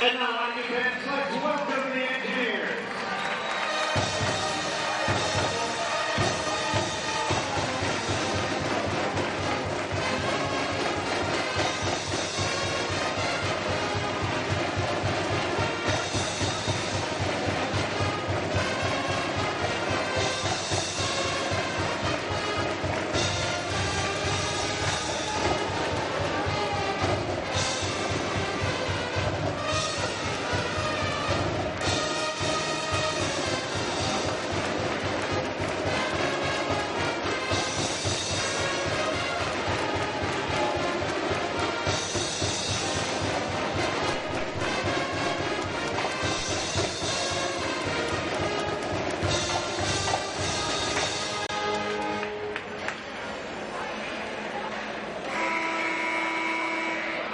And now, on defense, let's welcome the engineers.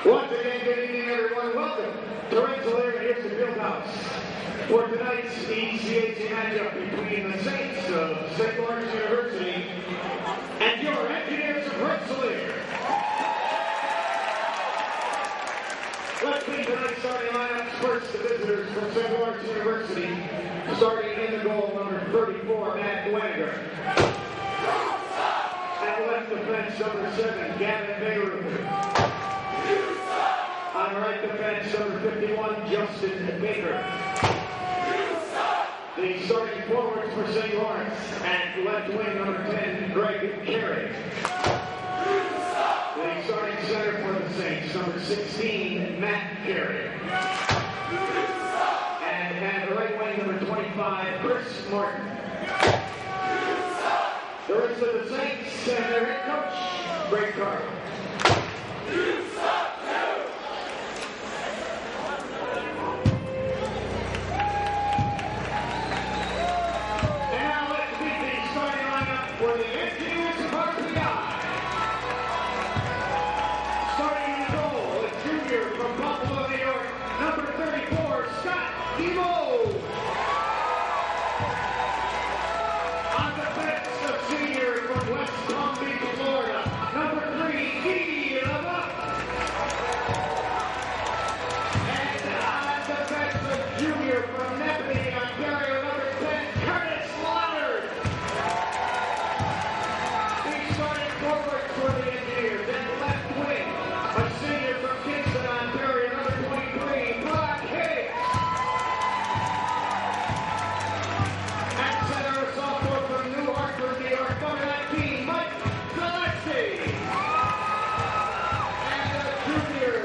Once again, good evening, everyone. Welcome to Rensselaer. Here's the field house for tonight's ECAC matchup between the Saints of St. Lawrence University and your Engineers of Rensselaer. Let's meet tonight's starting lineups. First, the visitors from St. Lawrence University, starting in the goal, number 34, Matt Weniger. At left defense, number 7, Gavin Bayruth. On right defense, number 51, Justin Baker. The starting forwards for St. Lawrence, and left wing, number 10, Greg Carey. The starting center for the Saints, number 16, Matt Carey. And at the right wing, number 25, Chris Martin. The rest of the Saints and their head coach, Greg Carter. For the Engineers of RPI. Starting in the goal, a junior from Buffalo, New York, number 34, Scott Demo. On defense, a senior from West Palm Beach, Florida, number 3, Dee Lava. And on defense, a junior from Nebony, Ontario, number 10, Curtis Leonard. For the Engineers, and left wing, a senior from Kingston, Ontario, number 23, Brock Hicks. At center, a sophomore from New Hartford, New York, number 19, Mike Gillespie. And a junior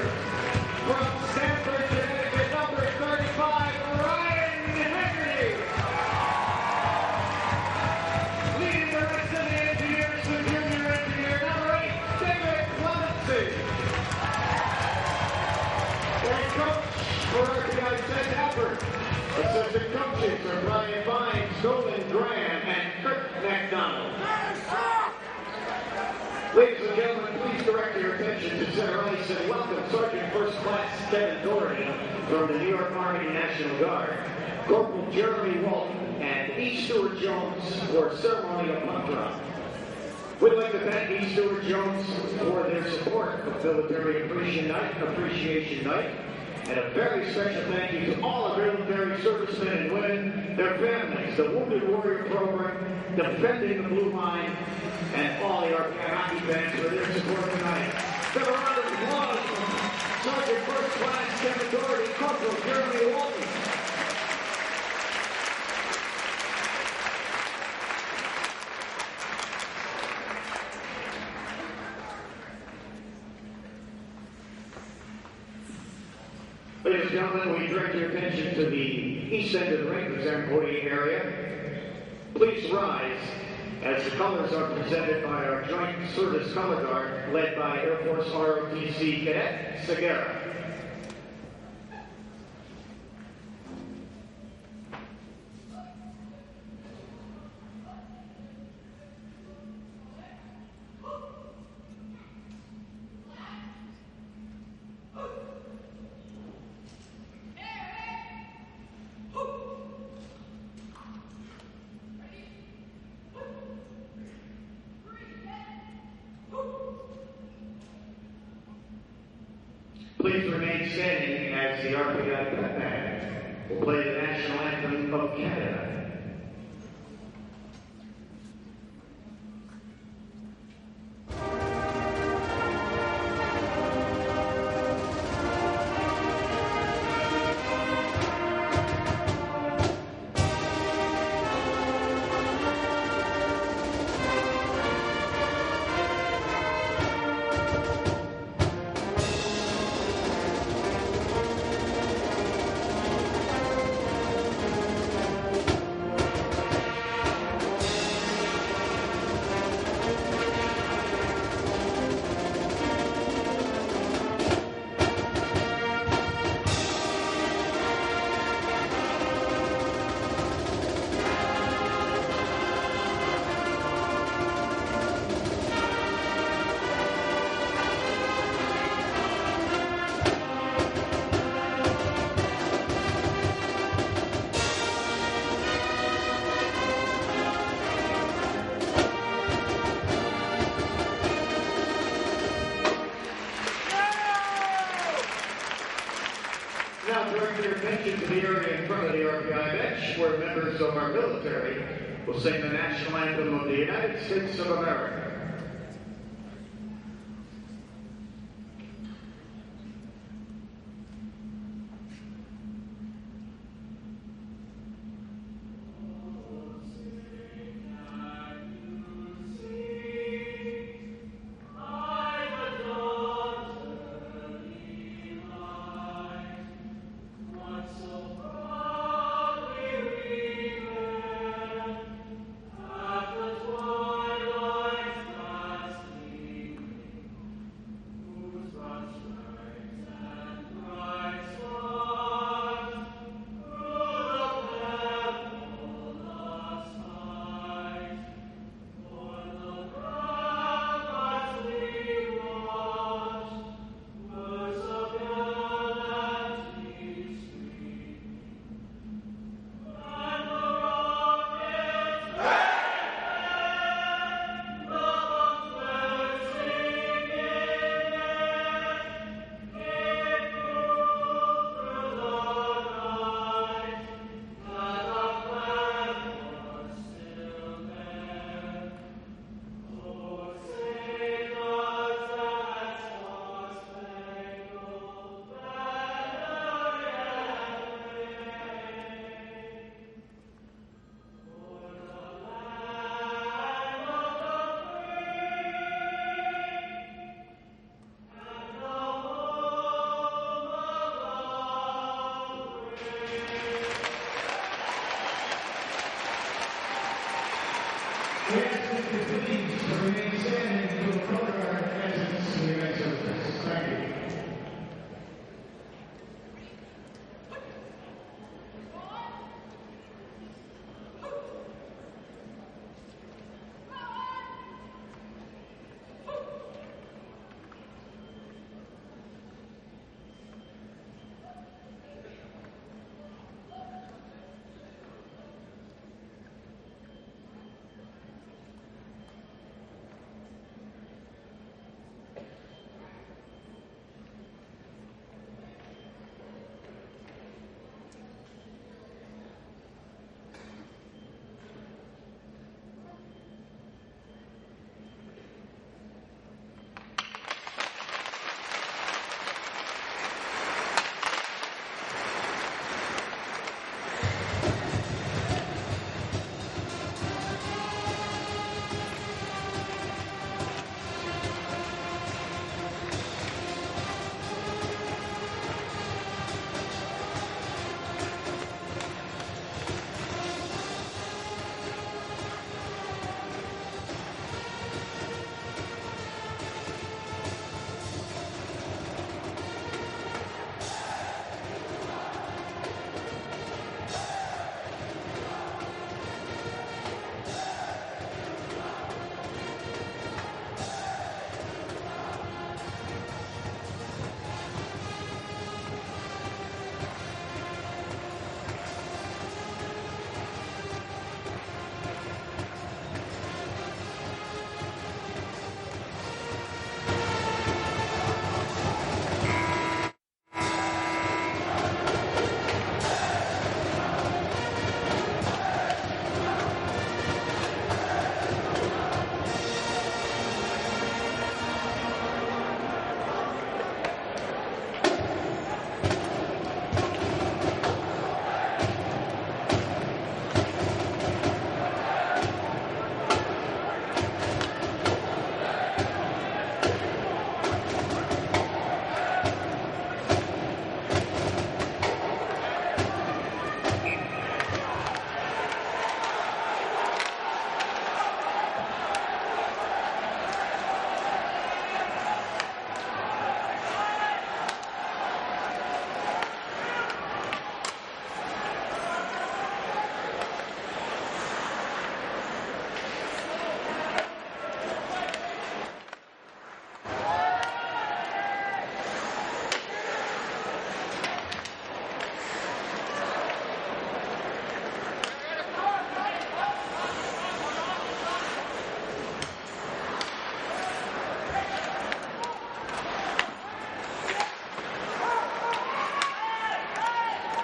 from Stamford, Connecticut, number 35, Ryan Henry. Leading the rest of the Engineers, the junior engineer, number 8, David Clemency. Head coach for RPI, Ted Albert. Assistant coaches are Brian Vines, Nolan Graham, and Kirk McDonald. Ladies and gentlemen, please direct your attention to center ice and welcome Sergeant First Class Kevin Doherty from the New York Army National Guard, Corporal Jeremy Walton, and E. Stewart Jones for ceremonial punt drop. We'd like to thank E. Stewart Jones for their support of Military Appreciation Night, and a very special thank you to all of military servicemen and women, their families, the Wounded Warrior Program, Defending the Blue Line, and all the RPI hockey fans for their support tonight. Give a round of applause from Sergeant First Class Kevin Doherty, Corporal Jeremy Walton. Ladies and gentlemen, we direct your attention to the east end of the rink, the podium area. Please rise as the colors are presented by our Joint Service Color Guard, led by Air Force ROTC Cadet Segura. Please remain standing as the RPI band will play the national anthem of Canada. Now direct your attention to the area in front of the RPI bench where members of our military will sing the national anthem of the United States of America.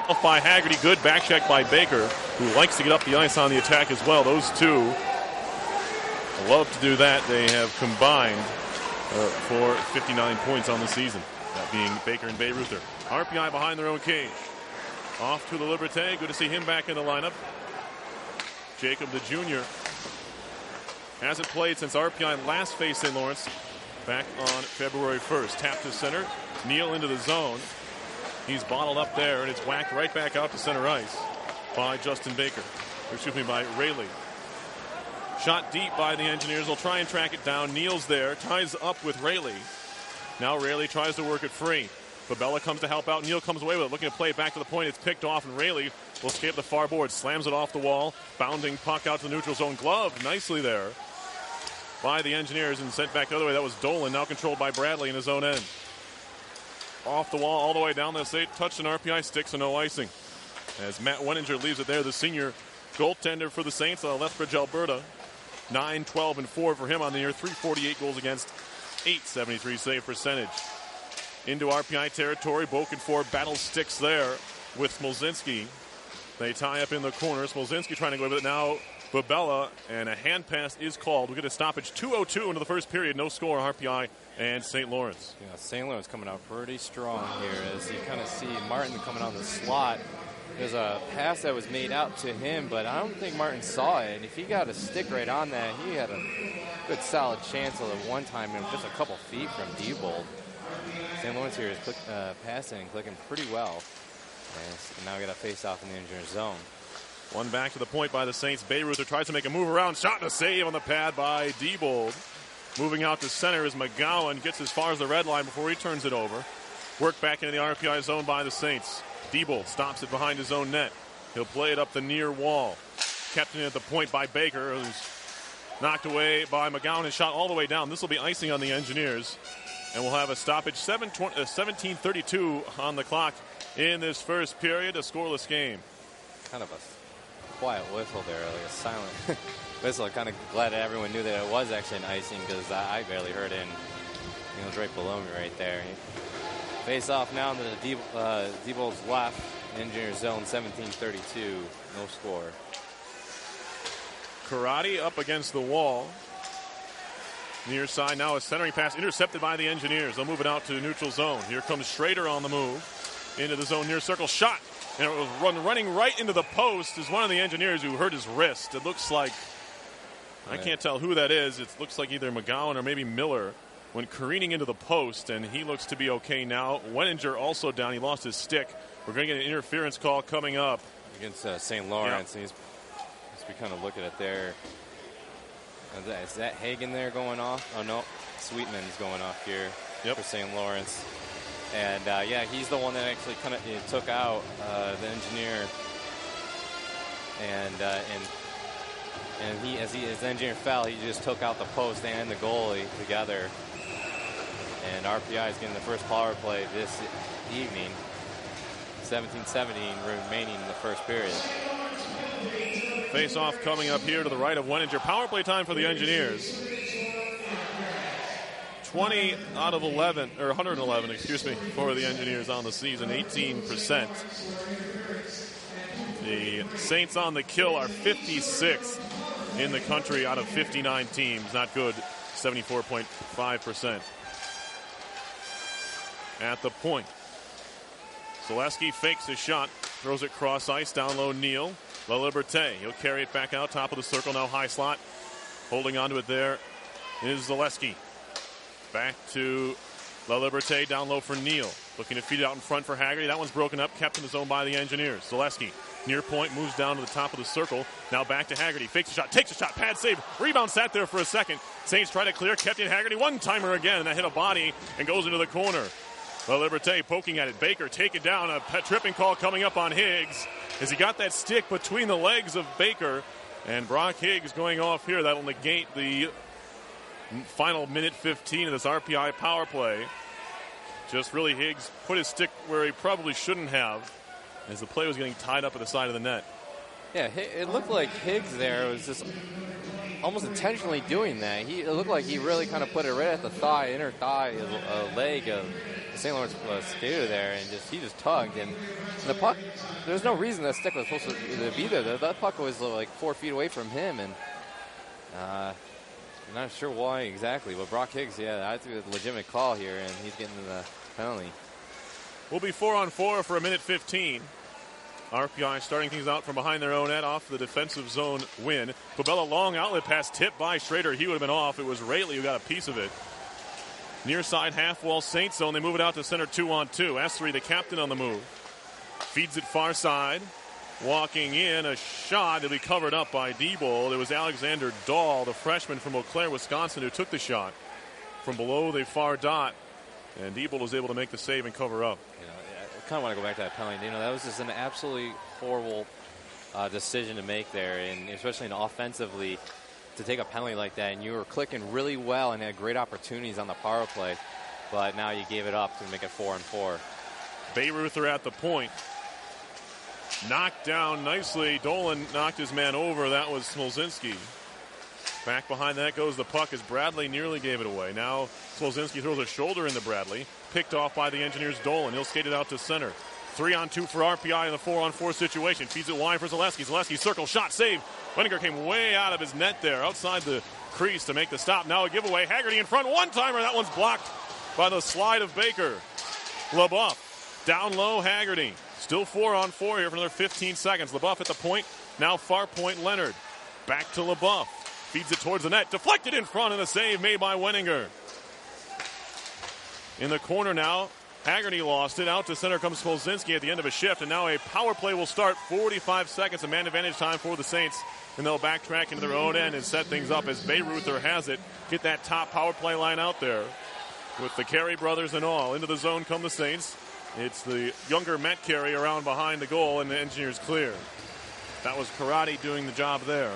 off by Haggerty. Good back check by Baker, who likes to get up the ice on the attack as well. Those two love to do that. They have combined for 59 points on the season, that being Baker and Bayreuther. RPI behind their own cage. Off to the Liberté. Good to see him back in the lineup. Jacob, the junior, hasn't played since RPI last faced St. Lawrence back on February 1st. Tap to center. Neal into the zone. He's bottled up there, and it's whacked right back out to center ice by Justin Baker. Excuse me, by Rayleigh. Shot deep by the Engineers. They'll try and track it down. Neal's there. Ties up with Rayleigh. Now Rayleigh tries to work it free. Babella comes to help out. Neal comes away with it. Looking to play it back to the point. It's picked off, and Rayleigh will escape the far board. Slams it off the wall. Bounding puck out to the neutral zone. Gloved nicely there by the Engineers and sent back the other way. That was Dolan, now controlled by Bradley in his own end. Off the wall all the way down the state. Touched an RPI stick, so no icing. As Matt Wenninger leaves it there, the senior goaltender for the Saints out of Lethbridge, Alberta. 9-12-4 for him on the year. 348 goals against, 873 save percentage. Into RPI territory. Boken for battle sticks there with Smolzinski. They tie up in the corner. Smolzinski trying to go with it now. Babella, and a hand pass is called. We get a stoppage. 2:02 into the first period. No score. RPI and St. Lawrence. Yeah, St. Lawrence coming out pretty strong here as you kind of see Martin coming on the slot. There's a pass that was made out to him, but I don't think Martin saw it. And if he got a stick right on that, he had a good solid chance of the one time and just a couple feet from Diebold. St. Lawrence here is passing and clicking pretty well. And now we got a face off in the injured zone. One back to the point by the Saints. Bayreuther tries to make a move around. Shot and a save on the pad by Diebold. Moving out to center as McGowan gets as far as the red line before he turns it over. Work back into the RPI zone by the Saints. Diebold stops it behind his own net. He'll play it up the near wall. Kept in at the point by Baker, who's knocked away by McGowan and shot all the way down. This will be icing on the Engineers. And we'll have a stoppage. 17:32 on the clock in this first period. A scoreless game. Kind of a quiet whistle there, like a silent whistle. Kind of glad that everyone knew that it was actually an icing because I barely heard it. And, right below me right there. Face off now to the Diebold's left. Engineer zone 17:32. No score. Karate up against the wall. Near side now a centering pass intercepted by the Engineers. They'll move it out to neutral zone. Here comes Schrader on the move. Into the zone near circle. Shot. And it was running right into the post is one of the Engineers who hurt his wrist. It looks like, I can't tell who that is. It looks like either McGowan or maybe Miller went careening into the post, and he looks to be okay now. Wenninger also down. He lost his stick. We're going to get an interference call coming up. Against St. Lawrence. Yep. As we kind of look at it there. Is that Hagen there going off? Oh, no. Sweetman's going off here for St. Lawrence. And, yeah, he's the one that actually kind of took out the Engineer. And he, as the Engineer fell, he just took out the post and the goalie together. And RPI is getting the first power play this evening. 17-17 remaining in the first period. Face-off coming up here to the right of Wenninger. Power play time for the Engineers. 20 out of 11, or 111, excuse me, for the Engineers on the season, 18%. The Saints on the kill are 56th in the country out of 59 teams. Not good, 74.5%. At the point. Zaleski fakes his shot, throws it cross ice, down low Neal. La Liberté, he'll carry it back out, top of the circle, now high slot. Holding onto it there is Zaleski. Back to La Liberté, down low for Neal. Looking to feed it out in front for Haggerty. That one's broken up, kept in the zone by the Engineers. Zaleski, near point, moves down to the top of the circle. Now back to Haggerty, fakes a shot, takes a shot, pad save. Rebound sat there for a second. Saints try to clear, kept in Haggerty. One-timer again, that hit a body and goes into the corner. La Liberté poking at it. Baker taken down. A tripping call coming up on Higgs as he got that stick between the legs of Baker. And Brock Higgs going off here. That'll negate the final minute 15 of this RPI power play. Just really Higgs put his stick where he probably shouldn't have as the play was getting tied up at the side of the net. Yeah, it looked like Higgs there was just almost intentionally doing that. It looked like he really kind of put it right at the thigh, inner thigh, leg of St. Lawrence skater there, and he just tugged, and the puck. There's no reason that stick was supposed to be there. That puck was like 4 feet away from him, and I'm not sure why exactly. But Brock Higgs, that's a legitimate call here, and he's getting the penalty. We'll be 4-on-4 for a minute 15. RPI starting things out from behind their own net off the defensive zone win. Bobella long outlet pass tipped by Schrader. He would have been off. It was Rayleigh who got a piece of it. Near side half wall Saints zone. They move it out to center 2-on-2. Esri, the captain, on the move. Feeds it far side. Walking in, a shot. It'll be covered up by Diebold. It was Alexander Dahl, the freshman from Eau Claire, Wisconsin, who took the shot from below the far dot. And Diebold was able to make the save and cover up. I kind of want to go back to that penalty. That was just an absolutely horrible decision to make there, and especially offensively to take a penalty like that. And you were clicking really well and had great opportunities on the power play, but now you gave it up to make it 4-on-4. Bayreuther at the point. Knocked down nicely. Dolan knocked his man over. That was Smolzinski. Back behind that goes the puck as Bradley nearly gave it away. Now Smolzinski throws a shoulder into Bradley. Picked off by the Engineers' Dolan. He'll skate it out to center. 3-on-2 for RPI in the 4-on-4 situation. Feeds it wide for Zaleski. Zaleski circle shot save. Wenninger came way out of his net there outside the crease to make the stop. Now a giveaway. Haggerty in front. One-timer. That one's blocked by the slide of Baker. LaBeouf down low. Haggerty. Still 4-on-4 here for another 15 seconds. LaBeouf at the point. Now far point Leonard. Back to LaBeouf. Feeds it towards the net. Deflected in front and a save made by Wenninger. In the corner now, Haggerty lost it. Out to center comes Smolzinski at the end of a shift, and now a power play will start. 45 seconds of man advantage time for the Saints, and they'll backtrack into their own end and set things up as Bayreuther has it. Get that top power play line out there with the Carey brothers and all. Into the zone come the Saints. It's the younger Matt Carey around behind the goal, and the Engineers clear. That was Karate doing the job there.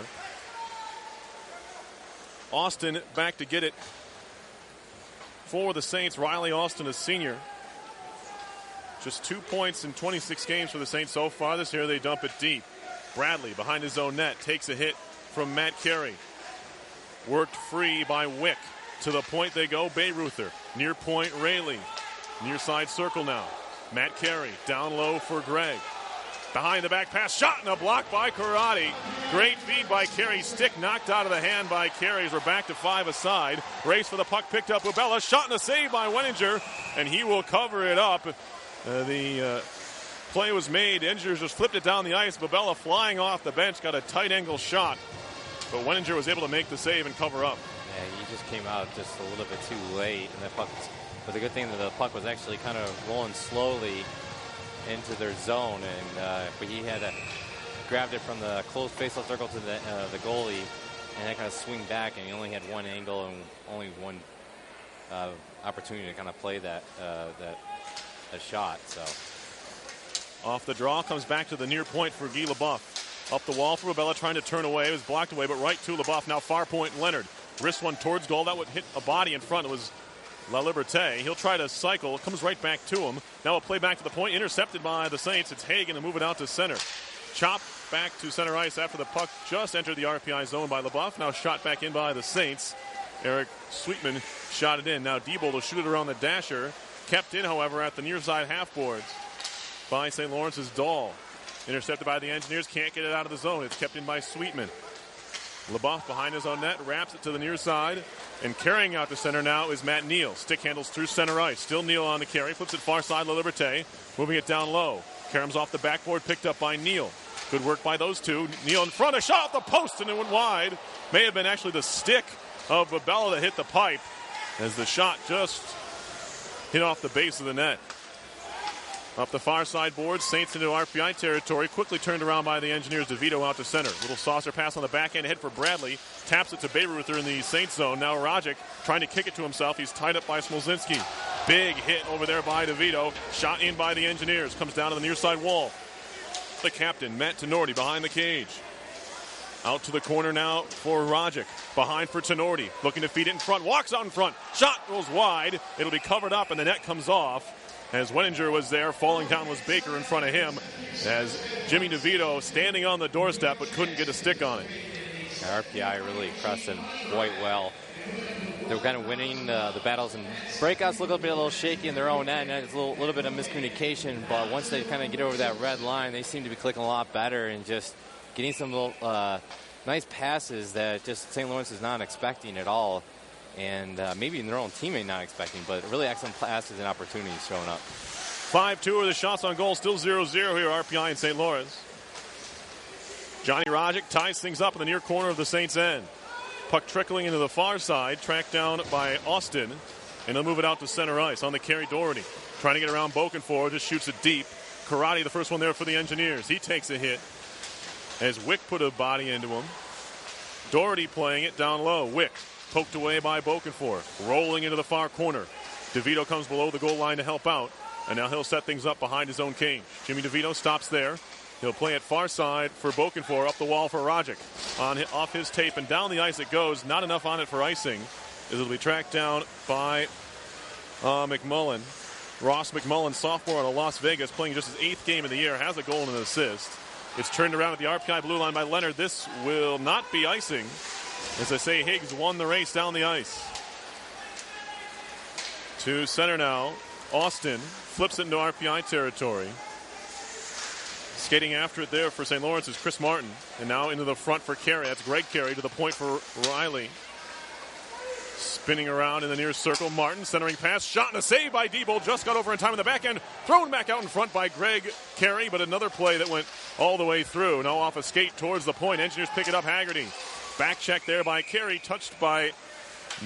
Austin back to get it for the Saints. Riley Austin, a senior. Just 2 points in 26 games for the Saints so far this year. They dump it deep. Bradley behind his own net takes a hit from Matt Carey. Worked free by Wick. To the point they go. Bayreuther. Near point Rayleigh. Near side circle now. Matt Carey down low for Gregg. Behind the back pass, shot and a block by Karate. Great feed by Carey. Stick knocked out of the hand by Carey. We're back to 5 aside. Race for the puck picked up. Bobella shot and a save by Wenninger, and he will cover it up. The play was made. Engineers just flipped it down the ice. Bobella flying off the bench, got a tight angle shot, but Wenninger was able to make the save and cover up. Yeah, he just came out just a little bit too late, and the puck. But the good thing that the puck was actually kind of rolling slowly into their zone, and but he had grabbed it from the closed faceoff circle to the goalie, and that kind of swing back, and he only had one angle and only one opportunity to kind of play that shot. So off the draw comes back to the near point for Guy LaBeouf. Up the wall for Bobella, trying to turn away. It was blocked away, but right to LaBeouf. Now far point Leonard. Wrist one towards goal. That would hit a body in front. It was La Liberté. He'll try to cycle. It comes right back to him. Now a play back to the point. Intercepted by the Saints. It's Hagen to move it out to center. Chop back to center ice after the puck just entered the RPI zone by LaBeouf. Now shot back in by the Saints. Eric Sweetman shot it in. Now Diebold will shoot it around the dasher. Kept in, however, at the near side half boards by St. Lawrence's Dahl. Intercepted by the Engineers. Can't get it out of the zone. It's kept in by Sweetman. LaBeouf behind his own net, wraps it to the near side, and carrying out to center now is Matt Neal. Stick handles through center ice. Still Neal on the carry, flips it far side, La Liberté, moving it down low. Karam's off the backboard, picked up by Neal. Good work by those two. Neal in front, a shot off the post, and it went wide. May have been actually the stick of Bobella that hit the pipe, as the shot just hit off the base of the net. Up the far side board, Saints into RPI territory. Quickly turned around by the Engineers. DeVito out to center. Little saucer pass on the backhand, hit for Bradley. Taps it to Bayreuther in the Saints zone. Now Rajic trying to kick it to himself. He's tied up by Smolzinski. Big hit over there by DeVito. Shot in by the Engineers. Comes down to the near side wall. The captain, Matt Tenorti, behind the cage. Out to the corner now for Rajic. Behind for Tenorti. Looking to feed it in front. Walks out in front. Shot goes wide. It'll be covered up and the net comes off. As Wenninger was there, falling down was Baker in front of him. As Jimmy DeVito standing on the doorstep but couldn't get a stick on it. RPI really pressing quite well. They're kind of winning the battles, and breakouts look a little shaky in their own end. It's a little bit of miscommunication, but once they kind of get over that red line, they seem to be clicking a lot better and just getting some little nice passes that just St. Lawrence is not expecting at all, and maybe in their own teammate not expecting, but really excellent passes and opportunities showing up. 5-2 are the shots on goal, still 0-0 here, RPI in St. Lawrence. Johnny Rogic ties things up in the near corner of the Saints' end. Puck trickling into the far side, tracked down by Austin, and they'll move it out to center ice on the carry. Doherty trying to get around Bokenfour, just shoots it deep. Karate, the first one there for the Engineers. He takes a hit as Wick put a body into him. Doherty playing it down low. Wick poked away by Bokenfour, rolling into the far corner. DeVito comes below the goal line to help out, and now he'll set things up behind his own cage. Jimmy DeVito stops there. He'll play it far side for Bokenfour, up the wall for Rogic. Off his tape and down the ice it goes. Not enough on it for icing, as it'll be tracked down by McMullen. Ross McMullen, sophomore out of Las Vegas, playing just his 8th game of the year, has a goal and an assist. It's turned around at the RPI blue line by Leonard. This will not be icing. As I say, Higgs won the race down the ice. To center now. Austin flips it into RPI territory. Skating after it there for St. Lawrence is Chris Martin. And now into the front for Carey. That's Greg Carey to the point for Riley. Spinning around in the near circle. Martin centering pass. Shot and a save by Diebold. Just got over in time in the back end. Thrown back out in front by Greg Carey. But another play that went all the way through. Now off a skate towards the point. Engineers pick it up. Haggerty. Back check there by Carey. Touched by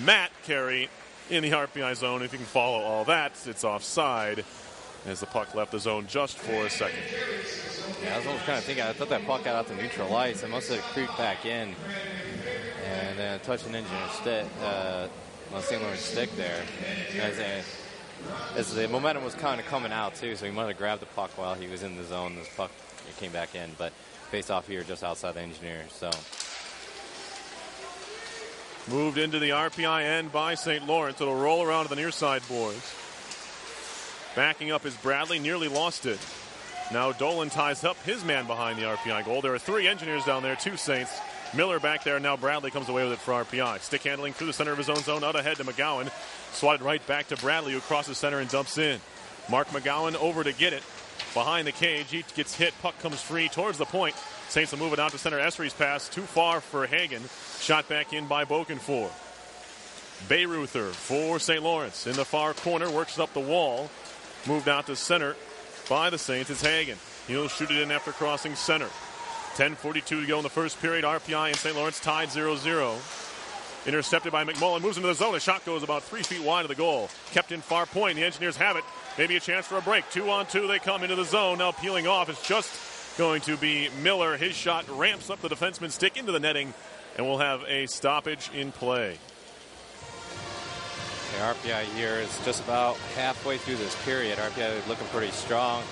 Matt Carey in the RPI zone. If you can follow all that, it's offside as the puck left the zone just for a second. Yeah, I was almost kind of thinking, I thought that puck got out to neutral ice. It must have creeped back in and touched an Engineer stick, St. Lawrence stick there. As the momentum was kind of coming out too, so he might have grabbed the puck while he was in the zone. This puck came back in, but face off here just outside the Engineers. So moved into the RPI end by St. Lawrence. It'll roll around to the near side boards. Backing up is Bradley, nearly lost it. Now Dolan ties up his man behind the RPI goal. There are 3 Engineers down there, 2 Saints. Miller back there, now Bradley comes away with it for RPI. Stick handling through the center of his own zone, out ahead to McGowan. Swatted right back to Bradley, who crosses center and dumps in. Mark McGowan over to get it. Behind the cage, he gets hit, puck comes free towards the point. Saints will move it out to center. Esri's pass, too far for Hagen. Shot back in by Bokenfour. Bayreuther for St. Lawrence in the far corner, works up the wall. Moved out to center by the Saints. It's Hagen. He'll shoot it in after crossing center. 10:42 to go in the first period. RPI and St. Lawrence tied 0-0. Intercepted by McMullen. Moves into the zone. A shot goes about 3 feet wide of the goal. Kept in far point. The Engineers have it. Maybe a chance for a break. 2-on-2. They come into the zone. Now peeling off. It's just going to be Miller. His shot ramps up the defenseman's stick into the netting. And we'll have a stoppage in play. The RPI here is just about halfway through this period. RPI is looking pretty strong.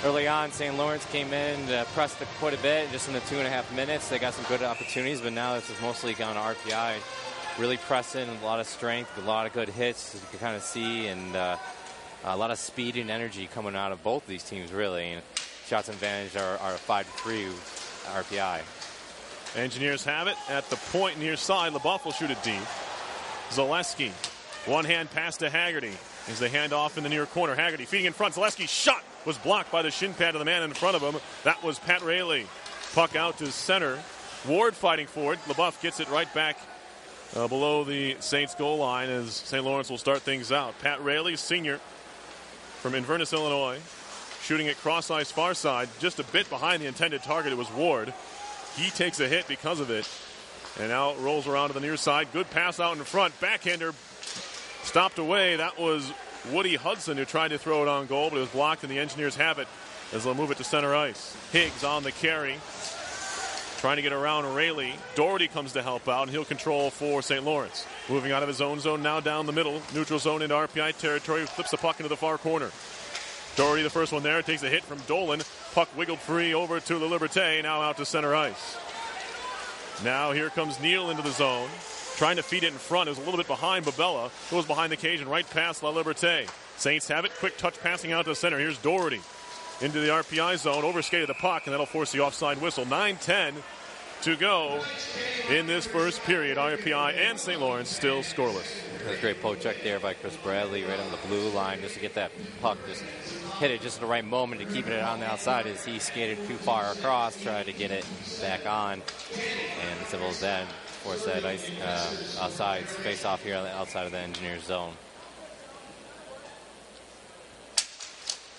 Early on, St. Lawrence came in, pressed it quite a bit. Just in the 2.5 minutes, they got some good opportunities, but now this has mostly gone to RPI. Really pressing, a lot of strength, a lot of good hits, as you can kind of see, and a lot of speed and energy coming out of both these teams, really. And shots advantage are 5-3 RPI. Engineers have it at the point near side. LeBoeuf will shoot it deep. Zaleski. One hand pass to Haggerty as they hand off in the near corner. Haggerty feeding in front. Zaleski's shot was blocked by the shin pad of the man in front of him. That was Pat Rayleigh. Puck out to center. Ward fighting for it. LeBoeuf gets it right back below the Saints goal line as St. Lawrence will start things out. Pat Rayleigh, senior from Inverness, Illinois, shooting it cross ice far side, just a bit behind the intended target. It was Ward. He takes a hit because of it. And now it rolls around to the near side. Good pass out in front. Backhander stopped away. That was Woody Hudson who tried to throw it on goal, but it was blocked, and the Engineers have it as they'll move it to center ice. Higgs on the carry, trying to get around Rayleigh. Doherty comes to help out, and he'll control for St. Lawrence. Moving out of his own zone now down the middle. Neutral zone into RPI territory. Flips the puck into the far corner. Doherty, the first one there, takes a hit from Dolan. Puck wiggled free over to La Liberté, now out to center ice. Now here comes Neal into the zone. Trying to feed it in front. It was a little bit behind Babella. Goes behind the cage and right past La Liberté. Saints have it. Quick touch passing out to center. Here's Doherty into the RPI zone. Overskated the puck, and that'll force the offside whistle. 9:10 to go in this first period. RPI and St. Lawrence still scoreless. That's a great poke check there by Chris Bradley right on the blue line just to get that puck, just hit it just at the right moment to keep it on the outside as he skated too far across, tried to get it back on. And the Civils then force that ice outside face off here on the outside of the Engineers zone.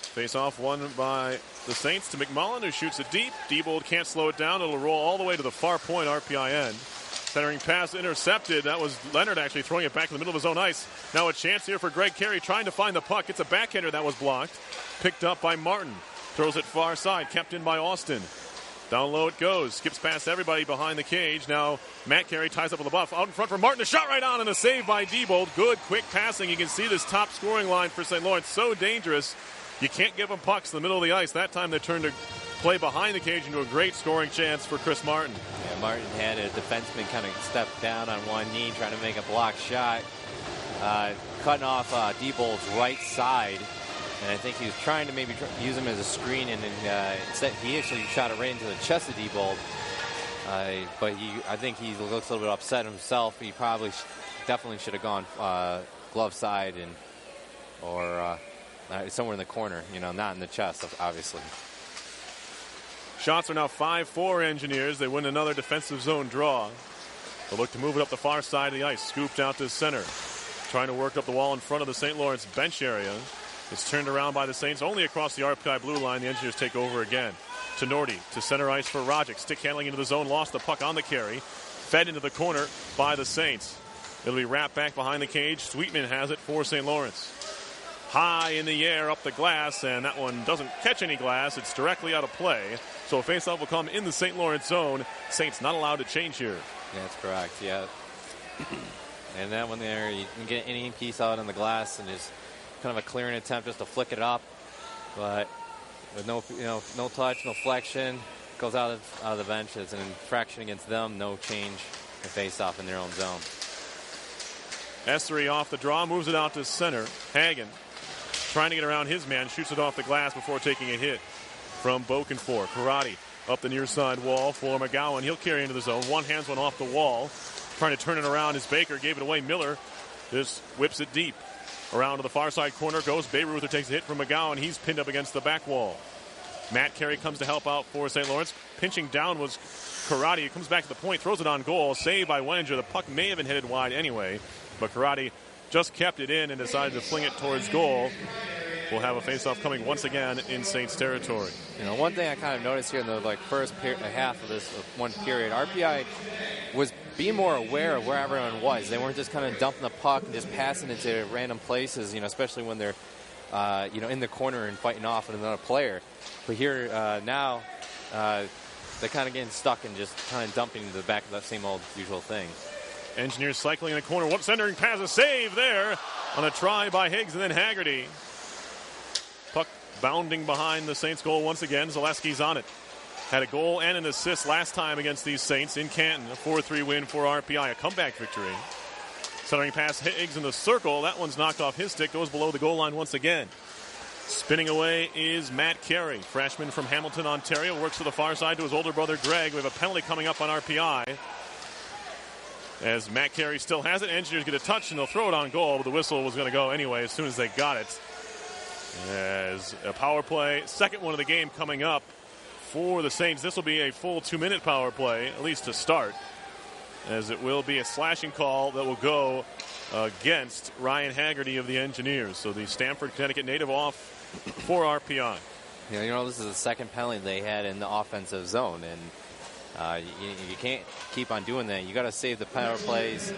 Face off won by the Saints to McMullen, who shoots it deep. Diebold can't slow it down. It'll roll all the way to the far point, RPI end. Centering pass intercepted. That was Leonard actually throwing it back in the middle of his own ice. Now a chance here for Greg Carey trying to find the puck. It's a backhander that was blocked. Picked up by Martin. Throws it far side. Kept in by Austin. Down low it goes. Skips past everybody behind the cage. Now Matt Carey ties up with the buff. Out in front for Martin. A shot right on and a save by Diebold. Good quick passing. You can see this top scoring line for St. Lawrence. So dangerous. You can't give them pucks in the middle of the ice. That time they turned to play behind the cage into a great scoring chance for Chris Martin. Yeah, Martin had a defenseman kind of step down on one knee trying to make a block shot. Cutting off Diebold's right side. And I think he was trying to maybe use him as a screen, and instead he actually shot it right into the chest of Diebold. But I think he looks a little bit upset himself. He probably definitely should have gone glove side or somewhere in the corner, not in the chest, obviously. Shots are now 5-4 Engineers. They win another defensive zone draw. They'll look to move it up the far side of the ice. Scooped out to center. Trying to work up the wall in front of the St. Lawrence bench area. It's turned around by the Saints only across the RPI blue line. The Engineers take over again. To Nordy, to center ice for Rogic. Stick handling into the zone. Lost the puck on the carry. Fed into the corner by the Saints. It'll be wrapped back behind the cage. Sweetman has it for St. Lawrence. High in the air up the glass, and that one doesn't catch any glass. It's directly out of play. So a faceoff will come in the St. Lawrence zone. Saints not allowed to change here. Yeah, that's correct, yeah. And that one there, you can get any piece out on the glass and just kind of a clearing attempt just to flick it up. But with no touch, no flexion, goes out of the bench. It's an infraction against them. No change and faceoff in their own zone. Essery off the draw, moves it out to center. Hagen trying to get around his man, shoots it off the glass before taking a hit from Bokenfour. Karate up the near side wall for McGowan. He'll carry into the zone. One hands one off the wall. Trying to turn it around is Baker. Gave it away. Miller just whips it deep. Around to the far side corner goes Bayreuther, who takes a hit from McGowan. He's pinned up against the back wall. Matt Carey comes to help out for St. Lawrence. Pinching down was Karate. He comes back to the point, throws it on goal. Saved by Weninger. The puck may have been headed wide anyway, but Karate just kept it in and decided to fling it towards goal. We'll have a faceoff coming once again in Saints territory. One thing I kind of noticed here in the first half of this one period, RPI was being more aware of where everyone was. They weren't just kind of dumping the puck and just passing it to random places, especially when they're in the corner and fighting off with another player. But here now, they're kind of getting stuck and just kind of dumping to the back of that same old usual thing. Engineers cycling in the corner. One centering pass, a save there on a try by Higgs and then Haggerty. Puck bounding behind the Saints goal once again. Zaleski's on it. Had a goal and an assist last time against these Saints in Canton. A 4-3 win for RPI, a comeback victory. Centering pass, Higgs in the circle. That one's knocked off his stick, goes below the goal line once again. Spinning away is Matt Carey, freshman from Hamilton, Ontario. Works to the far side to his older brother Greg. We have a penalty coming up on RPI. As Matt Carey still has it, Engineers get a touch and they'll throw it on goal, but the whistle was going to go anyway as soon as they got it. As a power play, second one of the game coming up for the Saints. This will be a full 2-minute power play, at least to start, as it will be a slashing call that will go against Ryan Haggerty of the Engineers. So the Stamford, Connecticut native off for RPI. This is the second penalty they had in the offensive zone, and you can't keep on doing that. You got to save the power plays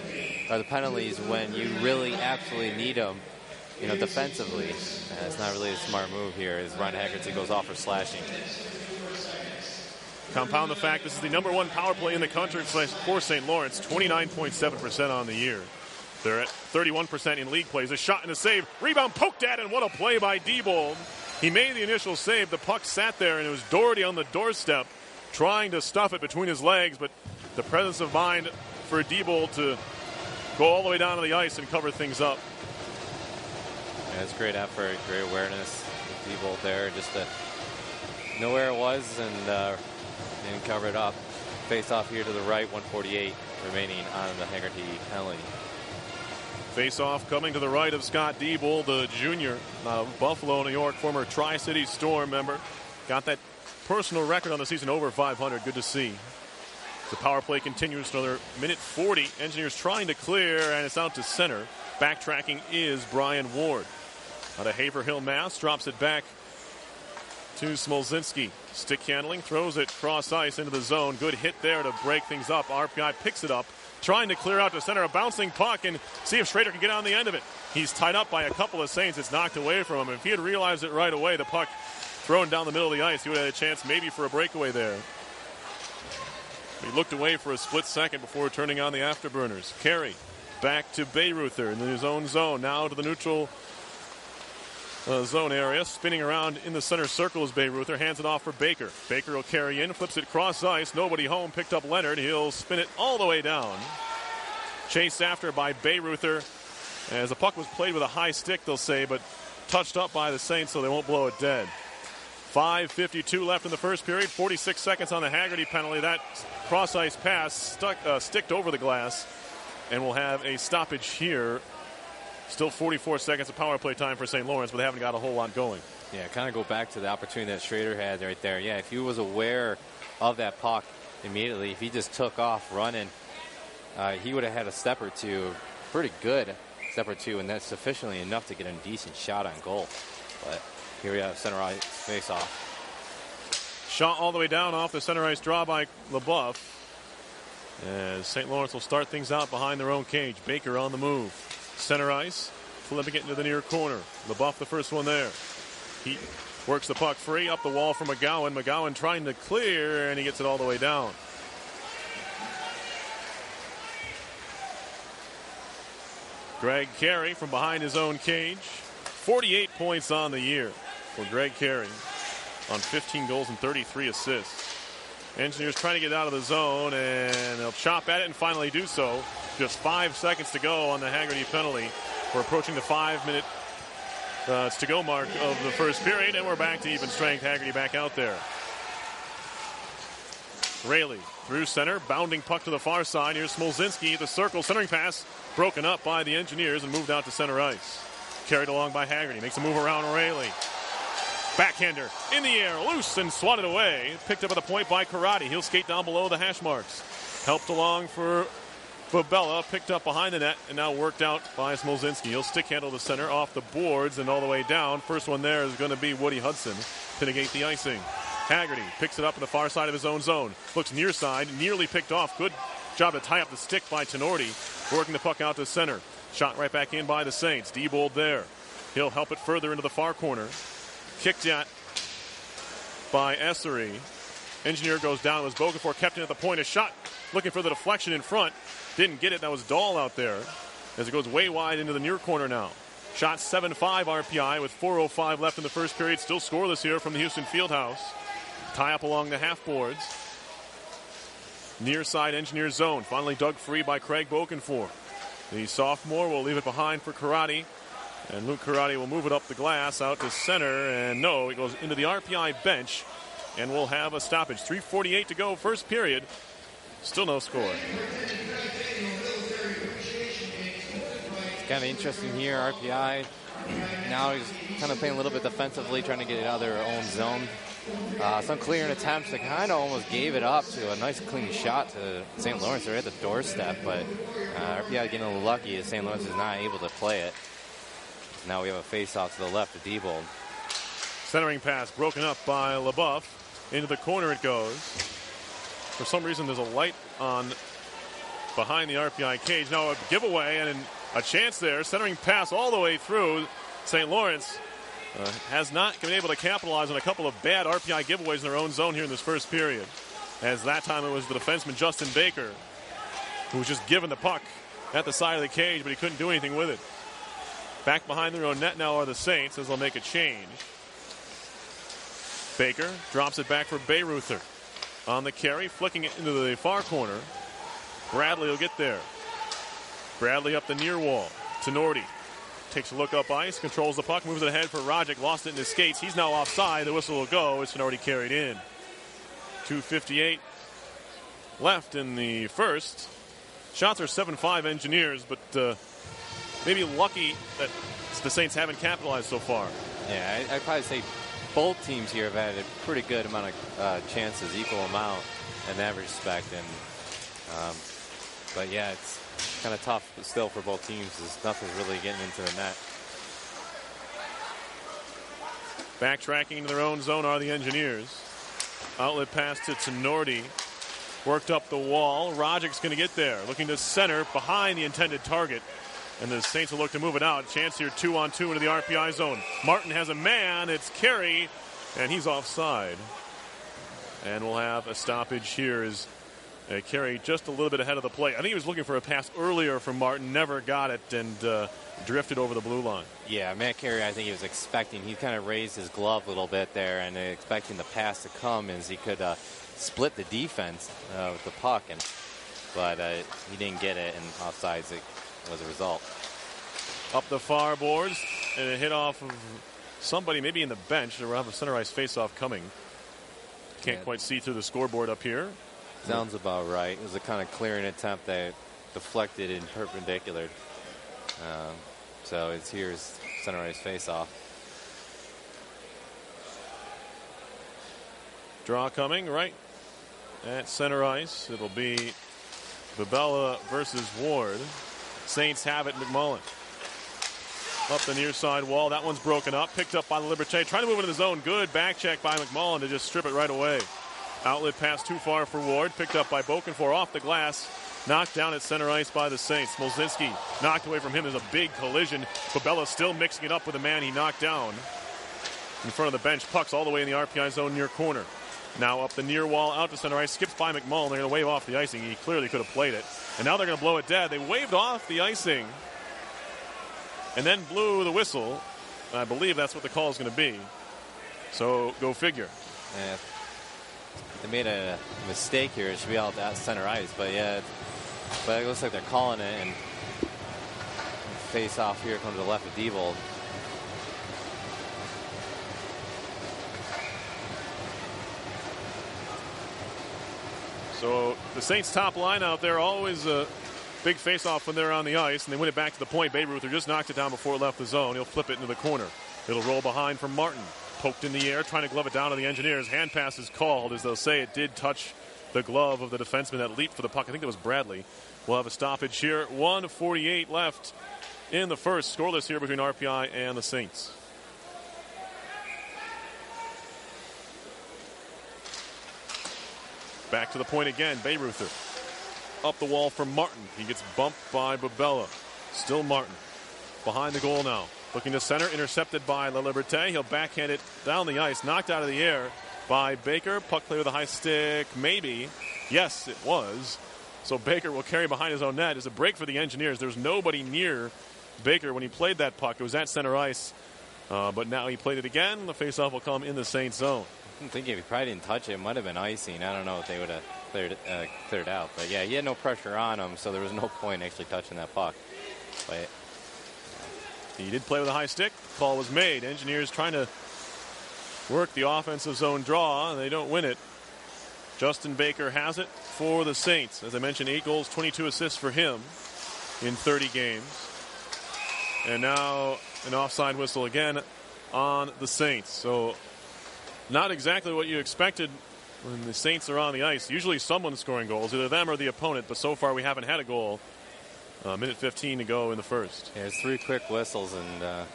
or the penalties when you really absolutely need them. Defensively, it's not really a smart move here as Ryan Haggerty goes off for slashing. Compound the fact this is the number one power play in the country for St. Lawrence, 29.7% on the year. They're at 31% in league plays. A shot and a save. Rebound poked at, and what a play by Diebold. He made the initial save. The puck sat there, and it was Doherty on the doorstep trying to stuff it between his legs, but the presence of mind for Diebold to go all the way down to the ice and cover things up. Yeah, it's great effort, great awareness. Diebold there just to know where it was and cover it up. face off here to the right, 1:48 remaining on the Haggerty penalty. Face off coming to the right of Scott Diebold, the junior out of Buffalo, New York, former Tri-City Storm member. Got that personal record on the season, over 500. Good to see. The power play continues, another minute 40. Engineers trying to clear, and it's out to center. Backtracking is Brian Ward. Out of Haverhill, Mass. Drops it back to Smolzinski. Stick handling, throws it cross ice into the zone. Good hit there to break things up. RPI picks it up, trying to clear out to center. A bouncing puck, and see if Schrader can get on the end of it. He's tied up by a couple of Saints. It's knocked away from him. If he had realized it right away, the puck thrown down the middle of the ice, he would have had a chance maybe for a breakaway there. He looked away for a split second before turning on the afterburners. Carey back to Bayreuther in his own zone. Now to the neutral zone area. Spinning around in the center circle is Bayreuther. Hands it off for Baker. Baker will carry in. Flips it cross ice. Nobody home. Picked up Leonard. He'll spin it all the way down. Chased after by Bayreuther. As the puck was played with a high stick, they'll say, but touched up by the Saints, so they won't blow it dead. 5:52 left in the first period. 46 seconds on the Haggerty penalty. That cross ice pass sticked over the glass, and we'll have a stoppage here. Still 44 seconds of power play time for St. Lawrence, but they haven't got a whole lot going. Yeah, kind of go back to the opportunity that Schrader had right there. Yeah, if he was aware of that puck immediately, if he just took off running, he would have had a step or two, pretty good step or two, and that's sufficiently enough to get a decent shot on goal. But here we have center ice face off. Shot all the way down off the center ice draw by LeBoeuf. As St. Lawrence will start things out behind their own cage. Baker on the move. Center ice, flipping it into the near corner. LeBoeuf the first one there. He works the puck free up the wall for McGowan. McGowan trying to clear, and he gets it all the way down. Greg Carey from behind his own cage. 48 points on the year for Greg Carey on 15 goals and 33 assists. Engineers trying to get out of the zone, and they'll chop at it and finally do so. Just 5 seconds to go on the Haggerty penalty. We're approaching the 5-minute to go mark of the first period, and we're back to even strength. Haggerty back out there. Rayleigh through center, bounding puck to the far side. Here's Smolzinski at the circle, centering pass broken up by the Engineers and moved out to center ice. Carried along by Haggerty, makes a move around Rayleigh. Backhander in the air, loose and swatted away. Picked up at the point by Karate. He'll skate down below the hash marks. Helped along for Fabella, picked up behind the net, and now worked out by Smolzinski. He'll stick handle the center off the boards and all the way down. First one there is going to be Woody Hudson to negate the icing. Haggerty picks it up in the far side of his own zone. Looks near side, nearly picked off. Good job to tie up the stick by Tenorti. Working the puck out to center. Shot right back in by the Saints. Diebold there. He'll help it further into the far corner. Kicked at by Essery. Engineer goes down. It was Bogafor kept in at the point. A shot looking for the deflection in front. Didn't get it. That was Dahl out there as it goes way wide into the near corner now. Shot 7-5 RPI with 4:05 left in the first period. Still scoreless here from the Houston Fieldhouse. Tie up along the half boards. Near side Engineer zone. Finally dug free by Craig Bokenfor. The sophomore will leave it behind for Karate. And Luke Karate will move it up the glass out to center. And no, it goes into the RPI bench. And we'll have a stoppage. 3:48 to go, first period. Still no score. It's kind of interesting here. RPI now he's kind of playing a little bit defensively, trying to get it out of their own zone. Some clearing attempts that kind of almost gave it up to a nice clean shot to St. Lawrence. They're at the doorstep, but RPI getting a little lucky as St. Lawrence is not able to play it. Now we have a face-off to the left of Diebold. Centering pass broken up by LeBoeuf. Into the corner it goes. For some reason there's a light on behind the RPI cage. Now a giveaway and a chance there. Centering pass all the way through. St. Lawrence has not been able to capitalize on a couple of bad RPI giveaways in their own zone here in this first period. As that time it was the defenseman Justin Baker who was just given the puck at the side of the cage, but he couldn't do anything with it. Back behind their own net now are the Saints as they'll make a change. Baker drops it back for Bayreuther. On the carry, flicking it into the far corner. Bradley will get there. Bradley up the near wall. Tenorti takes a look up ice, controls the puck, moves it ahead for Rogic, lost it in his skates. He's now offside. The whistle will go. It's already carried in. 2:58 left in the first. Shots are 7-5 Engineers, but maybe lucky that the Saints haven't capitalized so far. Yeah, I'd probably say both teams here have had a pretty good amount of chances, equal amount in that respect. And but yeah, it's kind of tough still for both teams as nothing's really getting into the net. Backtracking into their own zone are the Engineers. Outlet pass to Tenorti. Worked up the wall. Rogic's going to get there. Looking to center behind the intended target. And the Saints will look to move it out. Chance here 2-on-2 into the RPI zone. Martin has a man. It's Carey. And he's offside. And we'll have a stoppage here as Carey just a little bit ahead of the play. I think he was looking for a pass earlier from Martin. Never got it and drifted over the blue line. Yeah, Matt Carey, I think he was expecting. He kind of raised his glove a little bit there and expecting the pass to come as he could split the defense with the puck. But he didn't get it, and offsides it was a result. Up the far boards, and a hit off of somebody maybe in the bench. We'll have a center ice faceoff coming. Can't quite see through the scoreboard up here. Sounds about right. It was a kind of clearing attempt that deflected in perpendicular. So here's center ice faceoff. Draw coming right at center ice. It'll be Babella versus Ward. Saints have it. McMullen up the near side wall. That one's broken up. Picked up by the Liberté. Trying to move into the zone. Good back check by McMullen to just strip it right away. Outlet pass too far for Ward. Picked up by Bokenfour off the glass. Knocked down at center ice by the Saints. Smolzinski knocked away from him. There's a big collision. Babella still mixing it up with the man he knocked down. In front of the bench. Puck's all the way in the RPI zone near corner. Now up the near wall, out to center ice, skips by McMullen. They're going to wave off the icing. He clearly could have played it. And now they're going to blow it dead. They waved off the icing and then blew the whistle. I believe that's what the call is going to be. So go figure. Yeah. They made a mistake here. It should be out at center ice. But yeah, but it looks like they're calling it. And face off here comes to the left of Diebold. So the Saints' top line out there, always a big face-off when they're on the ice, and they win it back to the point. Bayreuther just knocked it down before it left the zone. He'll flip it into the corner. It'll roll behind from Martin. Poked in the air, trying to glove it down to the Engineers. Hand pass is called, as they'll say it did touch the glove of the defenseman that leaped for the puck. I think that was Bradley. We'll have a stoppage here. 1:48 left in the first. Scoreless here between RPI and the Saints. Back to the point again. Bayreuther up the wall for Martin. He gets bumped by Babella. Still Martin. Behind the goal now. Looking to center. Intercepted by La Liberté. He'll backhand it down the ice. Knocked out of the air by Baker. Puck play with a high stick. Maybe. Yes, it was. So Baker will carry behind his own net. It's a break for the Engineers. There's nobody near Baker when he played that puck. It was at center ice. But now he played it again. The faceoff will come in the Saints zone. I'm thinking if he probably didn't touch it, it might have been icing. I don't know if they would have cleared out. But yeah, he had no pressure on him, so there was no point actually touching that puck. But he did play with a high stick. Call was made. Engineers trying to work the offensive zone draw, and they don't win it. Justin Baker has it for the Saints. As I mentioned, 8 goals, 22 assists for him in 30 games. And now an offside whistle again on the Saints. So not exactly what you expected when the Saints are on the ice. Usually someone's scoring goals, either them or the opponent, but so far we haven't had a goal. Minute 15 to go in the first. Yeah, there's 3 quick whistles, and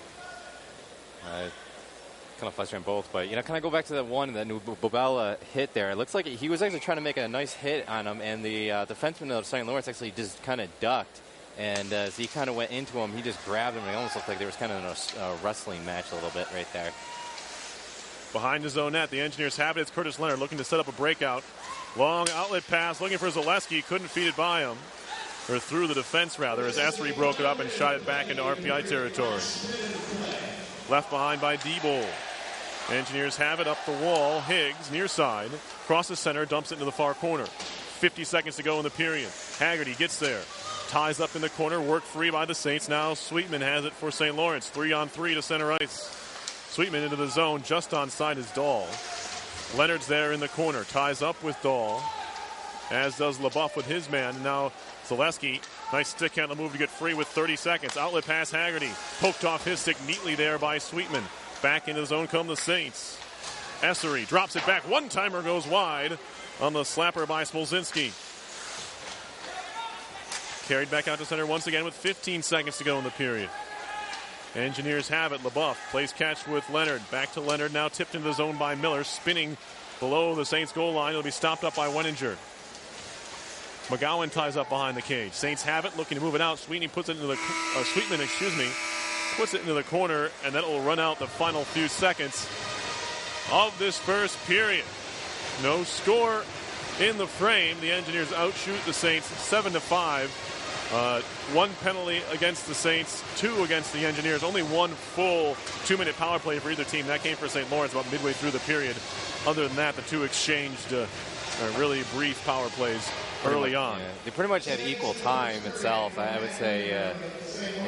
kind of frustrating both. But, you know, kind of go back to that one that Babella hit there. It looks like he was actually trying to make a nice hit on him, and the defenseman of St. Lawrence actually just kind of ducked. And as he kind of went into him, he just grabbed him, and it almost looked like there was kind of a wrestling match a little bit right there. Behind his own net, the Engineers have it. It's Curtis Leonard looking to set up a breakout. Long outlet pass, looking for Zaleski. Couldn't feed it by him. Or through the defense, rather, as Essery broke it up and shot it back into RPI territory. Left behind by Diebold. Engineers have it up the wall. Higgs, near side. Crosses center, dumps it into the far corner. 50 seconds to go in the period. Haggerty gets there. Ties up in the corner, worked free by the Saints. Now Sweetman has it for St. Lawrence. 3-on-3 to center ice. Sweetman into the zone, just onside is Dahl. Leonard's there in the corner, ties up with Dahl. as does LaBeouf with his man. And now Zaleski, nice stick handle move to get free with 30 seconds. Outlet pass Haggerty, poked off his stick neatly there by Sweetman. Back into the zone come the Saints. Essery drops it back. One-timer goes wide on the slapper by Smolzinski. Carried back out to center once again with 15 seconds to go in the period. Engineers have it. LaBeouf plays catch with Leonard. Back to Leonard, now tipped into the zone by Miller. Spinning below the Saints goal line. It'll be stopped up by Wenninger. McGowan ties up behind the cage. Saints have it, looking to move it out. Sweetman puts it into the puts it into the corner, and that will run out the final few seconds of this first period. No score in the frame. The Engineers outshoot the Saints 7-5. One penalty against the Saints, 2 against the Engineers. Only one full 2-minute power play for either team. That came for St. Lawrence about midway through the period. Other than that, the two exchanged really brief power plays early on. Yeah. They pretty much had equal time itself. I would say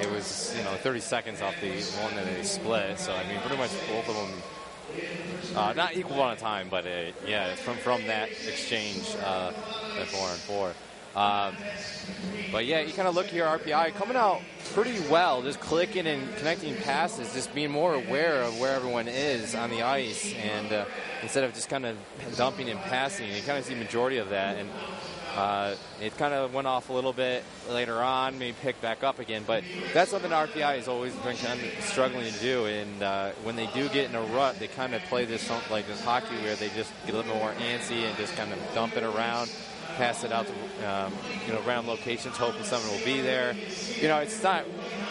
it was 30 seconds off the one that they split. So I mean, pretty much both of them not equal amount of time, but from that exchange at 4-on-4. But yeah, you kind of look here, RPI coming out pretty well, just clicking and connecting passes, just being more aware of where everyone is on the ice, and instead of just kind of dumping and passing, you kind of see the majority of that. And it kind of went off a little bit later on, maybe picked back up again, but that's something RPI has always been kind of struggling to do. And when they do get in a rut, they kind of play this hockey where they just get a little bit more antsy and just kind of dump it around, pass it out to random locations, hoping someone will be there. It's not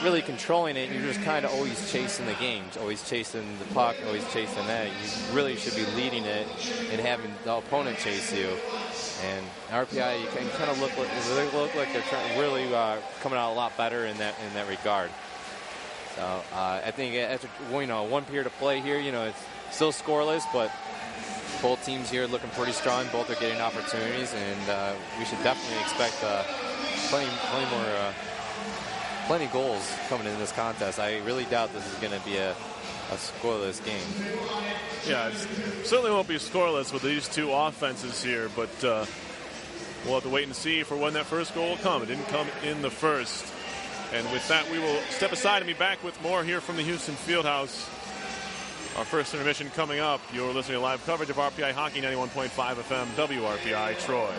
really controlling it. You're just kind of always chasing the games, always chasing the puck, always chasing that. You really should be leading it and having the opponent chase you. And RPI, you can kind of look like they're really coming out a lot better in that regard. So I think after one period of play here, it's still scoreless, but both teams here looking pretty strong. Both are getting opportunities, and we should definitely expect plenty goals coming in this contest. I really doubt this is going to be a scoreless game. Yeah, it certainly won't be scoreless with these two offenses here, but we'll have to wait and see for when that first goal will come. It didn't come in the first. And with that, we will step aside and be back with more here from the Houston Fieldhouse. Our first intermission coming up. You're listening to live coverage of RPI Hockey, 91.5 FM, WRPI Troy.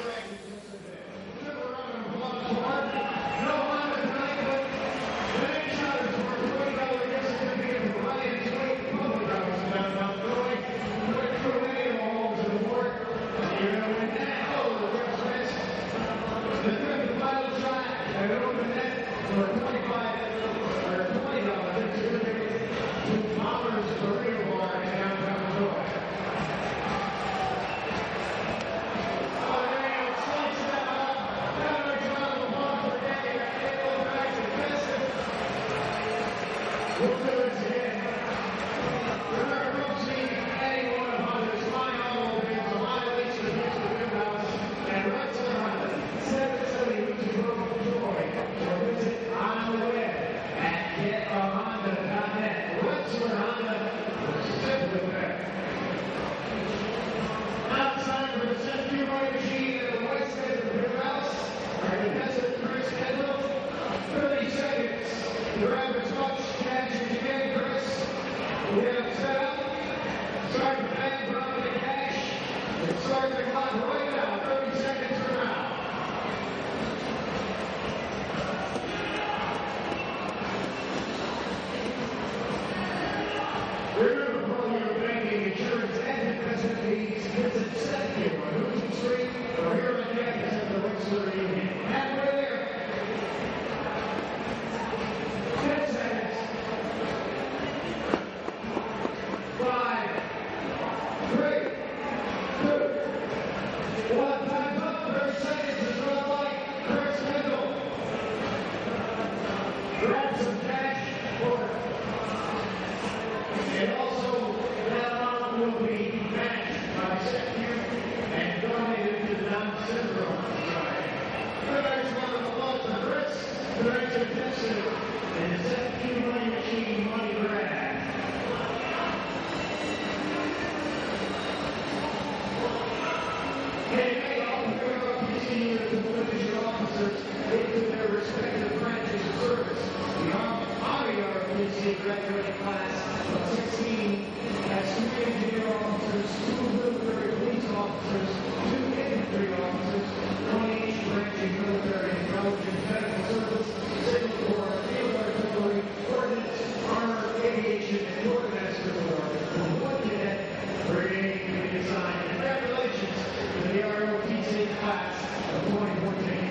class of 2014.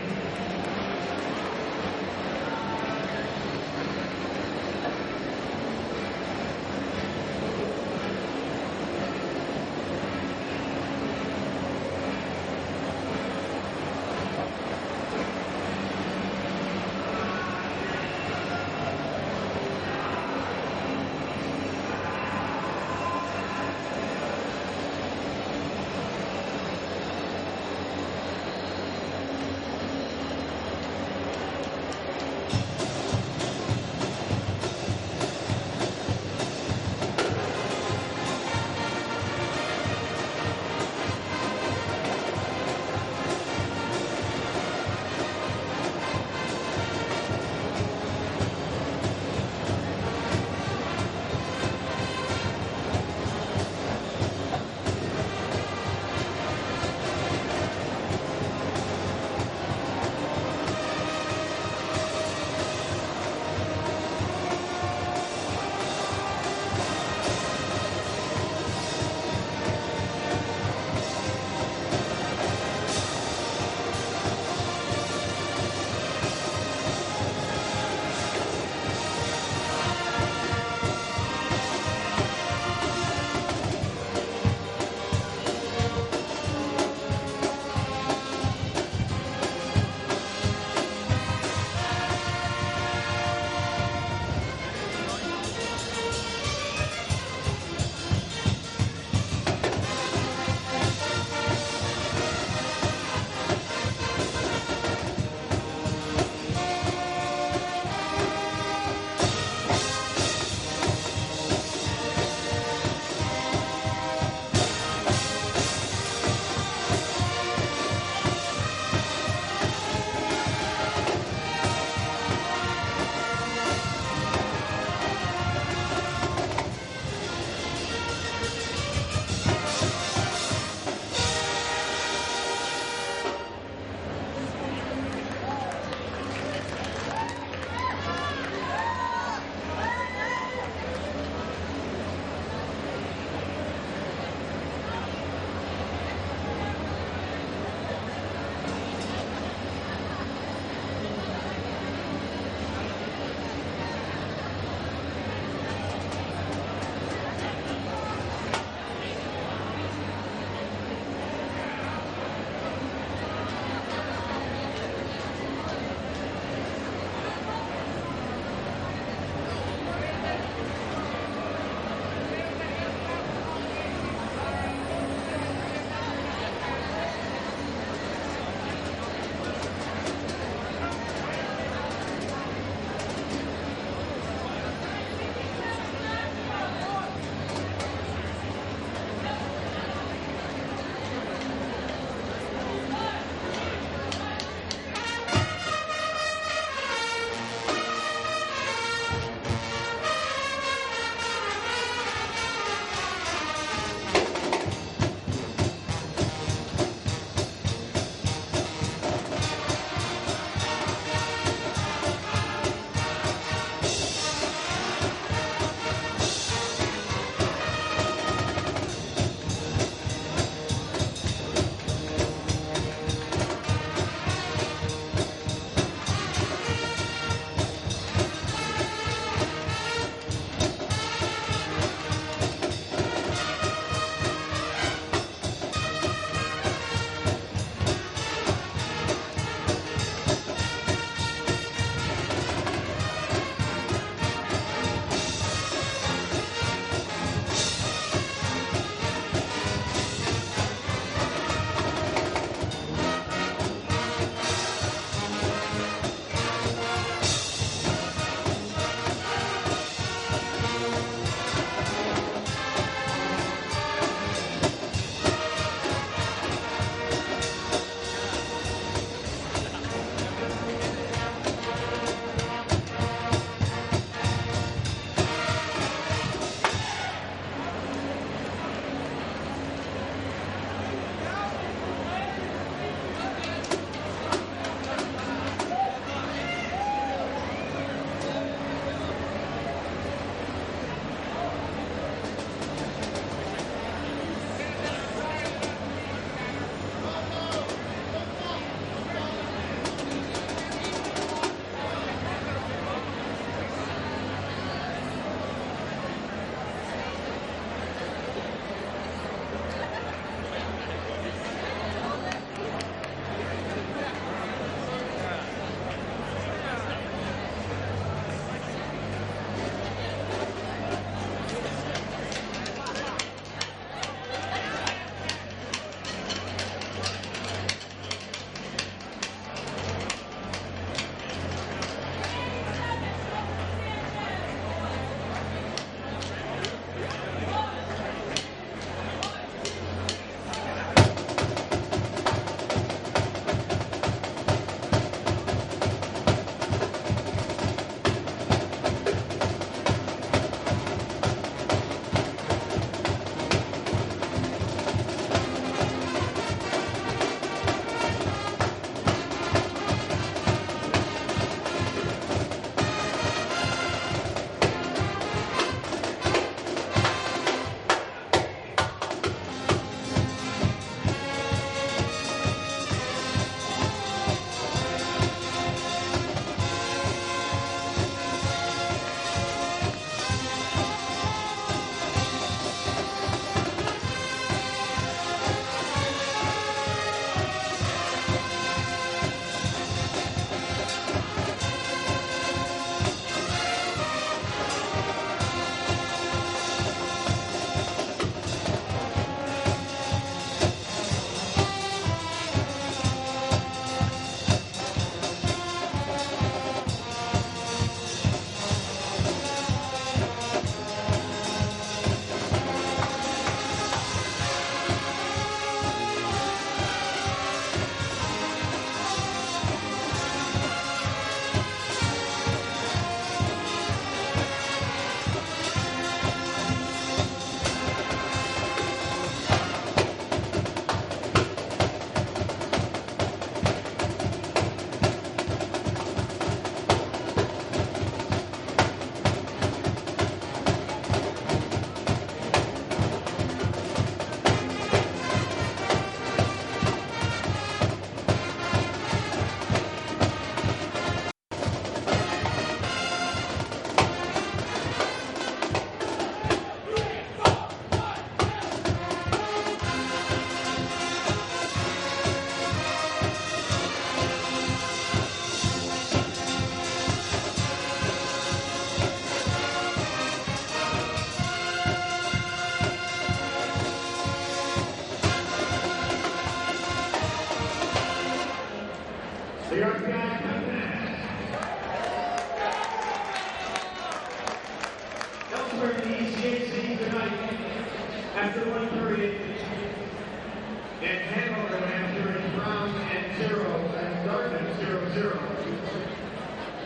And Hanover after is Brown and 0 and Dartmouth 0-0.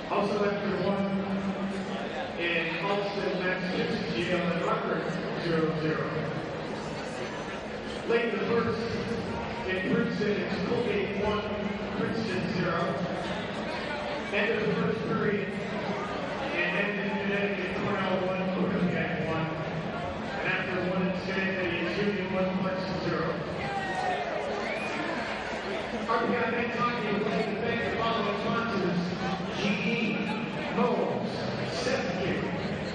Also after 1 in Alston, Massachusetts, Yale and Rockford 0-0. Late in the first in Princeton, it's Colgate 1, Princeton 0. End of the first period, and end in Connecticut, Cornell 1, Quinnipiac 1. And after 1 in Schenectady, it's Union 1, Clemson 0. RPI men's hockey would like to thank the following sponsors: GE, Moles, Septic,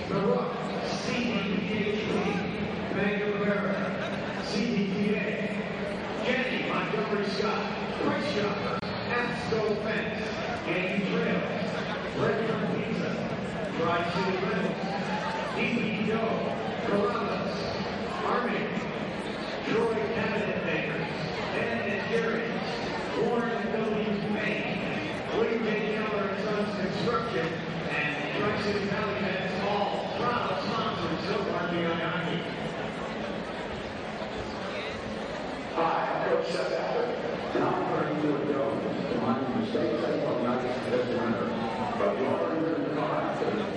The Rock, CDPHP, Bank of America, CDTA, Jenny Montgomery Scott, Price Chopper, Asco Fence, Yankee Trails, Redford Pizza, Tri-City Rentals, EPO, Columbus, Army, Troy Cabinet Makers, and Nigerians, Warren W. Maine, William J. Keller and Sons Construction, and Tri-City Valley Vets, all proud sponsors of RPI Hockey. Hi, I'm Coach Seth Alford, and I'm learning to ago to mind mistakes I will not as a winner. But you are in the car accident.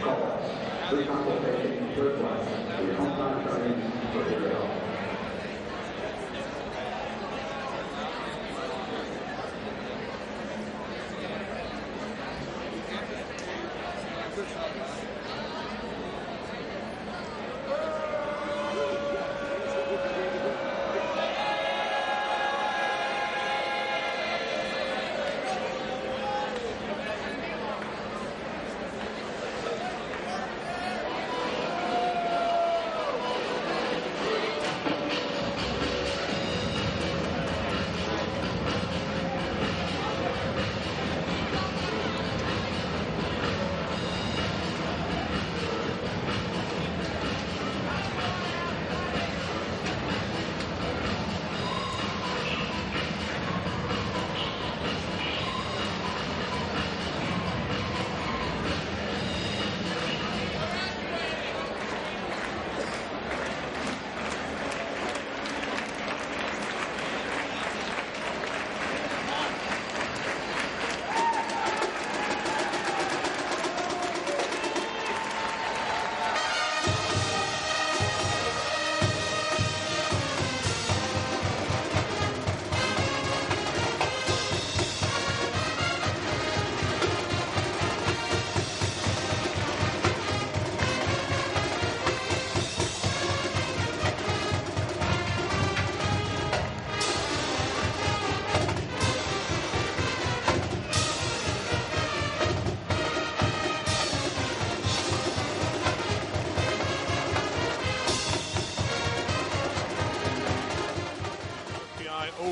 Call us. Free consultation, third class. Your hometown attorney for your help.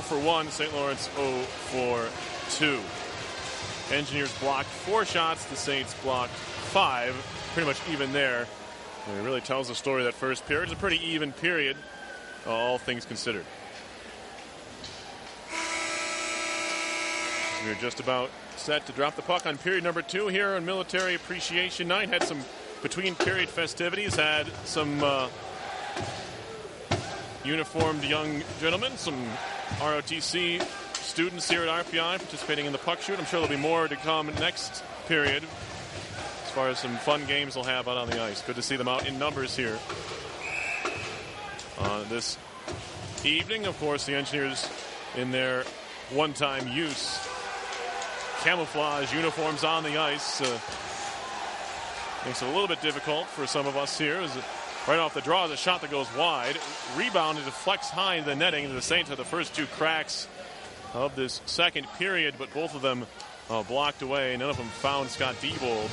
For 1, St. Lawrence 0 for 2. Engineers blocked 4 shots, the Saints blocked 5. Pretty much even there. And it really tells the story of that first period. It's a pretty even period, all things considered. We're just about set to drop the puck on period number 2 here on Military Appreciation Night. Had some between period festivities, had some uniformed young gentlemen, some ROTC students here at RPI participating in the puck shoot. I'm sure there'll be more to come next period as far as some fun games they'll have out on the ice. Good to see them out in numbers here this evening. Of course, the Engineers in their one-time use camouflage uniforms on the ice makes it a little bit difficult for some of us here. Right off the draw, the shot that goes wide. Rebounded, deflects high in the netting. The Saints have the first 2 cracks of this second period, but both of them blocked away. None of them found Scott Diebold.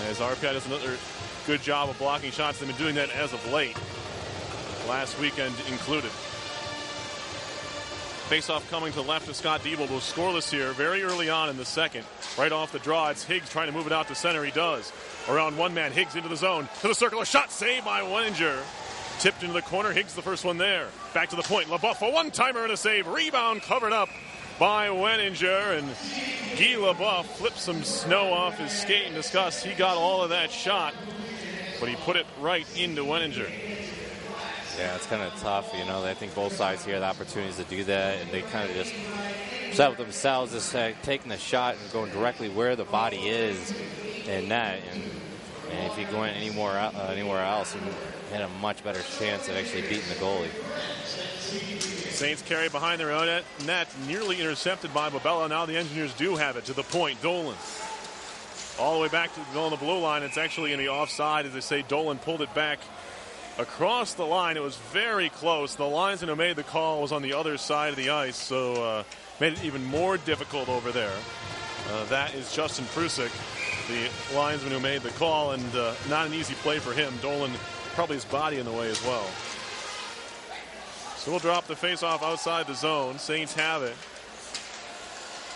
As RPI does another good job of blocking shots. They've been doing that as of late. Last weekend included. Faceoff coming to the left of Scott Diebold was scoreless here very early on in the second. Right off the draw, it's Higgs trying to move it out to center. He does. Around one man, Higgs into the zone. To the circle, a shot saved by Wenninger. Tipped into the corner, Higgs the first one there. Back to the point, LaBeouf, a one-timer and a save. Rebound covered up by Wenninger. And Guy LaBeouf flipped some snow off his skate in disgust. He got all of that shot, but he put it right into Wenninger. Yeah, it's kind of tough. I think both sides here have the opportunities to do that, and they kind of just set up themselves as taking the shot and going directly where the body is in net. And if you go in anywhere else, you had a much better chance at actually beating the goalie. Saints carry behind their own net, nearly intercepted by Babella. Now the Engineers do have it to the point. Dolan all the way back to the blue line. It's actually in the offside. As they say, Dolan pulled it back across the line. It was very close. The linesman who made the call was on the other side of the ice, so made it even more difficult over there. That is Justin Prusik, the linesman who made the call, and not an easy play for him. Dolan, probably his body in the way as well. So we'll drop the faceoff outside the zone. Saints have it.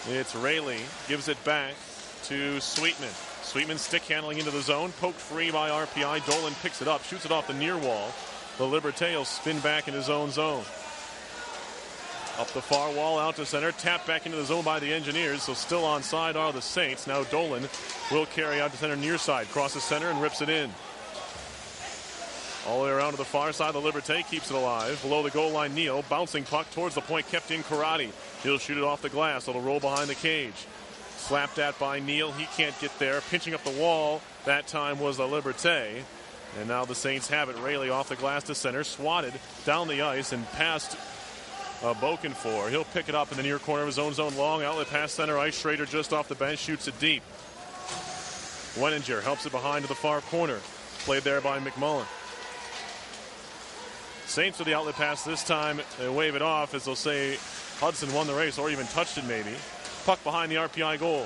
It's Rayleigh. Gives it back to Sweetman. Sweetman stick handling into the zone. Poked free by RPI. Dolan picks it up. Shoots it off the near wall. The Liberté will spin back in his own zone. Up the far wall out to center. Tapped back into the zone by the Engineers. So still onside are the Saints. Now Dolan will carry out to center near side. Crosses center and rips it in. All the way around to the far side, the Liberté keeps it alive. Below the goal line, Neal. Bouncing puck towards the point, kept in Karate. He'll shoot it off the glass. It'll roll behind the cage. Slapped at by Neal. He can't get there. Pinching up the wall. That time was the Liberté. And now the Saints have it. Rayleigh off the glass to center. Swatted down the ice and past Bokenfor. He'll pick it up in the near corner of his own zone. Long outlet past center ice. Schrader just off the bench. Shoots it deep. Weninger helps it behind to the far corner. Played there by McMullen. Saints with the outlet pass this time. They wave it off as they'll say Hudson won the race or even touched it maybe. Puck behind the RPI goal.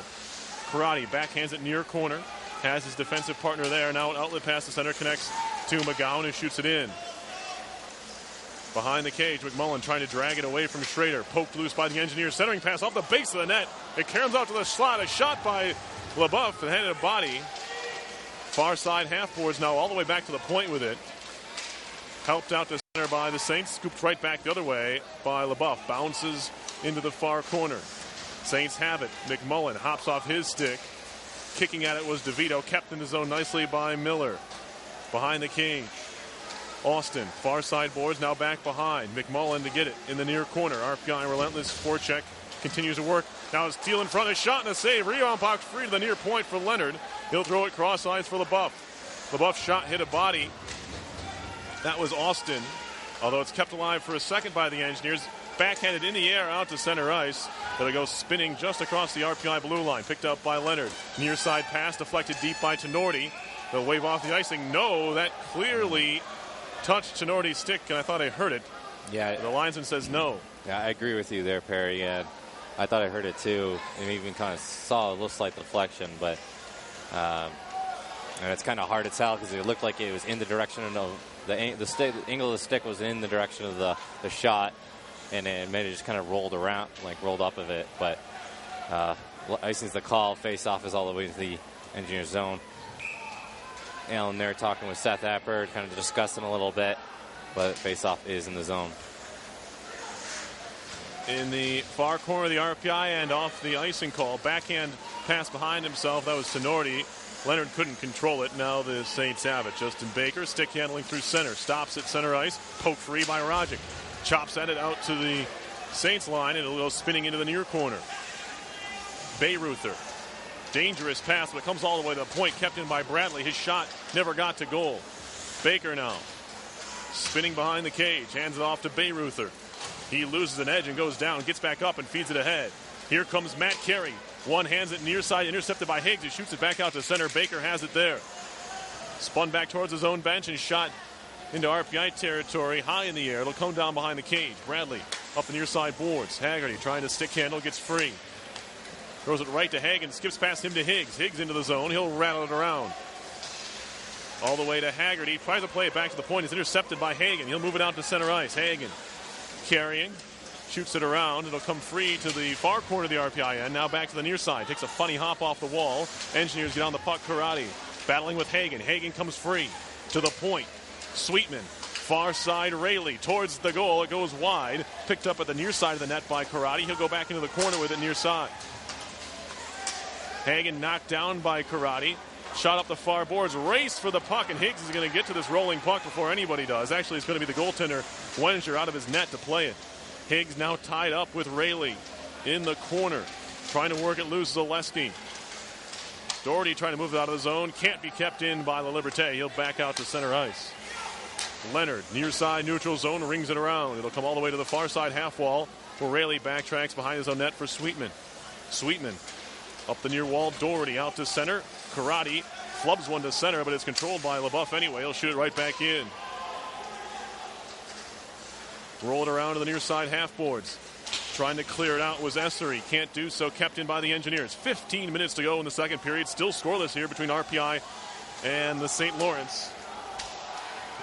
Karate backhands it near corner. Has his defensive partner there. Now an outlet pass to center connects to McGowan who shoots it in. Behind the cage, McMullen trying to drag it away from Schrader. Poked loose by the Engineers. Centering pass off the base of the net. It caroms out to the slot. A shot by LaBeouf and headed a body. Far side half boards now all the way back to the point with it. Helped out to center by the Saints. Scooped right back the other way by LaBeouf. Bounces into the far corner. Saints have it. McMullen hops off his stick. Kicking at it was DeVito. Kept in the zone nicely by Miller. Behind the cage. Austin. Far side boards now back behind. McMullen to get it in the near corner. RPI relentless forecheck. Continues to work. Now it's Steele in front. A shot and a save. Rebound puck free to the near point for Leonard. He'll throw it cross ice for LaBeouf. LaBeouf shot hit a body. That was Austin, although it's kept alive for a second by the Engineers. Backhanded in the air out to center ice. It'll go spinning just across the RPI blue line. Picked up by Leonard. Near side pass deflected deep by Tenorti. They'll wave off the icing. No, that clearly touched Tenorti's stick, and I thought I heard it. Yeah. The linesman says no. Yeah, I agree with you there, Perry. Yeah, I thought I heard it too, and even kind of saw a little slight deflection, but and it's kind of hard to tell because it looked like it was in the direction of the angle of the stick was in the direction of the shot, and it made it just kind of rolled around, like rolled up of it. But icing's the call. Face off is all the way to the Engineer zone. Alan there talking with Seth Appert, kind of discussing a little bit, but face off is in the zone. In the far corner of the RPI and off the icing call. Backhand pass behind himself. That was Tenorti. Leonard couldn't control it. Now the Saints have it. Justin Baker stick handling through center. Stops at center ice. Poke free by Rajic. Chops at it out to the Saints line. And it'll go spinning into the near corner. Bayreuther. Dangerous pass, but it comes all the way to the point. Kept in by Bradley. His shot never got to goal. Baker now. Spinning behind the cage. Hands it off to Bayreuther. He loses an edge and goes down. Gets back up and feeds it ahead. Here comes Matt Carey. One hands it near side, intercepted by Higgs. He shoots it back out to center. Baker has it there. Spun back towards his own bench and shot into RPI territory, high in the air. It'll come down behind the cage. Bradley up the near side boards. Haggerty trying to stick handle, gets free. Throws it right to Hagen, skips past him to Higgs. Higgs into the zone. He'll rattle it around. All the way to Haggerty. Tries to play it back to the point. It's intercepted by Hagen. He'll move it out to center ice. Hagen carrying. Shoots it around. It'll come free to the far corner of the RPI end. Now back to the near side. Takes a funny hop off the wall. Engineers get on the puck. Karate battling with Hagen. Hagen comes free to the point. Sweetman. Far side Rayleigh towards the goal. It goes wide. Picked up at the near side of the net by Karate. He'll go back into the corner with it near side. Hagen knocked down by Karate. Shot up the far boards, race for the puck, and Higgs is going to get to this rolling puck before anybody does. Actually, it's going to be the goaltender, Weninger, out of his net to play it. Higgs now tied up with Rayleigh in the corner, trying to work it loose. Zaleski. Doherty trying to move it out of the zone. Can't be kept in by La Liberté. He'll back out to center ice. Leonard, near side neutral zone, rings it around. It'll come all the way to the far side half wall, where Rayleigh backtracks behind his own net for Sweetman. Sweetman up the near wall. Doherty out to center. Karate flubs one to center, but it's controlled by LaBeouf anyway. He'll shoot it right back in. Roll it around to the near side half boards. Trying to clear it out was Essery. Can't do so. Kept in by the Engineers. 15 minutes to go in the second period. Still scoreless here between RPI and the St. Lawrence.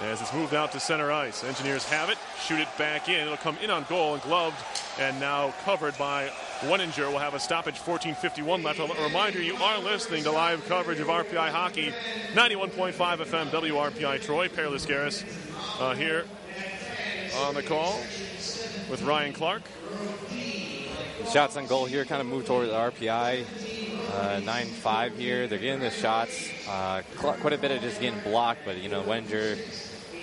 As it's moved out to center ice. Engineers have it. Shoot it back in. It'll come in on goal and gloved. And now covered by Weninger. We'll have a stoppage. 14:51 left. A reminder, you are listening to live coverage of RPI hockey. 91.5 FM WRPI Troy. Per Lascaris here on the call with Ryan Clark. Shots on goal here kind of move toward the RPI. 9-5 here. They're getting the shots. Quite a bit of just getting blocked, but, Wenger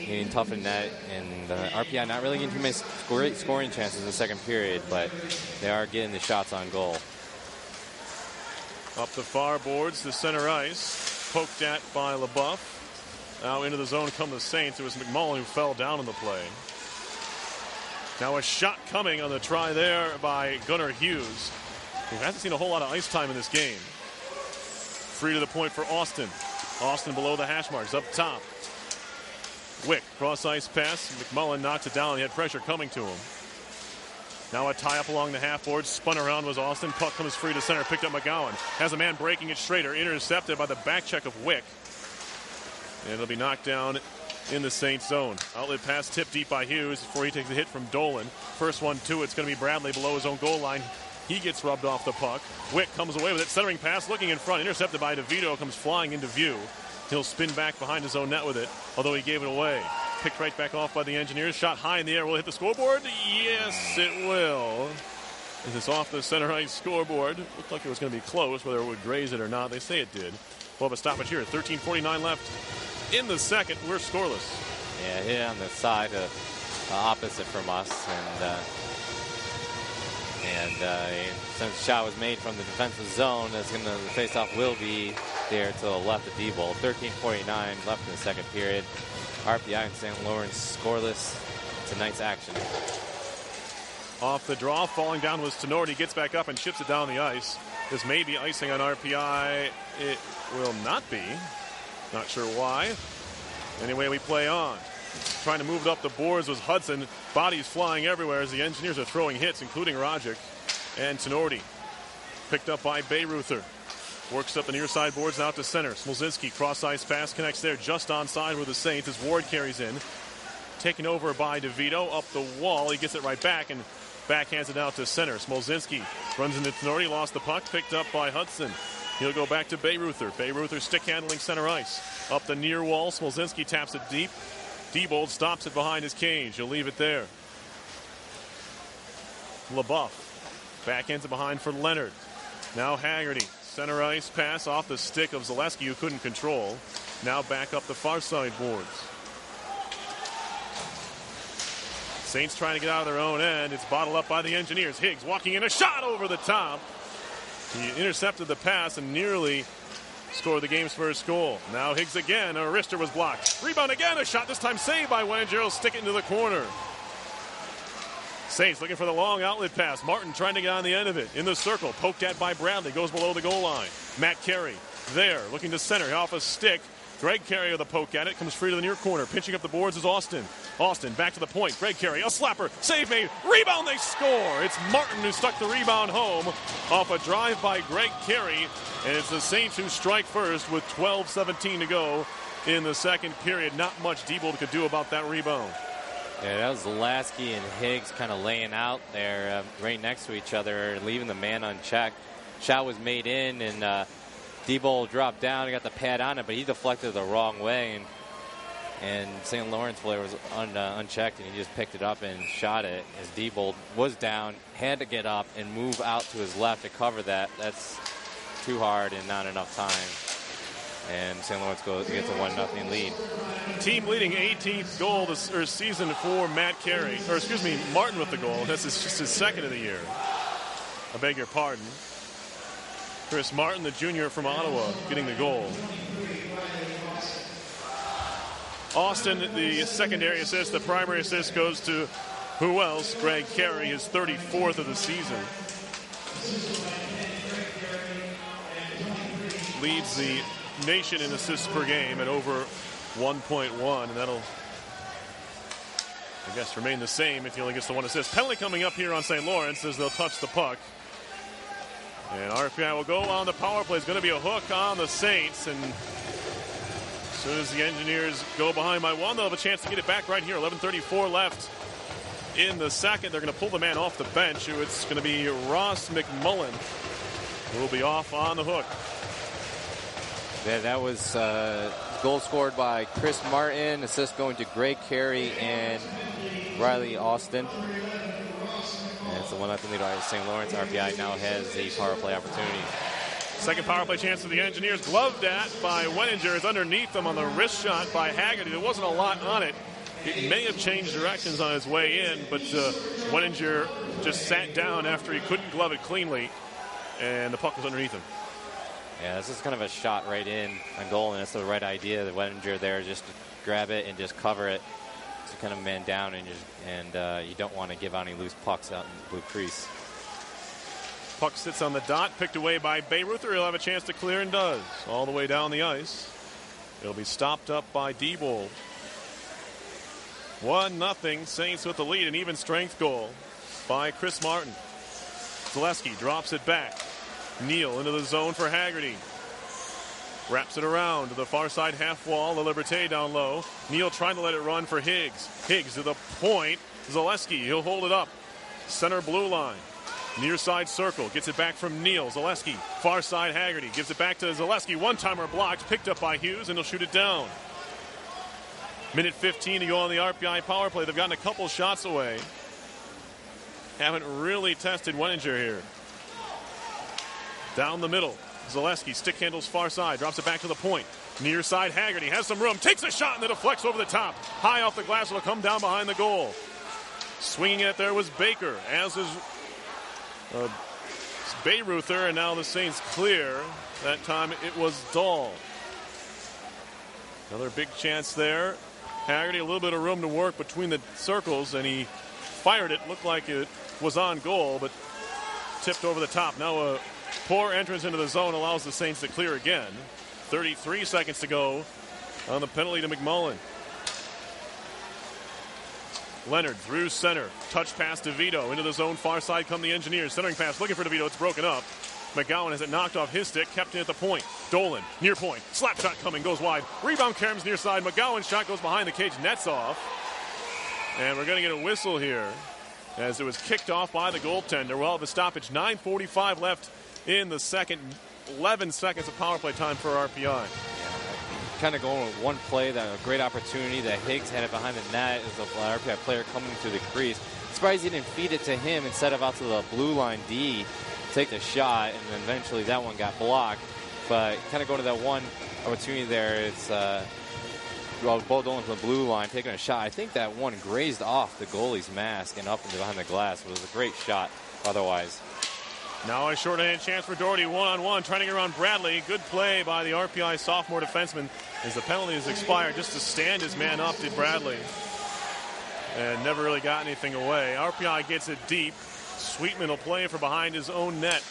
getting tough in net, and RPI not really getting too many great scoring chances in the second period, but they are getting the shots on goal. Up the far boards to center ice. Poked at by LaBeouf. Now into the zone come the Saints. It was McMullen who fell down in the play. Now a shot coming on the try there by Gunnar Hughes, who hasn't seen a whole lot of ice time in this game. Free to the point for Austin. Austin below the hash marks, up top. Wick, cross ice pass. McMullen knocks it down. He had pressure coming to him. Now a tie up along the half board. Spun around was Austin. Puck comes free to center. Picked up McGowan. Has a man breaking it. Schrader intercepted by the back check of Wick. And it'll be knocked down in the Saints zone. Outlet pass tipped deep by Hughes before he takes a hit from Dolan. First one, two. It's going to be Bradley below his own goal line. He gets rubbed off the puck. Wick comes away with it. Centering pass looking in front. Intercepted by DeVito. Comes flying into view. He'll spin back behind his own net with it, although he gave it away. Picked right back off by the Engineers. Shot high in the air. Will it hit the scoreboard? Yes, it will. Is this off the center ice scoreboard? Looked like it was going to be close, whether it would graze it or not. They say it did. We'll have a stoppage here. 13:49 left in the second. We're scoreless. Yeah, hit on the side opposite from us, and since the shot was made from the defensive zone, that's going to the face-off will be there to the left of D-Bolt. 13:49 left in the second period. RPI and St. Lawrence scoreless. Tonight's action. Off the draw, falling down was Tenord. He gets back up and chips it down the ice. This may be icing on RPI. It will not be. Not sure why. Anyway, we play on. Trying to move it up the boards was Hudson. Bodies flying everywhere as the Engineers are throwing hits, including Rogic and Tenorti. Picked up by Bayruther. Works up the near side boards out to center. Smolzinski, cross ice pass, connects there just onside with the Saints as Ward carries in. Taken over by DeVito up the wall. He gets it right back and backhands it out to center. Smolzinski runs into Tenorti, lost the puck, picked up by Hudson. He'll go back to Bayruther. Bayruther stick handling center ice. Up the near wall, Smolzinski taps it deep. Diebold stops it behind his cage. He'll leave it there. LaBeouf backhands it behind for Leonard. Now Haggerty. Center ice pass off the stick of Zaleski, who couldn't control. Now back up the far side boards. Saints trying to get out of their own end. It's bottled up by the Engineers. Higgs walking in, a shot over the top. He intercepted the pass and nearly scored the game's first goal. Now Higgs again. A wrister was blocked. Rebound again. A shot this time saved by Weninger. He'll stick it into the corner. Saints looking for the long outlet pass. Martin trying to get on the end of it. In the circle. Poked at by Bradley. Goes below the goal line. Matt Carey there. Looking to center. Off a stick. Greg Carey with a poke at it. Comes free to the near corner. Pinching up the boards is Austin. Austin back to the point. Greg Carey. A slapper. Save made. Rebound. They score. It's Martin who stuck the rebound home off a drive by Greg Carey. And it's the Saints who strike first with 12:17 to go in the second period. Not much Diebold could do about that rebound. Yeah, that was Lasky and Higgs kind of laying out there right next to each other, leaving the man unchecked. Shot was made in, and Diebold dropped down and got the pad on it, but he deflected the wrong way, and St. Lawrence player was unchecked, and he just picked it up and shot it as Diebold was down, had to get up and move out to his left to cover that. That's too hard and not enough time. and St. Lawrence gets a 1-0 lead. Team leading 18th goal this season for Martin with the goal. This is just his second of the year. I beg your pardon. Chris Martin, the junior from Ottawa, getting the goal. Austin, the secondary assist. The primary assist goes to who else? Greg Carey, his 34th of the season. Leads the nation in assists per game at over 1.1, and that'll, I guess, remain the same if he only gets the one assist. Penalty coming up here on St. Lawrence as they'll touch the puck. And RPI will go on the power play. It's going to be a hook on the Saints, and as soon as the Engineers go behind by one, they'll have a chance to get it back right here. 11:34 left in the second. They're going to pull the man off the bench. It's going to be Ross McMullen who will be off on the hook. Yeah, that was goal scored by Chris Martin. Assist going to Greg Carey and Riley Austin. And it's the 1-0 lead by St. Lawrence. RPI now has a power play opportunity. Second power play chance for the Engineers. Gloved at by Wenninger. It's underneath them on the wrist shot by Haggerty. There wasn't a lot on it. It may have changed directions on his way in, but Wenninger just sat down after he couldn't glove it cleanly, and the puck was underneath him. Yeah, this is kind of a shot right in on goal, and that's the right idea. The Wenninger there just to grab it and just cover it to kind of man down, and you don't want to give out any loose pucks out in the blue crease. Puck sits on the dot, picked away by Bayreuther. He'll have a chance to clear and does. All the way down the ice. It'll be stopped up by Diebold. 1-0, Saints with the lead. An even strength goal by Chris Martin. Zaleski drops it back. Neal into the zone for Haggerty. Wraps it around to the far side half wall. The Liberté down low. Neal trying to let it run for Higgs. Higgs to the point. Zaleski, he'll hold it up. Center blue line. Near side circle. Gets it back from Neal. Zaleski. Far side Haggerty. Gives it back to Zaleski. One-timer blocked. Picked up by Hughes, and he'll shoot it down. Minute 15 to go on the RPI power play. They've gotten a couple shots away. Haven't really tested Wenninger here. Down the middle. Zaleski stick handles far side. Drops it back to the point. Near side Haggerty has some room. Takes a shot and then deflects over the top. High off the glass. It'll come down behind the goal. Swinging it there was Baker. As is Bayreuther. And now the Saints clear. That time it was Dahl. Another big chance there. Haggerty, a little bit of room to work between the circles, and he fired it. Looked like it was on goal, but tipped over the top. Now a poor entrance into the zone allows the Saints to clear again. 33 seconds to go on the penalty to McMullen. Leonard through center. Touch pass to Vito. Into the zone, far side come the Engineers. Centering pass looking for DeVito. It's broken up. McGowan has it knocked off his stick, kept it at the point. Dolan, near point. Slap shot coming, goes wide. Rebound Kerms near side. McGowan's shot goes behind the cage, nets off. And we're going to get a whistle here as it was kicked off by the goaltender. We'll have a stoppage. 9:45 left in the second. 11 seconds of power play time for RPI. Yeah, kind of going with one play, that a great opportunity that Higgs had it behind the net as the RPI player coming to the crease. Surprised he didn't feed it to him and set it out to the blue line D. Take the shot, and then eventually that one got blocked. But kind of going to that one opportunity there, it's Bo Dolan from the blue line taking a shot. I think that one grazed off the goalie's mask and up and behind the glass. It was a great shot otherwise. Now a shorthanded chance for Doherty, one-on-one, trying to get around Bradley. Good play by the RPI sophomore defenseman as the penalty has expired. Just to stand his man up did Bradley. And never really got anything away. RPI gets it deep. Sweetman will play from behind his own net.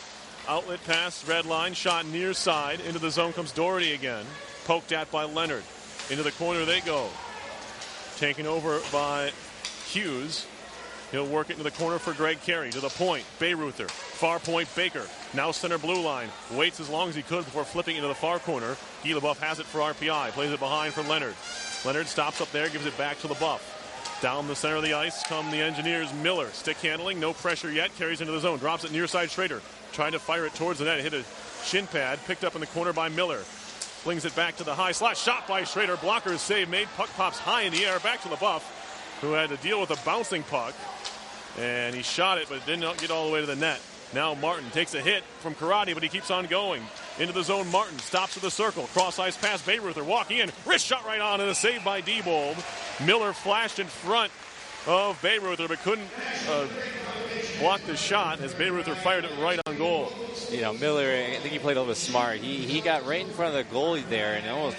Outlet pass, red line, shot near side. Into the zone comes Doherty again. Poked at by Leonard. Into the corner they go. Taken over by Hughes. He'll work it into the corner for Greg Carey. To the point, Bayreuther. Far point, Baker. Now center blue line. Waits as long as he could before flipping into the far corner. Guy Leboeuf has it for RPI. Plays it behind for Leonard. Leonard stops up there, gives it back to Leboeuf. Down the center of the ice come the Engineers. Miller, stick handling, no pressure yet. Carries into the zone, drops it near side Schrader. Trying to fire it towards the net, hit a shin pad. Picked up in the corner by Miller. Flings it back to the high slot. Shot by Schrader. Blocker save made. Puck pops high in the air. Back to Leboeuf, who had to deal with a bouncing puck. And he shot it, but it did not get all the way to the net. Now Martin takes a hit from Karate, but he keeps on going. Into the zone, Martin stops at the circle. Cross ice pass, Bayreuther walking in. Wrist shot right on, and a save by Diebold. Miller flashed in front of Bayreuther, but couldn't block the shot as Bayreuther fired it right on goal. You know, Miller, I think he played a little bit smart. He got right in front of the goalie there, and it almost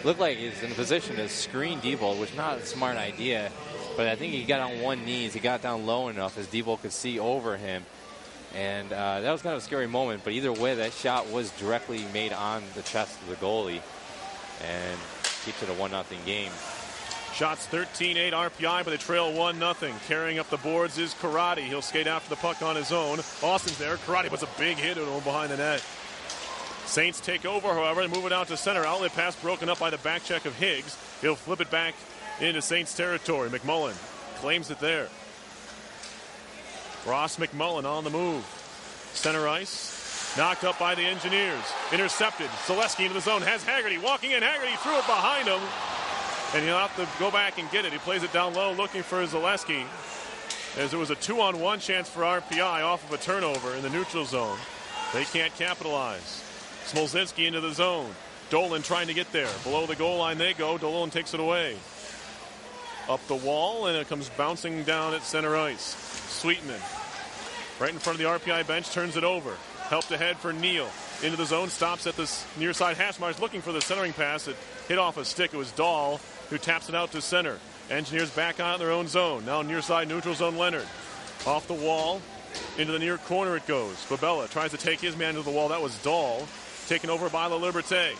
looked like he was in a position to screen Diebold, which is not a smart idea. But I think he got on one knee. He got down low enough as Diebold could see over him. And that was kind of a scary moment. But either way, that shot was directly made on the chest of the goalie and keeps it a 1-0 game. Shots 13-8 RPI, but they trail 1-0. Carrying up the boards is Karate. He'll skate after the puck on his own. Austin's there. Karate puts a big hit at him behind the net. Saints take over, however, and move it out to center. Outlet pass broken up by the back check of Higgs. He'll flip it back into Saints territory. McMullen claims it there. Ross McMullen on the move. Center ice. Knocked up by the Engineers. Intercepted. Zaleski into the zone. Has Haggerty walking in. Haggerty threw it behind him. And he'll have to go back and get it. He plays it down low looking for Zaleski. As there was a 2-on-1 chance for RPI off of a turnover in the neutral zone. They can't capitalize. Smolzinski into the zone. Dolan trying to get there. Below the goal line they go. Dolan takes it away. Up the wall, and it comes bouncing down at center ice. Sweetman, right in front of the RPI bench, turns it over. Helped ahead for Neal. Into the zone, stops at the near side. Haschmar's looking for the centering pass. It hit off a stick. It was Dahl who taps it out to center. Engineers back on their own zone. Now near side, neutral zone, Leonard. Off the wall, into the near corner it goes. Babella tries to take his man to the wall. That was Dahl. Taken over by La Liberté.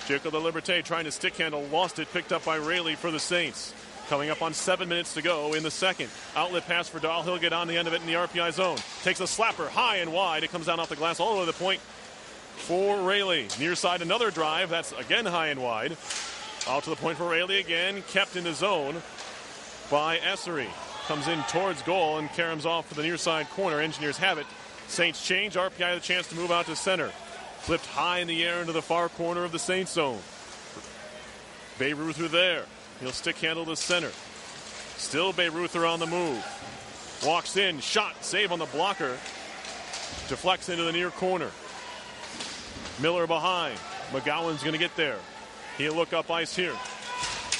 Jacob La Liberté trying to stick handle. Lost it. Picked up by Rayleigh for the Saints. Coming up on 7 minutes to go in the second. Outlet pass for Dahl. He'll get on the end of it in the RPI zone. Takes a slapper high and wide. It comes down off the glass all the way to the point for Rayleigh. Near side, another drive. That's again high and wide. Out to the point for Rayleigh again. Kept in the zone by Essery. Comes in towards goal and caroms off for the near side corner. Engineers have it. Saints change. RPI the chance to move out to center. Flipped high in the air into the far corner of the Saints zone. Bayreuther there. He'll stick handle to center. Still Bayreuther on the move. Walks in, shot, save on the blocker. Deflects into the near corner. Miller behind. McGowan's going to get there. He'll look up ice here.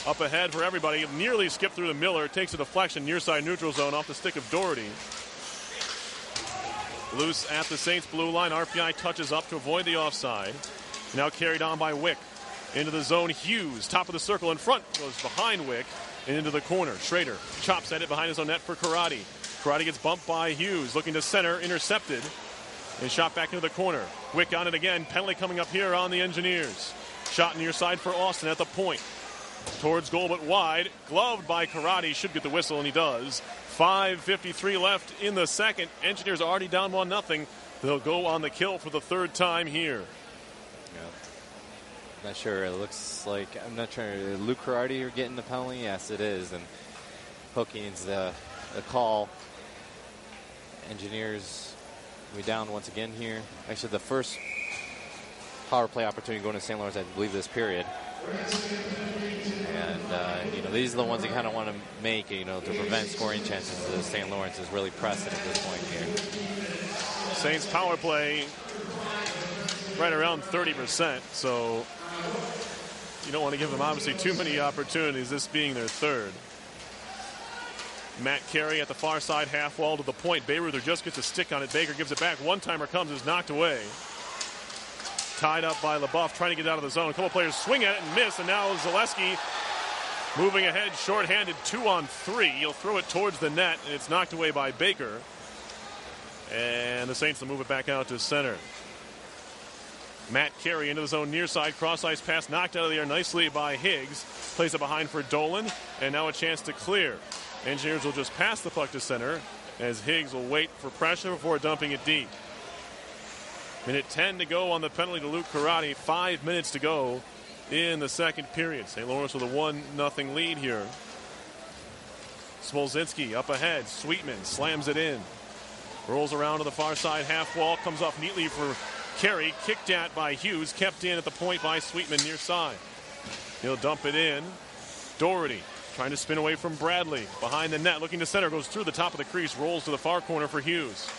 Up ahead for everybody. Nearly skipped through the Miller. Takes a deflection near side neutral zone off the stick of Doherty. Loose at the Saints blue line. RPI touches up to avoid the offside. Now carried on by Wick. Into the zone, Hughes, top of the circle in front, goes behind Wick and into the corner. Schrader chops at it behind his own net for Karate. Karate gets bumped by Hughes, looking to center, intercepted, and shot back into the corner. Wick on it again, penalty coming up here on the Engineers. Shot near side for Austin at the point. Towards goal but wide, gloved by Karate, should get the whistle and he does. 5:53 left in the second. Engineers already down 1-0. They'll go on the kill for the third time here. Not sure. It looks like, I'm not sure. Luke Karate are getting the penalty? Yes, it is. And Hooking's the call. Engineers, we down once again here. Actually, the first power play opportunity going to St. Lawrence, I believe, this period. And, these are the ones you kind of want to make, to prevent scoring chances. St. Lawrence is really pressing at this point here. Saints power play right around 30%, so you don't want to give them obviously too many opportunities, this being their third. Matt Carey at the far side half wall to the point. Bayreuther just gets a stick on it. Baker gives it back. One-timer comes, is knocked away. Tied up by LaBeouf, trying to get out of the zone. A couple players swing at it and miss, and now Zaleski moving ahead, shorthanded, 2-on-3. He'll throw it towards the net, and it's knocked away by Baker. And the Saints will move it back out to center. Matt Carey into the zone near side. Cross ice pass knocked out of the air nicely by Higgs. Plays it behind for Dolan. And now a chance to clear. Engineers will just pass the puck to center as Higgs will wait for pressure before dumping it deep. Minute 10 to go on the penalty to Luke Karate. 5 minutes to go in the second period. St. Lawrence with a 1-0 lead here. Smolzinski up ahead. Sweetman slams it in. Rolls around to the far side half wall. Comes off neatly for Carey, kicked at by Hughes, kept in at the point by Sweetman near side. He'll dump it in. Doherty trying to spin away from Bradley. Behind the net, looking to center, goes through the top of the crease, rolls to the far corner for Hughes.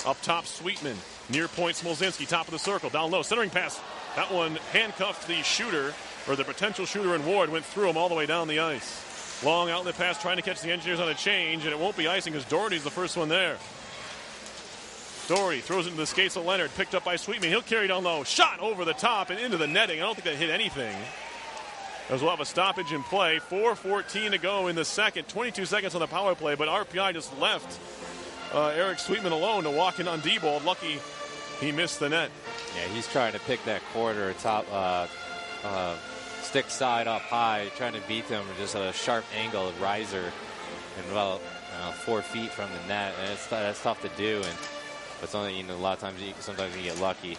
Up top, Sweetman. Near point, Smolzinski, top of the circle. Down low, centering pass. That one handcuffed the shooter, or the potential shooter in Ward, went through him all the way down the ice. Long outlet pass, trying to catch the Engineers on a change, and it won't be icing because Doherty's the first one there. Doherty throws it into the skates of Leonard, picked up by Sweetman. He'll carry down low. Shot over the top and into the netting. I don't think that hit anything. As we'll have a stoppage in play. 4:14 to go in the second. 22 seconds on the power play, but RPI just left Eric Sweetman alone to walk in on D-ball. Lucky he missed the net. Yeah, he's trying to pick that quarter top stick side up high, trying to beat them just at a sharp angle riser and about 4 feet from the net, and that's tough to do. And but it's only, a lot of times sometimes you get lucky.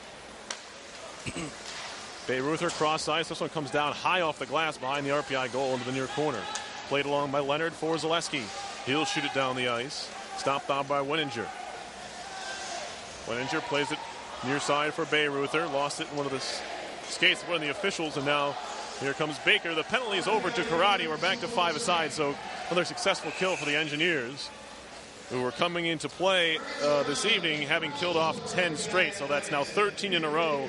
Bayreuther cross ice. This one comes down high off the glass behind the RPI goal into the near corner. Played along by Leonard for Zaleski. He'll shoot it down the ice. Stopped out by Weninger. Weninger plays it near side for Bayreuther. Lost it in one of the skates of one of the officials, and now here comes Baker. The penalty is over to Karate. We're back to 5 aside, so another successful kill for the Engineers, who were coming into play this evening having killed off 10 straight. So that's now 13 in a row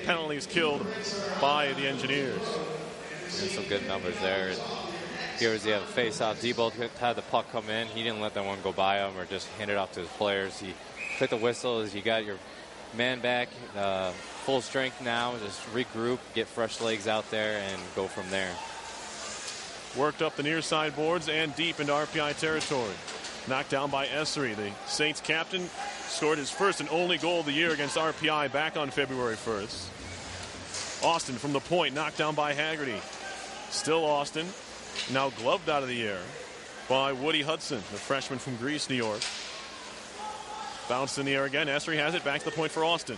penalties killed by the Engineers. And some good numbers there. And here as you have a face-off, D-Bolt had the puck come in. He didn't let that one go by him or just hand it off to his players. He took the whistle as you got your man back, full strength now. Just regroup, get fresh legs out there, and go from there. Worked up the near side boards and deep into RPI territory. Knocked down by Essery. The Saints captain scored his first and only goal of the year against RPI back on February 1st. Austin from the point, knocked down by Haggerty. Still Austin, now gloved out of the air by Woody Hudson, the freshman from Greece, New York. Bounced in the air again. Essery has it, back to the point for Austin.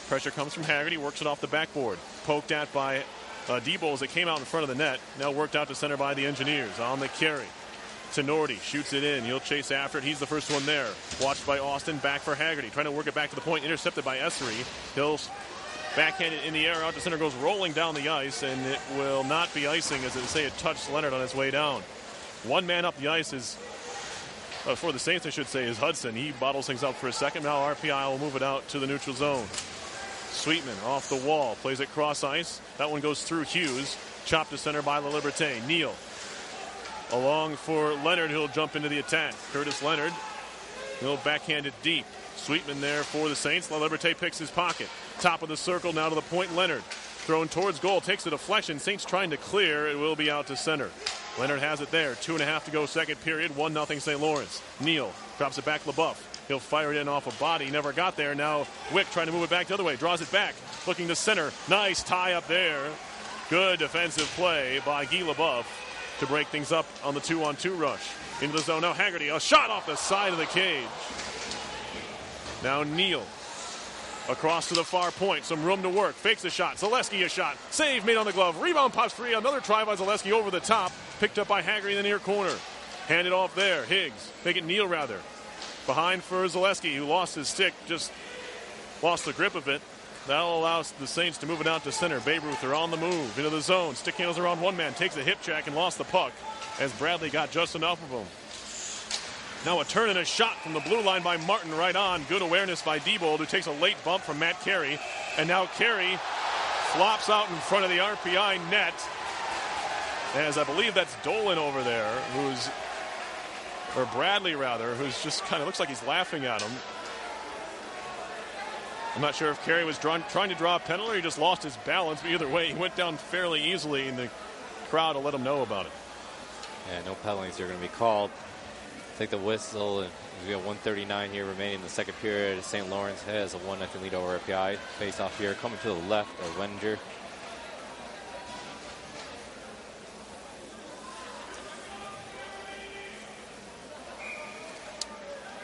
Pressure comes from Haggerty, works it off the backboard. Poked at by D-Bowles that came out in front of the net. Now worked out to center by the Engineers. On the carry. Tenorti shoots it in. He'll chase after it. He's the first one there. Watched by Austin. Back for Haggerty. Trying to work it back to the point. Intercepted by Essery. He'll backhand it in the air. Out to center. Goes rolling down the ice. And it will not be icing, as it touched Leonard on his way down. One man up the ice is, for the Saints I should say, is Hudson. He bottles things up for a second. Now RPI will move it out to the neutral zone. Sweetman off the wall. Plays it cross ice. That one goes through Hughes. Chopped to center by La Liberté. Neal. Along for Leonard, who'll jump into the attack. Curtis Leonard, he'll backhand it deep. Sweetman there for the Saints. La Liberté picks his pocket. Top of the circle, now to the point. Leonard thrown towards goal, takes a deflection. Saints trying to clear. It will be out to center. Leonard has it there. 2.5 to go second period. 1-0 St. Lawrence. Neal drops it back LaBeouf. He'll fire it in off a body. Never got there. Now Wick trying to move it back the other way. Draws it back. Looking to center. Nice tie up there. Good defensive play by Guy LaBeouf to break things up on the 2-on-2 rush. Into the zone now, Haggerty, a shot off the side of the cage. Now Neal, across to the far point, some room to work, fakes the shot, Zaleski a shot, save made on the glove, rebound pops free, another try by Zaleski over the top, picked up by Haggerty in the near corner. Handed off there, Higgs, make it Neal rather. Behind for Zaleski, who lost his stick, just lost the grip of it. That'll allow the Saints to move it out to center. Bayreuther on the move into the zone. Stick handles around one man. Takes a hip check and lost the puck as Bradley got just enough of him. Now a turn and a shot from the blue line by Martin right on. Good awareness by Diebold, who takes a late bump from Matt Carey. And now Carey flops out in front of the RPI net. As I believe that's Dolan over there, or Bradley rather, who's just kind of looks like he's laughing at him. I'm not sure if Carey was trying to draw a penalty or he just lost his balance, but either way, he went down fairly easily, and the crowd will let him know about it. Yeah, no penalties are going to be called. Take the whistle, and we got 1:39 here remaining in the second period. St. Lawrence has a 1-0 lead over RPI. Face off here, coming to the left of Weninger.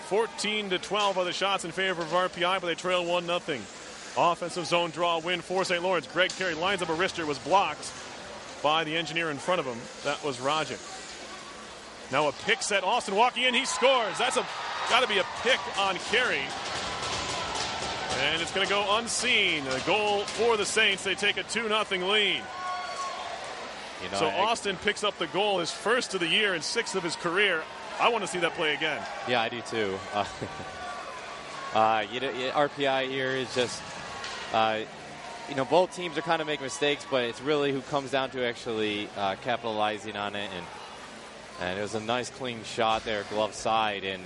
(14-12) are the shots in favor of RPI, but they trail 1-0. Offensive zone draw win for St. Lawrence. Greg Carey lines up a wrister, was blocked by the Engineer in front of him. That was Rajic. Now a pick set. Austin walking in. He scores. That's got to be a pick on Carey. And it's going to go unseen. A goal for the Saints. They take a 2-0 lead. So Austin picks up the goal, his first of the year and 6th of his career. I want to see that play again. Yeah, I do too. RPI here is just, both teams are kind of making mistakes, but it's really who comes down to actually capitalizing on it. And it was a nice clean shot there, glove side, and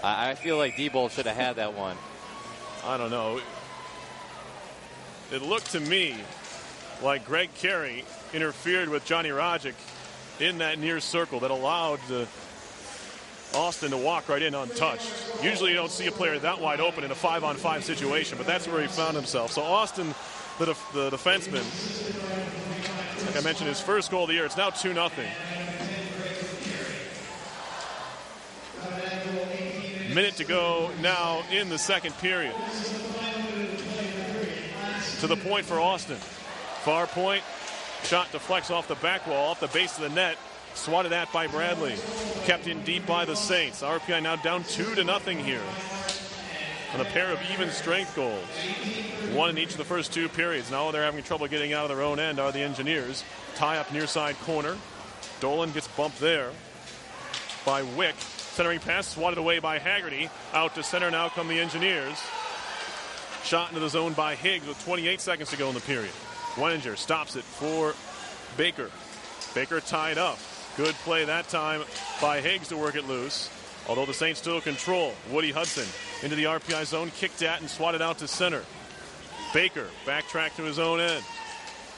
I feel like Diebold should have had that one. I don't know. It looked to me like Greg Carey interfered with Johnny Rogic in that near circle that allowed Austin to walk right in untouched. Usually you don't see a player that wide open in a 5-on-5 situation, but that's where he found himself. So Austin, the defenseman, like I mentioned, his first goal of the year. It's now 2-0. Minute to go now in the second period. To the point for Austin. Far point. Shot deflects off the back wall, off the base of the net. Swatted at by Bradley. Kept in deep by the Saints. RPI now down 2-0 here. On a pair of even strength goals. One in each of the first two periods. Now they're having trouble getting out of their own end are the Engineers. Tie up near side corner. Dolan gets bumped there by Wick. Centering pass swatted away by Haggerty. Out to center now come the Engineers. Shot into the zone by Higgs with 28 seconds to go in the period. Weninger stops it for Baker. Baker tied up. Good play that time by Higgs to work it loose. Although the Saints still control. Woody Hudson into the RPI zone. Kicked at and swatted out to center. Baker backtrack to his own end.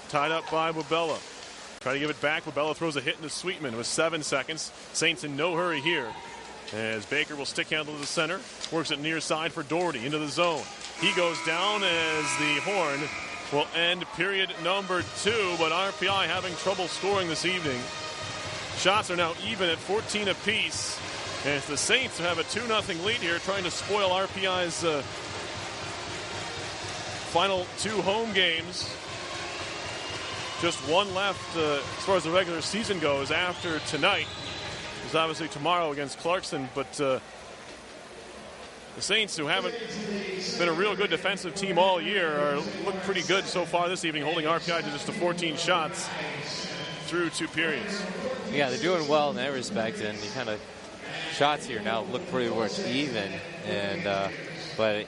Tied up by Wabella. Try to give it back. Wabella throws a hit into Sweetman with 7 seconds. Saints in no hurry here. As Baker will stick handle to the center. Works it near side for Doherty into the zone. He goes down as the horn will end period number 2. But RPI having trouble scoring this evening. Shots are now even at 14 apiece. As the Saints have a 2-0 lead here, trying to spoil RPI's final 2 home games. Just one left as far as the regular season goes after tonight. It's obviously tomorrow against Clarkson, but the Saints, who haven't been a real good defensive team all year, look pretty good so far this evening, holding RPI to just 14 shots through 2 periods. Yeah, they're doing well in that respect, and the kind of shots here now look pretty much even. And but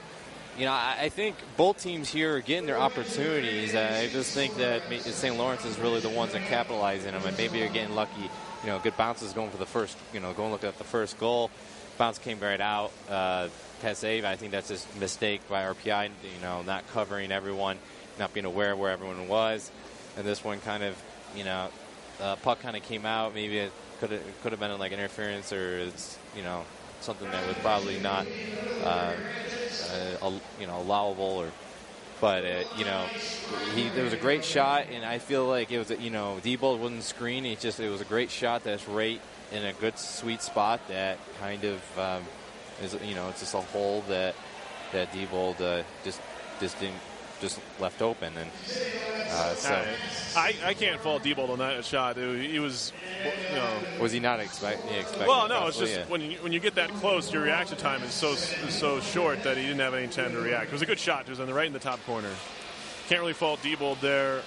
I think both teams here are getting their opportunities. I just think that St. Lawrence is really the ones that capitalize in them, and maybe you're getting lucky. Good bounces going for the first, going look at the first goal. Bounce came right out. Pass save, I think that's just a mistake by RPI, not covering everyone, not being aware of where everyone was. And this one kind of, puck kind of came out. Maybe it could have been like interference, or it's, something that was probably not, allowable, or. But, there was a great shot, and I feel like it was, Diebold wouldn't screen. It was a great shot that's right in a good, sweet spot that kind of is, it's just a hole that Diebold just left open. And so I can't fault Diebold on that shot. He was, was he not expecting? Well, no, it's just when you get that close, your reaction time is so short that he didn't have any time to react. It was a good shot. It was right in the top corner. Can't really fault Diebold there.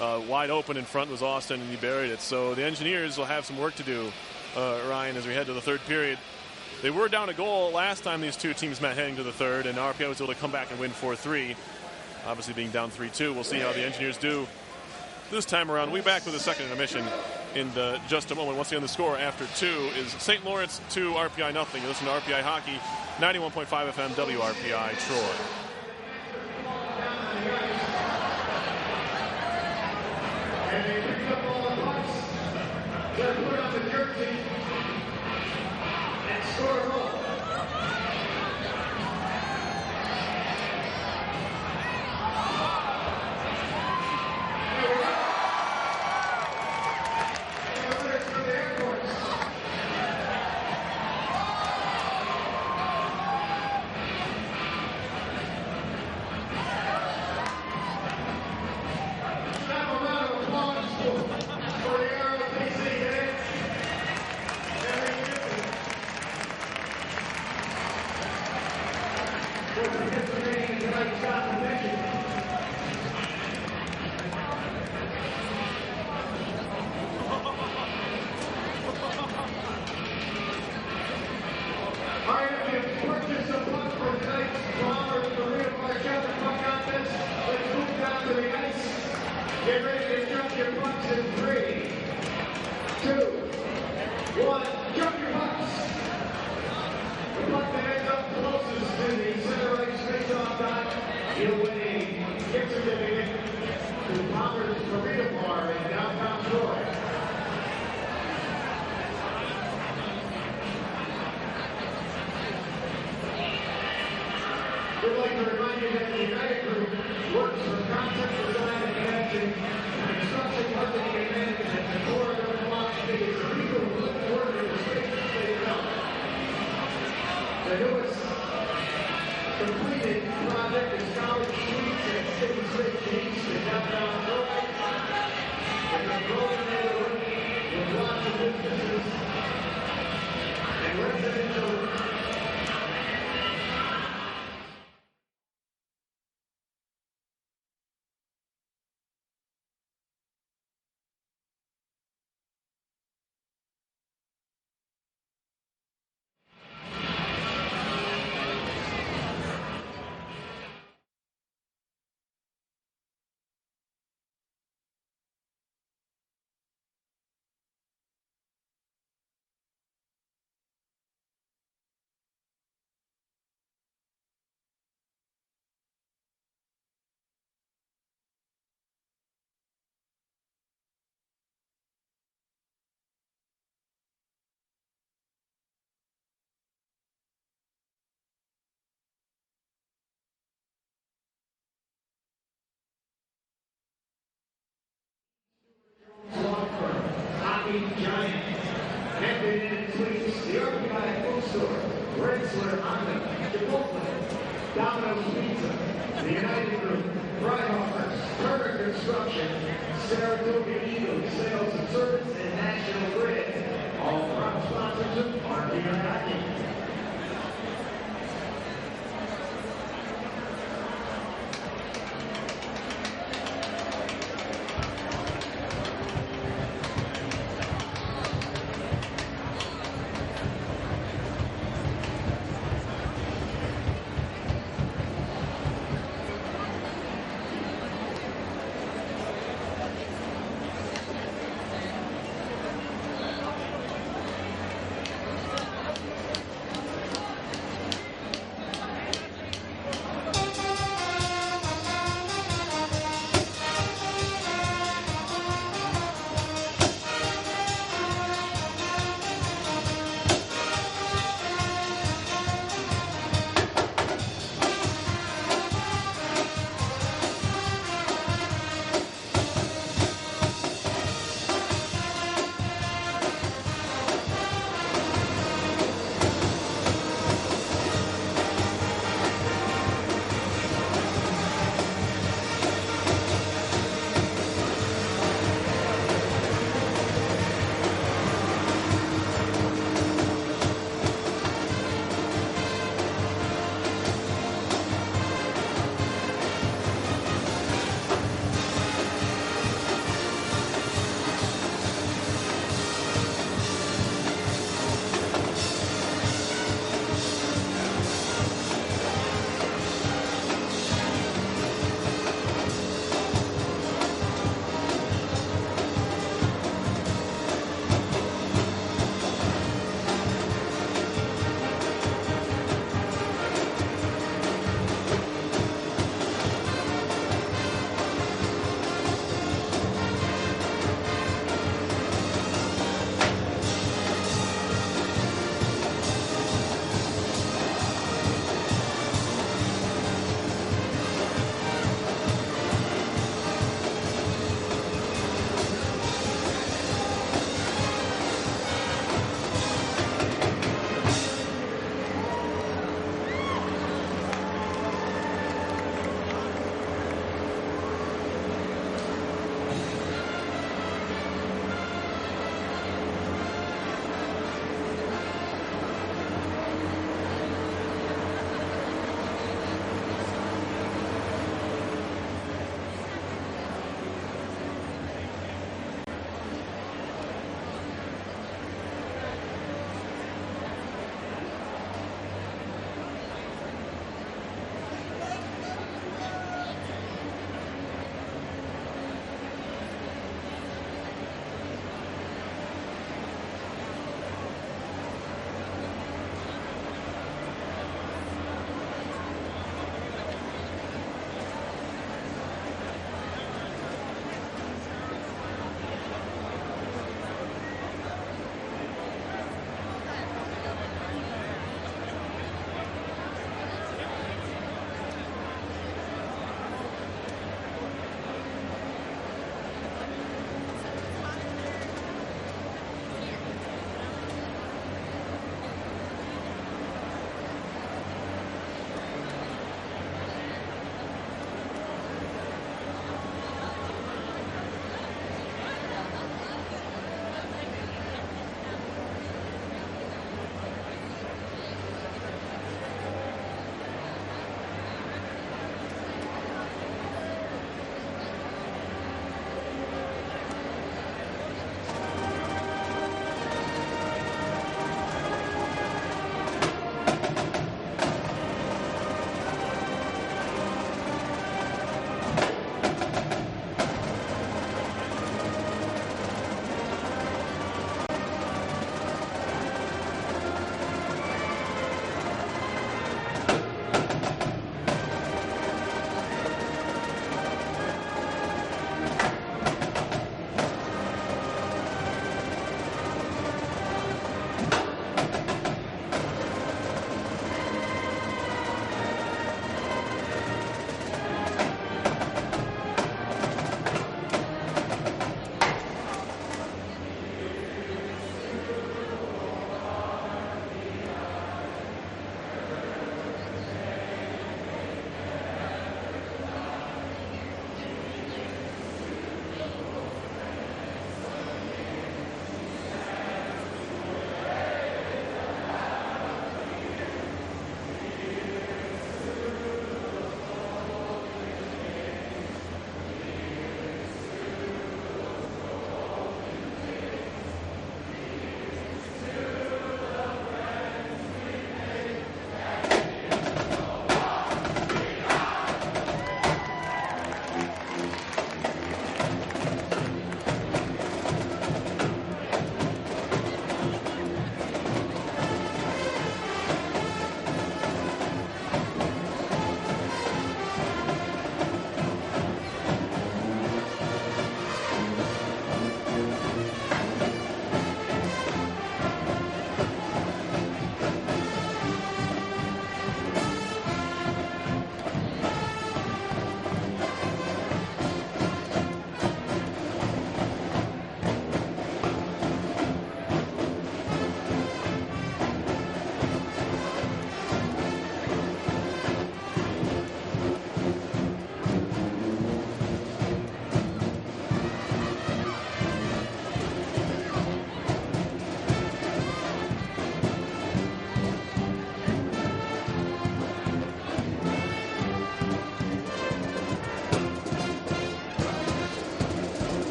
Wide open in front was Austin, and he buried it. So the Engineers will have some work to do, Ryan, as we head to the third period. They were down a goal last time these two teams met heading to the third, and RPI was able to come back and win 4-3. Obviously being down 3-2. We'll see how the Engineers do this time around. We'll be back with a second intermission in just a moment. Once again, the score after 2 is St. Lawrence 2, RPI nothing. You listen to RPI Hockey, 91.5 FM, WRPI Troy. And they pick up all the pucks. They're put on the jersey and score a goal. Purchase a puck for tonight's Get ready to jump your pucks in 3, 2, 1. Jump your pucks. The puck that ends up closest to the center ice face-off dot, you'll win a gift certificate to Palmer's Marina Bar in downtown Troy. We'd like to remind you that the United Group works for concept design and connection, construction, marketing, and management, and core of their philosophy is the people who live and work in the spaces they develop. The newest completed project is College Suites at City Station East in downtown Troy. It's a growing neighborhood with lots of businesses and residential. Hockey Giant, Hampton Inn Suites, the RPI Food Store, Rensselaer Honda, Chipotle, Domino's Pizza, the United Group, Freihofers, Turner Construction, Saratoga Eagles, Sales and Service, and National Grid. All proud sponsors of RPI Hockey.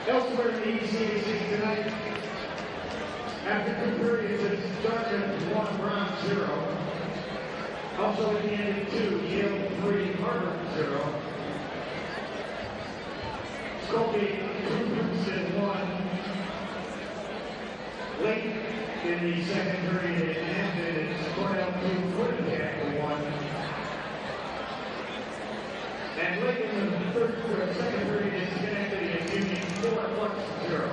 Elsewhere in the ECAC tonight, after 2 periods, it's Dartmouth 1, Brown 0. Also at the end of 2, Yale 3, Harvard 0. Sculpey 2, Princeton 1. Late in the second period, it ended. It's Cornell 2, Quinnipiac 1. And late in the second period, it's Schenectady and Union 4, Flux 0.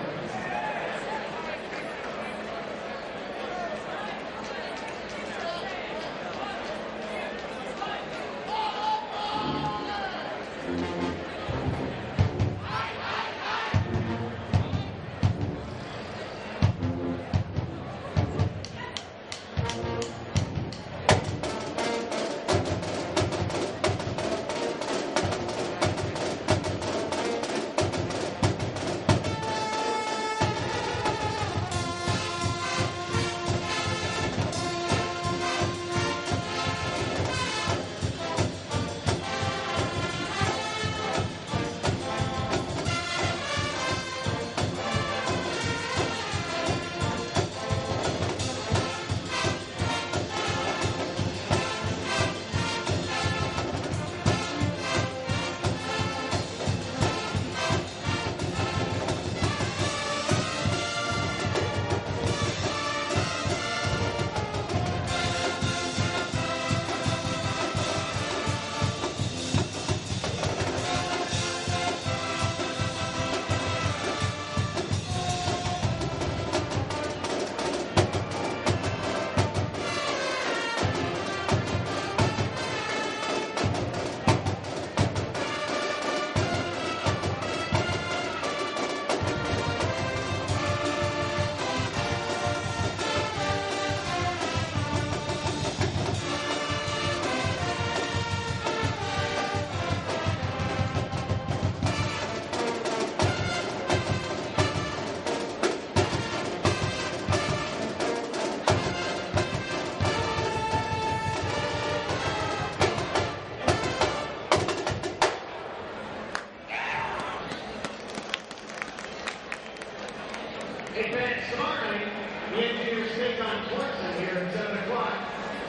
Hey, fans, tomorrow night, the Engineers take on Clemson here at 7 o'clock.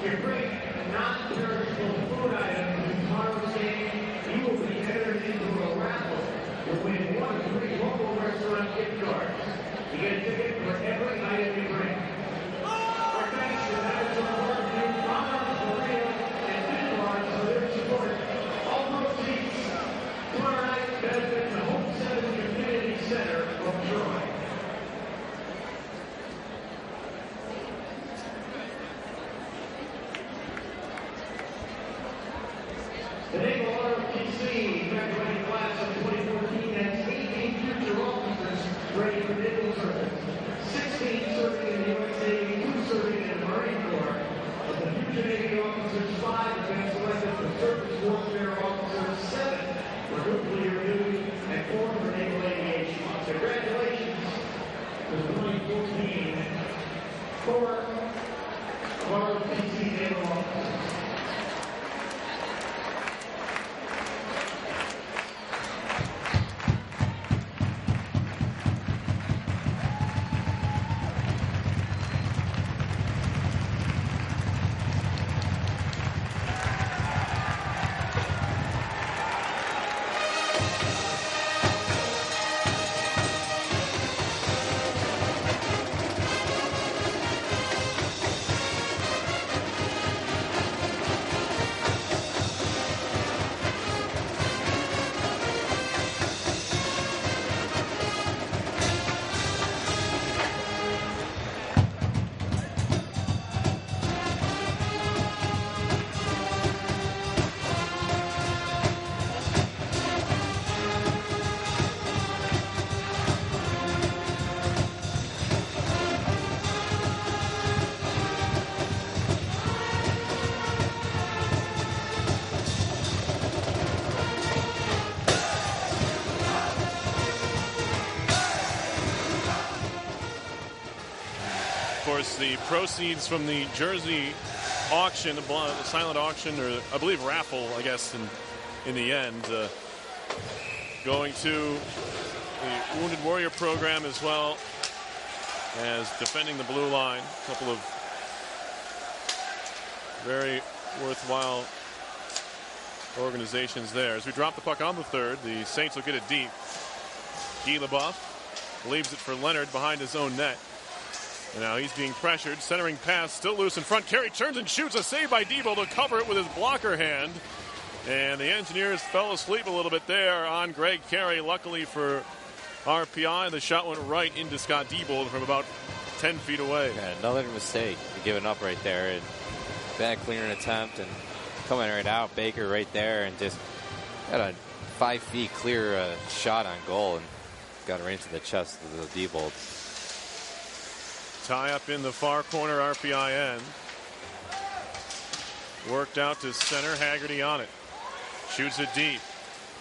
If you bring non-perishable food items to tomorrow's game, you will be entered into a raffle to win 1 of 3 local restaurant gift cards. You get a ticket for every item you bring. Our thanks to Madison Barbecue, Domino's, Maria, and Midwise for their support. All proceeds tomorrow night benefit the Hope 7 Community Center of Troy. The Naval RPC graduating class of 2014 has 18 future officers ready for naval service, 16 serving in the U.S. Navy, 2 serving in the Marine Corps. Of the future Navy officers, 5 have been selected for surface warfare officers, 7 for nuclear duty, and 4 for naval aviation. Congratulations to the 2014 Corps of RPC naval officers. Of course, the proceeds from the jersey auction, the silent auction, or I believe raffle, I guess, in the end, going to the Wounded Warrior program as well as defending the blue line. A couple of very worthwhile organizations there. As we drop the puck on the third, the Saints will get it deep. Guy Leboeuf leaves it for Leonard behind his own net. And now he's being pressured. Centering pass still loose in front. Carey turns and shoots. A save by Diebold to cover it with his blocker hand. And the Engineers fell asleep a little bit there on Greg Carey. Luckily for RPI, the shot went right into Scott Diebold from about 10 feet away. Yeah, another mistake, giving up right there. And bad clearing attempt and coming right out. Baker right there and just got a 5 feet clear shot on goal and got it right into the chest of the Diebold. Tie up in the far corner, RPI end. Worked out to center, Haggerty on it. Shoots it deep.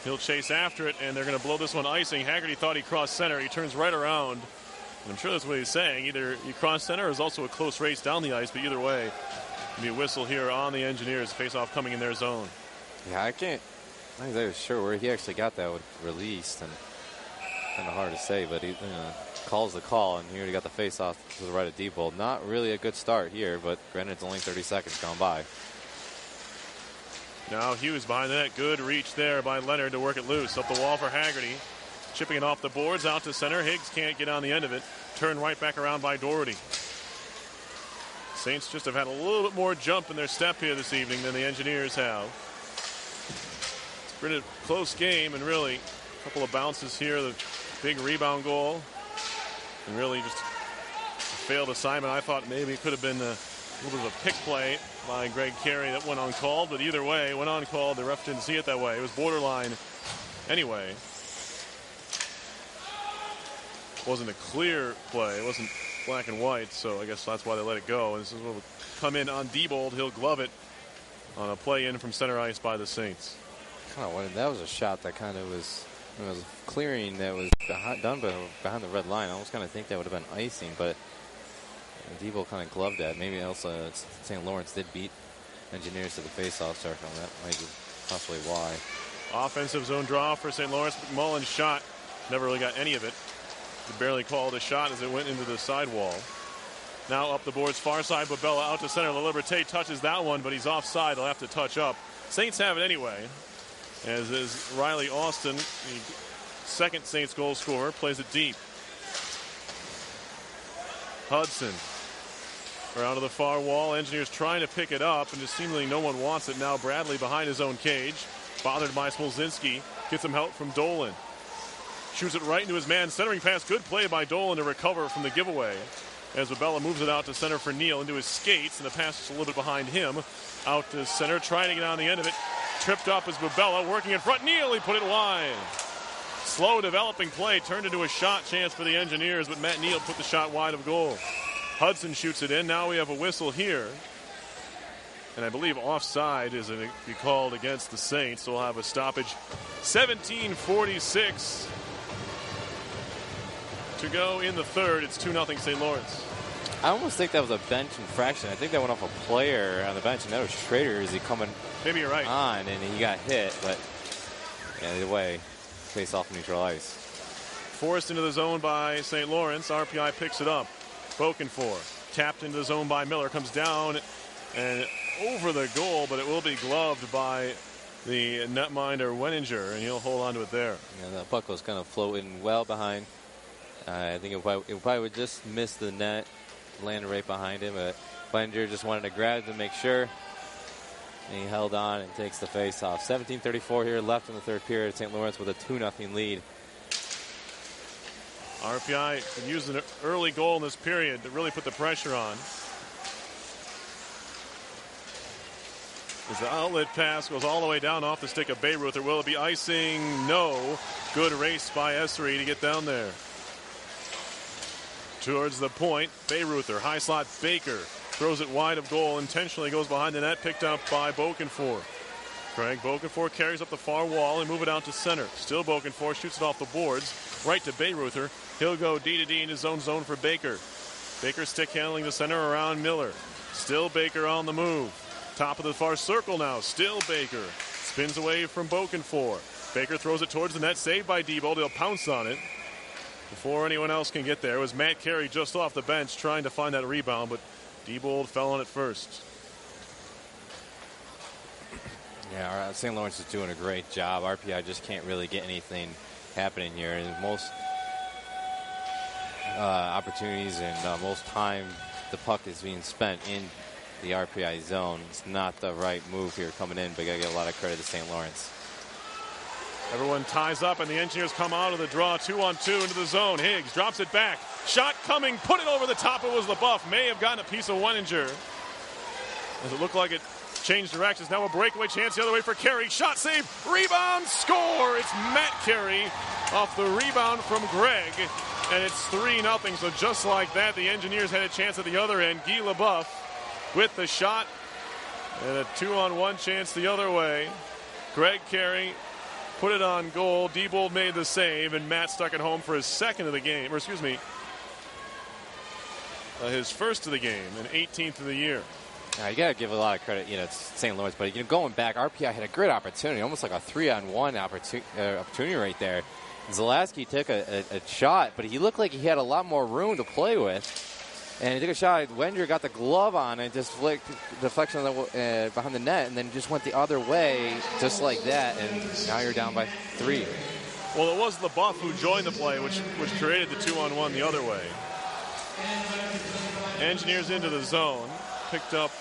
He'll chase after it, and they're going to blow this one icing. Haggerty thought he crossed center. He turns right around. And I'm sure that's what he's saying. Either you cross center or there's also a close race down the ice, but either way, it'll be a whistle here on the Engineers. Face-off coming in their zone. Yeah, I'm not exactly sure where he actually got that released, and kind of hard to say, but he calls the call, and he already got the face-off to the right of Diebold. Not really a good start here, but granted, it's only 30 seconds gone by. Now Hughes behind the net. Good reach there by Leonard to work it loose. Up the wall for Haggerty. Chipping it off the boards out to center. Higgs can't get on the end of it. Turned right back around by Doherty. Saints just have had a little bit more jump in their step here this evening than the Engineers have. It's been a close game, and really a couple of bounces here. The big rebound goal. And really just a failed assignment. I thought maybe it could have been a little bit of a pick play by Greg Carey that went uncalled, but either way, went uncalled. The ref didn't see it that way. It was borderline anyway. It wasn't a clear play. It wasn't black and white, so I guess that's why they let it go. And this is what will come in on Diebold. He'll glove it on a play in from center ice by the Saints. That was a shot that kind of was clearing that was done behind the red line. I almost kind of think that would have been icing, but Diebold kind of gloved that. Maybe also St. Lawrence did beat Engineers to the faceoff circle. That might be possibly why. Offensive zone draw for St. Lawrence. McMullen's shot never really got any of it. He barely called a shot as it went into the sidewall. Now up the boards, far side. Babella out to center. LaLiberte touches that one, but he's offside. They'll have to touch up. Saints have it anyway, as is Riley Austin, the second Saints goal scorer, plays it deep. Hudson around to the far wall. Engineers trying to pick it up, and just seemingly no one wants it. Now Bradley behind his own cage, bothered by Smolzinski. Gets some help from Dolan. Shoots it right into his man. Centering pass. Good play by Dolan to recover from the giveaway. As Babella moves it out to center for Neal into his skates, and the pass is a little bit behind him. Out to center, trying to get on the end of it. Tripped up as Babella working in front. Neal, he put it wide. Slow developing play turned into a shot chance for the Engineers, but Matt Neal put the shot wide of goal. Hudson shoots it in. Now we have a whistle here. And I believe offside is going to be called against the Saints. So we'll have a stoppage. 17:46 to go in the third. It's 2-0 St. Lawrence. I almost think that was a bench infraction. I think that went off a player on the bench, and that was Schrader. Is he coming Maybe you're right. on, and he got hit. But yeah, either way, face off neutral ice. Forced into the zone by St. Lawrence. RPI picks it up. Bokenfour tapped into the zone by Miller. Comes down and over the goal, but it will be gloved by the netminder Wenninger, and he'll hold on to it there. Yeah, that puck was kind of floating well behind. I think it probably would just miss the net, landed right behind him, but Wenninger just wanted to grab to make sure. And he held on and takes the face off. 17:34 here left in the third period. St. Lawrence with a 2-0 lead. RPI can use an early goal in this period to really put the pressure on. As the outlet pass goes all the way down off the stick of Bayreuther. Will it be icing? No. Good race by Essery to get down there. Towards the point, Bayreuther, high slot Baker. Throws it wide of goal, intentionally goes behind the net, picked up by Bokenfour. Craig Bokenfour carries up the far wall and move it out to center. Still Bokenfour shoots it off the boards, right to Bayreuther. He'll go D to D in his own zone for Baker. Baker stick handling the center around Miller. Still Baker on the move. Top of the far circle now, still Baker. Spins away from Bokenfour. Baker throws it towards the net, saved by Diebold. He'll pounce on it. Before anyone else can get there, it was Matt Carey just off the bench trying to find that rebound, but Diebold fell on it first. Yeah, St. Lawrence is doing a great job. RPI just can't really get anything happening here. And most opportunities and most time the puck is being spent in the RPI zone. It's not the right move here coming in, but I got to get a lot of credit to St. Lawrence. Everyone ties up, and the Engineers come out of the draw 2-on-2 into the zone. Higgs drops it back. Shot coming, put it over the top. It was LaBeouf. May have gotten a piece of Weninger. As it looked like it changed directions. Now a breakaway chance the other way for Carey. Shot save, rebound, score. It's Matt Carey off the rebound from Greg, and it's 3-0. So just like that, the Engineers had a chance at the other end. Guy LaBeouf with the shot, and a 2-on-1 chance the other way. Greg Carey put it on goal. Diebold made the save, and Matt stuck it home for his second of the game, or excuse me, his first of the game and 18th of the year. Now, you got to give a lot of credit, to St. Louis, but going back, RPI had a great opportunity, almost like a 3-on-1 opportunity right there. Zaleski took a shot, but he looked like he had a lot more room to play with. And he took a shot. Wenger got the glove on and just flicked deflection behind the net, and then just went the other way, just like that. And now you're down by 3. Well, it was LaBeouf who joined the play, which created the 2-on-1 the other way. Engineers into the zone, picked up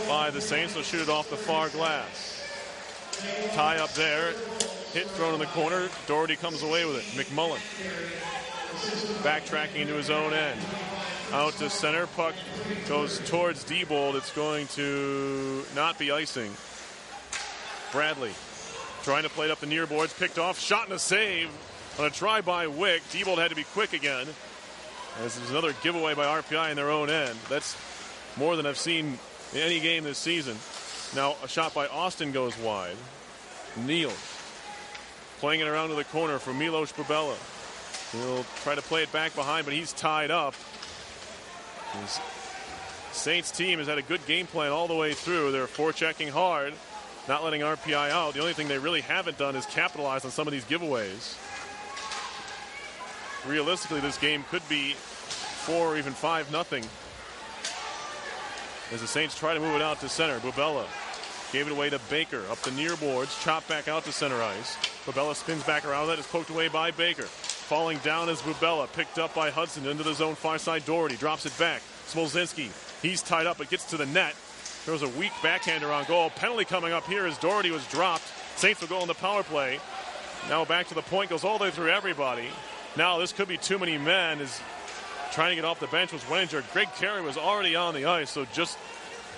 by the Saints. They'll shoot it off the far glass. Tie up there, hit thrown in the corner. Doherty comes away with it. McMullen backtracking into his own end. Out to center, puck goes towards Diebold. It's going to not be icing. Bradley trying to play it up the near boards, picked off, shot and a save on a try by Wick. Diebold had to be quick again. This is another giveaway by RPI in their own end. That's more than I've seen in any game this season. Now a shot by Austin goes wide. Neal playing it around to the corner for Milos Bubella. He'll try to play it back behind, but he's tied up. His Saints team has had a good game plan all the way through. They're forechecking hard, not letting RPI out. The only thing they really haven't done is capitalize on some of these giveaways. Realistically, this game could be 4 or even 5-0 as the Saints try to move it out to center. Bubella gave it away to Baker up the near boards, chopped back out to center ice. Bubella spins back around. That is poked away by Baker. Falling down is Bubella, picked up by Hudson into the zone far side. Doherty drops it back. Smolzinski, he's tied up but gets to the net. There was a weak backhander on goal. Penalty coming up here as Doherty was dropped. Saints will go on the power play. Now back to the point, goes all the way through everybody. Now this could be too many men. Is trying to get off the bench was Weninger. Greg Carey was already on the ice, so just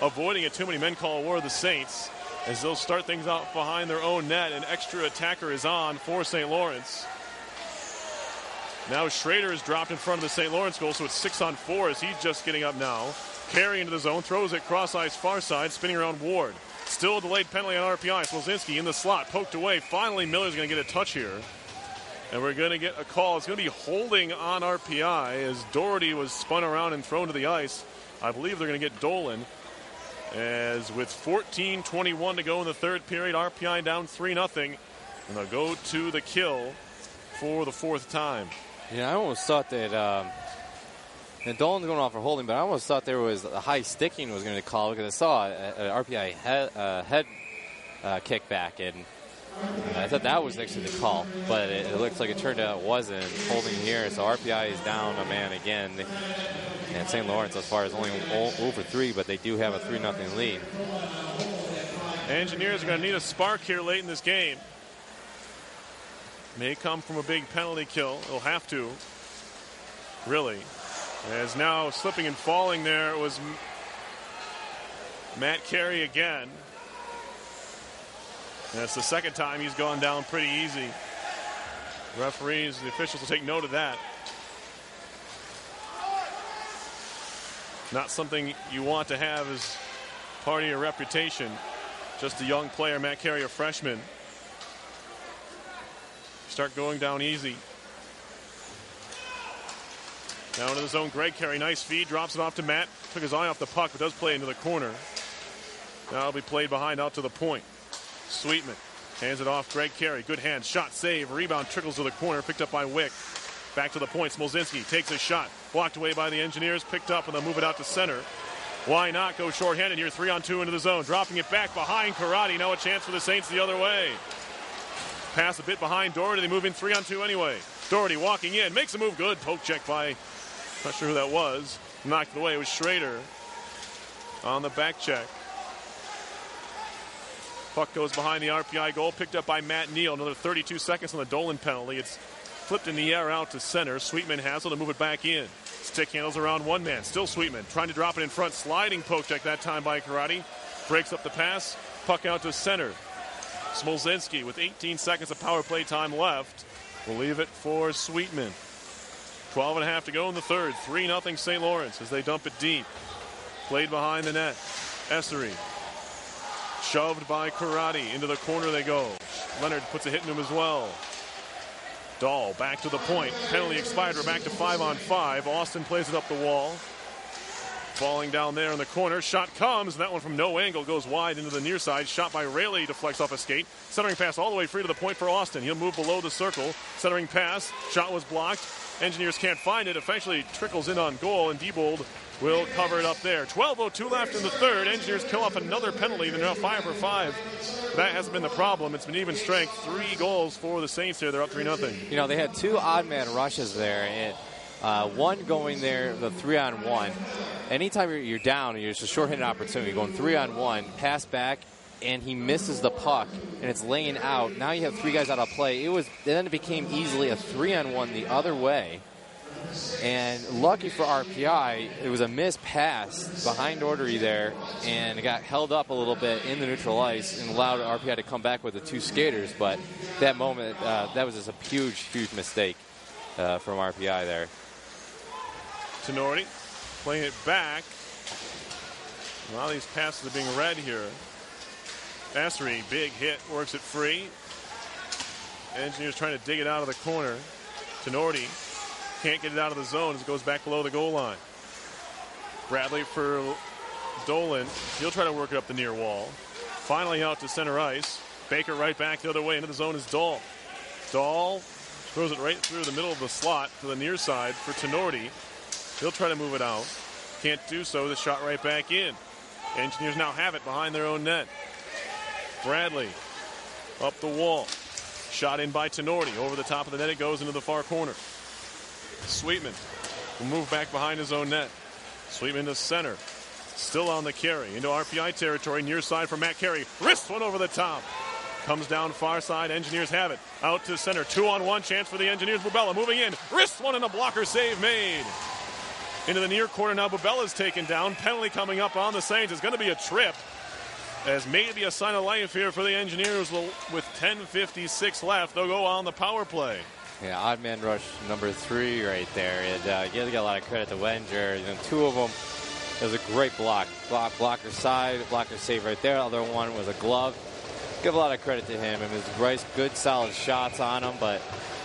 avoiding a too many men call war of the Saints as they'll start things out behind their own net. An extra attacker is on for St. Lawrence. Now Schrader is dropped in front of the St. Lawrence goal, so it's 6-on-4 as he's just getting up now. Carey into the zone, throws it cross ice far side, spinning around Ward. Still a delayed penalty on RPI. Smolzinski in the slot, poked away. Finally, Miller's going to get a touch here. And we're going to get a call. It's going to be holding on RPI as Doherty was spun around and thrown to the ice. I believe they're going to get Dolan. As with 14:21 to go in the third period, RPI down 3-0. And they'll go to the kill for the 4th time. Yeah, I almost thought that Dolan's going off for holding, but I almost thought there was a high sticking was going to call because I saw an RPI head kickback, and I thought that was actually the call, but it looks like it turned out it wasn't. Holding here, so RPI is down a man again. And St. Lawrence, as far as only 0 for 3, but they do have a 3-0 lead. Engineers are going to need a spark here late in this game. May come from a big penalty kill. It'll have to, really. As now slipping and falling there was Matt Carey again. And it's the second time he's gone down pretty easy. Referees, the officials will take note of that. Not something you want to have as part of your reputation. Just a young player, Matt Carey, a freshman. Start going down easy. Now into the zone, Greg Carey, nice feed, drops it off to Matt. Took his eye off the puck, but does play into the corner. Now it'll be played behind out to the point. Sweetman hands it off, Greg Carey, good hand, shot, save, rebound, trickles to the corner, picked up by Wick. Back to the point. Smolzinski takes a shot. Blocked away by the Engineers. Picked up, and they'll move it out to center. Why not go shorthanded here? 3-on-2 into the zone. Dropping it back behind Karate. Now a chance for the Saints the other way. Pass a bit behind Doherty. They move in 3-on-2 anyway. Doherty walking in. Makes a move good. Poke check by, not sure who that was. Knocked it away. It was Schrader on the back check. Puck goes behind the RPI goal. Picked up by Matt Neal. Another 32 seconds on the Dolan penalty. It's flipped in the air out to center. Sweetman has it to move it back in. Stick handles around one man. Still Sweetman trying to drop it in front. Sliding poke check that time by Karate. Breaks up the pass. Puck out to center. Smolzinski with 18 seconds of power play time left. We'll leave it for Sweetman. 12.5 to go in the third. 3-0 St. Lawrence as they dump it deep. Played behind the net. Essery. Shoved by Karate. Into the corner they go. Leonard puts a hit in him as well. Dahl back to the point. Penalty expired. We're back to 5-on-5. Austin plays it up the wall. Falling down there in the corner. Shot comes. And that one from no angle goes wide into the near side. Shot by Rayleigh deflects off a skate. Centering pass all the way free to the point for Austin. He'll move below the circle. Centering pass. Shot was blocked. Engineers can't find it. Eventually trickles in on goal. And Diebold will cover it up there. 12:02 left in the third. Engineers kill off another penalty. They're now 5 for 5. That hasn't been the problem. It's been even strength. 3 goals for the Saints here. They're up 3-0. You know, they had 2 odd man rushes there. And one going there, the 3-on-1. Anytime you're down and it's a short-handed opportunity, going 3-on-1, pass back, and he misses the puck, and it's laying out. Now you have 3 guys out of play. Then it became easily a 3-on-1 the other way. And lucky for RPI, it was a missed pass behind Doherty there, and it got held up a little bit in the neutral ice and allowed RPI to come back with the 2 skaters. But that moment, that was just a huge, huge mistake from RPI there. Tenorti playing it back. A lot of these passes are being read here. Essery, big hit, works it free. Engineers trying to dig it out of the corner. Tenorti can't get it out of the zone as it goes back below the goal line. Bradley for Dolan. He'll try to work it up the near wall. Finally out to center ice. Baker right back the other way. Into the zone is Dahl. Dahl throws it right through the middle of the slot to the near side for Tenorti. He'll try to move it out. Can't do so. The shot right back in. Engineers now have it behind their own net. Bradley up the wall. Shot in by Tenorti. Over the top of the net it goes into the far corner. Sweetman will move back behind his own net. Sweetman to center. Still on the carry. Into RPI territory. Near side for Matt Carey. Wrists one over the top. Comes down far side. Engineers have it. Out to center. 2-on-1 chance for the Engineers. Bubella moving in. Wrists one and a blocker save made. Into the near corner now. Bubella's taken down. Penalty coming up on the Saints. It's going to be a trip. As maybe a sign of life here for the Engineers. With 10:56 left, they'll go on the power play. Yeah, odd man rush number 3 right there. And you have to get a lot of credit to Wenger. You know, 2 of them, it was a great block. Blocker side, blocker save right there. The other one was a glove. Give a lot of credit to him. It was good, solid shots on him. But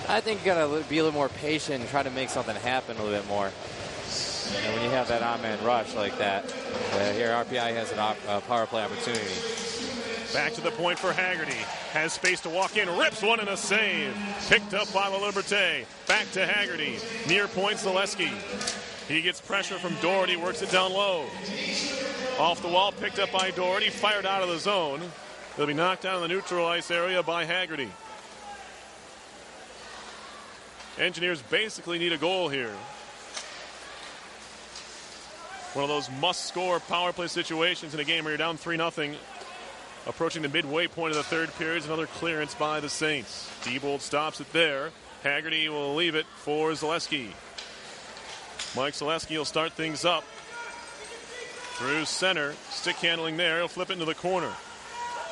I think you got to be a little more patient and try to make something happen a little bit more. And when you have that odd man rush like that, here RPI has a power play opportunity. Back to the point for Haggerty. Has space to walk in. Rips one and a save. Picked up by La Liberté. Back to Haggerty. Near point Zaleski. He gets pressure from Doherty. Works it down low. Off the wall. Picked up by Doherty. Fired out of the zone. He'll be knocked down in the neutral ice area by Haggerty. Engineers basically need a goal here. One of those must-score power play situations in a game where you're down 3-0. Approaching the midway point of the third period, another clearance by the Saints. Diebold stops it there. Haggerty will leave it for Zaleski. Mike Zaleski will start things up. Through center. Stick handling there. He'll flip it into the corner.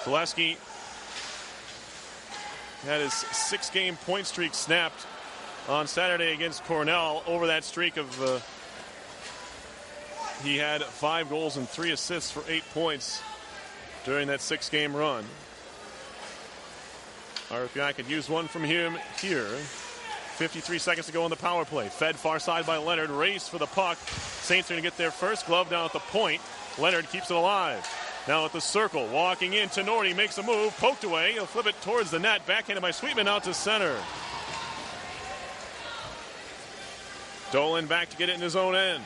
Zaleski had his 6-game point streak snapped on Saturday against Cornell. Over that streak of he had 5 goals and 3 assists for 8 points during that 6-game run. RPI could use one from him here. 53 seconds to go on the power play. Fed far side by Leonard. Race for the puck. Saints are going to get their first. Glove down at the point. Leonard keeps it alive. Now at the circle. Walking in. Tenorti makes a move. Poked away. He'll flip it towards the net. Backhanded by Sweetman out to center. Dolan back to get it in his own end.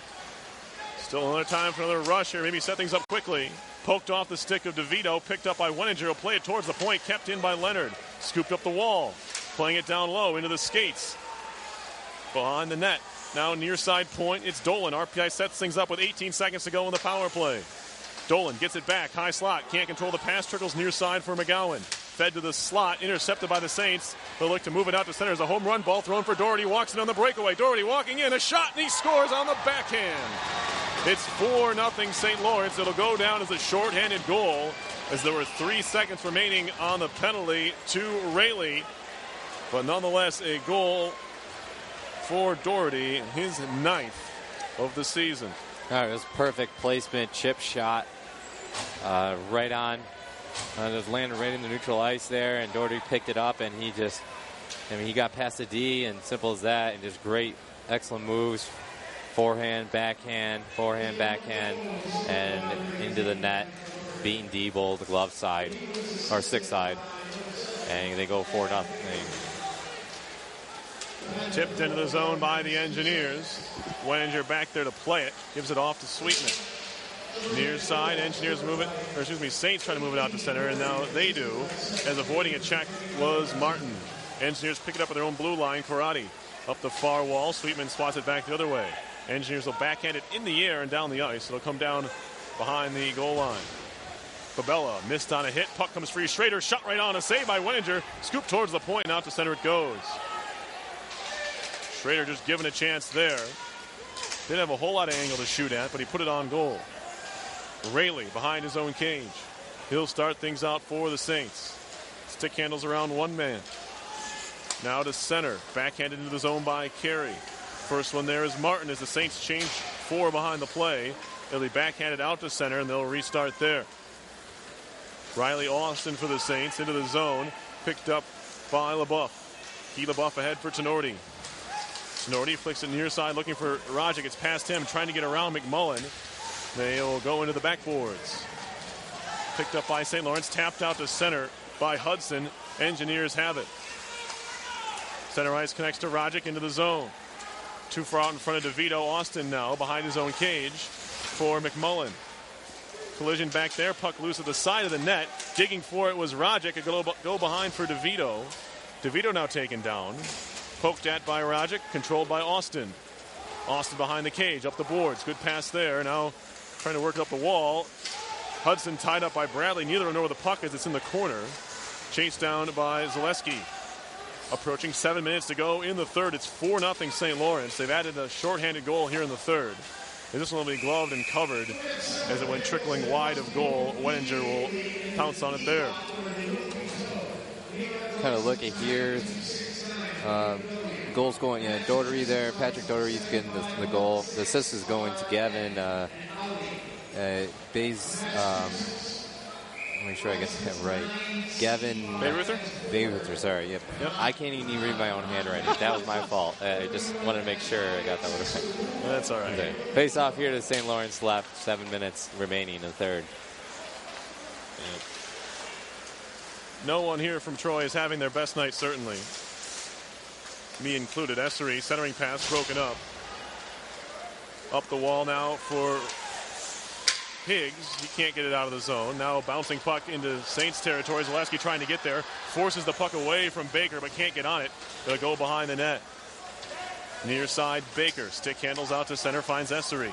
Still another time for another rush here. Maybe set things up quickly. Poked off the stick of DeVito. Picked up by Wenninger. He'll play it towards the point. Kept in by Leonard. Scooped up the wall. Playing it down low into the skates. Behind the net. Now near side point. It's Dolan. RPI sets things up with 18 seconds to go in the power play. Dolan gets it back. High slot. Can't control the pass. Trickles near side for McGowan. Fed to the slot. Intercepted by the Saints. They'll look to move it out to center. There's a home run ball thrown for Doherty. Walks in on the breakaway. Doherty walking in. A shot, and he scores on the backhand. It's 4-0 St. Lawrence. It'll go down as a shorthanded goal as there were 3 seconds remaining on the penalty to Rayleigh. But nonetheless, a goal for Doherty, his 9th of the season. All right, it was perfect placement, chip shot, right on. Just landed right in the neutral ice there, and Doherty picked it up, and he got past the D, and simple as that, and just great, excellent moves. Forehand, backhand, and into the net, beating Diebold, the glove side, or stick side, and they go 4-0. Tipped into the zone by the Engineers. Wenninger back there to play it. Gives it off to Sweetman. Near side, Engineers move it, or excuse me, Saints try to move it out to center, and now they do, as avoiding a check was Martin. Engineers pick it up with their own blue line. Karate up the far wall. Sweetman swats it back the other way. Engineers will backhand it in the air and down the ice. It'll come down behind the goal line. Babella missed on a hit. Puck comes free. Schrader shot right on. A save by Wenninger. Scoop towards the point, and out to center it goes. Schrader just given a chance there. Didn't have a whole lot of angle to shoot at, but he put it on goal. Rayleigh behind his own cage. He'll start things out for the Saints. Stick handles around one man. Now to center. Backhanded into the zone by Carey. First one there is Martin as the Saints change 4 behind the play. They'll be backhanded out to center, and they'll restart there. Riley Austin for the Saints into the zone. Picked up by LaBeouf. Key LaBeouf ahead for Tenorti. Tenorti flicks it near side looking for Rajic. It's past him, trying to get around McMullen. They'll go into the backboards. Picked up by St. Lawrence. Tapped out to center by Hudson. Engineers have it. Center ice connects to Rajic into the zone. Too far out in front of DeVito. Austin now behind his own cage for McMullen. Collision back there. Puck loose at the side of the net. Digging for it was Rajic. A go behind for DeVito. DeVito now taken down. Poked at by Rajic. Controlled by Austin. Austin behind the cage. Up the boards. Good pass there. Now trying to work up the wall. Hudson tied up by Bradley. Neither know where the puck is. It's in the corner. Chased down by Zaleski. Approaching 7 minutes to go in the third. It's 4-0 St. Lawrence. They've added a shorthanded goal here in the third. And this one will be gloved and covered as it went trickling wide of goal. Wenninger will pounce on it there. Kind of look at here. Goals going, Doherty there. Patrick Doherty's getting the goal. The assist is going to Gavin Bays. Make sure I get that right. Gavin Bayreuther, sorry. Yep. I can't even read my own handwriting. That was my fault. I just wanted to make sure I got that one right. That's all right. Okay. Face off here to St. Lawrence left. 7 minutes remaining in the third. Yep. No one here from Troy is having their best night, certainly. Me included. Essery, centering pass broken up. Up the wall now for Higgs. He can't get it out of the zone. Now bouncing puck into Saints territory. Zaleski trying to get there. Forces the puck away from Baker, but can't get on it. They'll go behind the net. Near side, Baker. Stick handles out to center, finds Essery.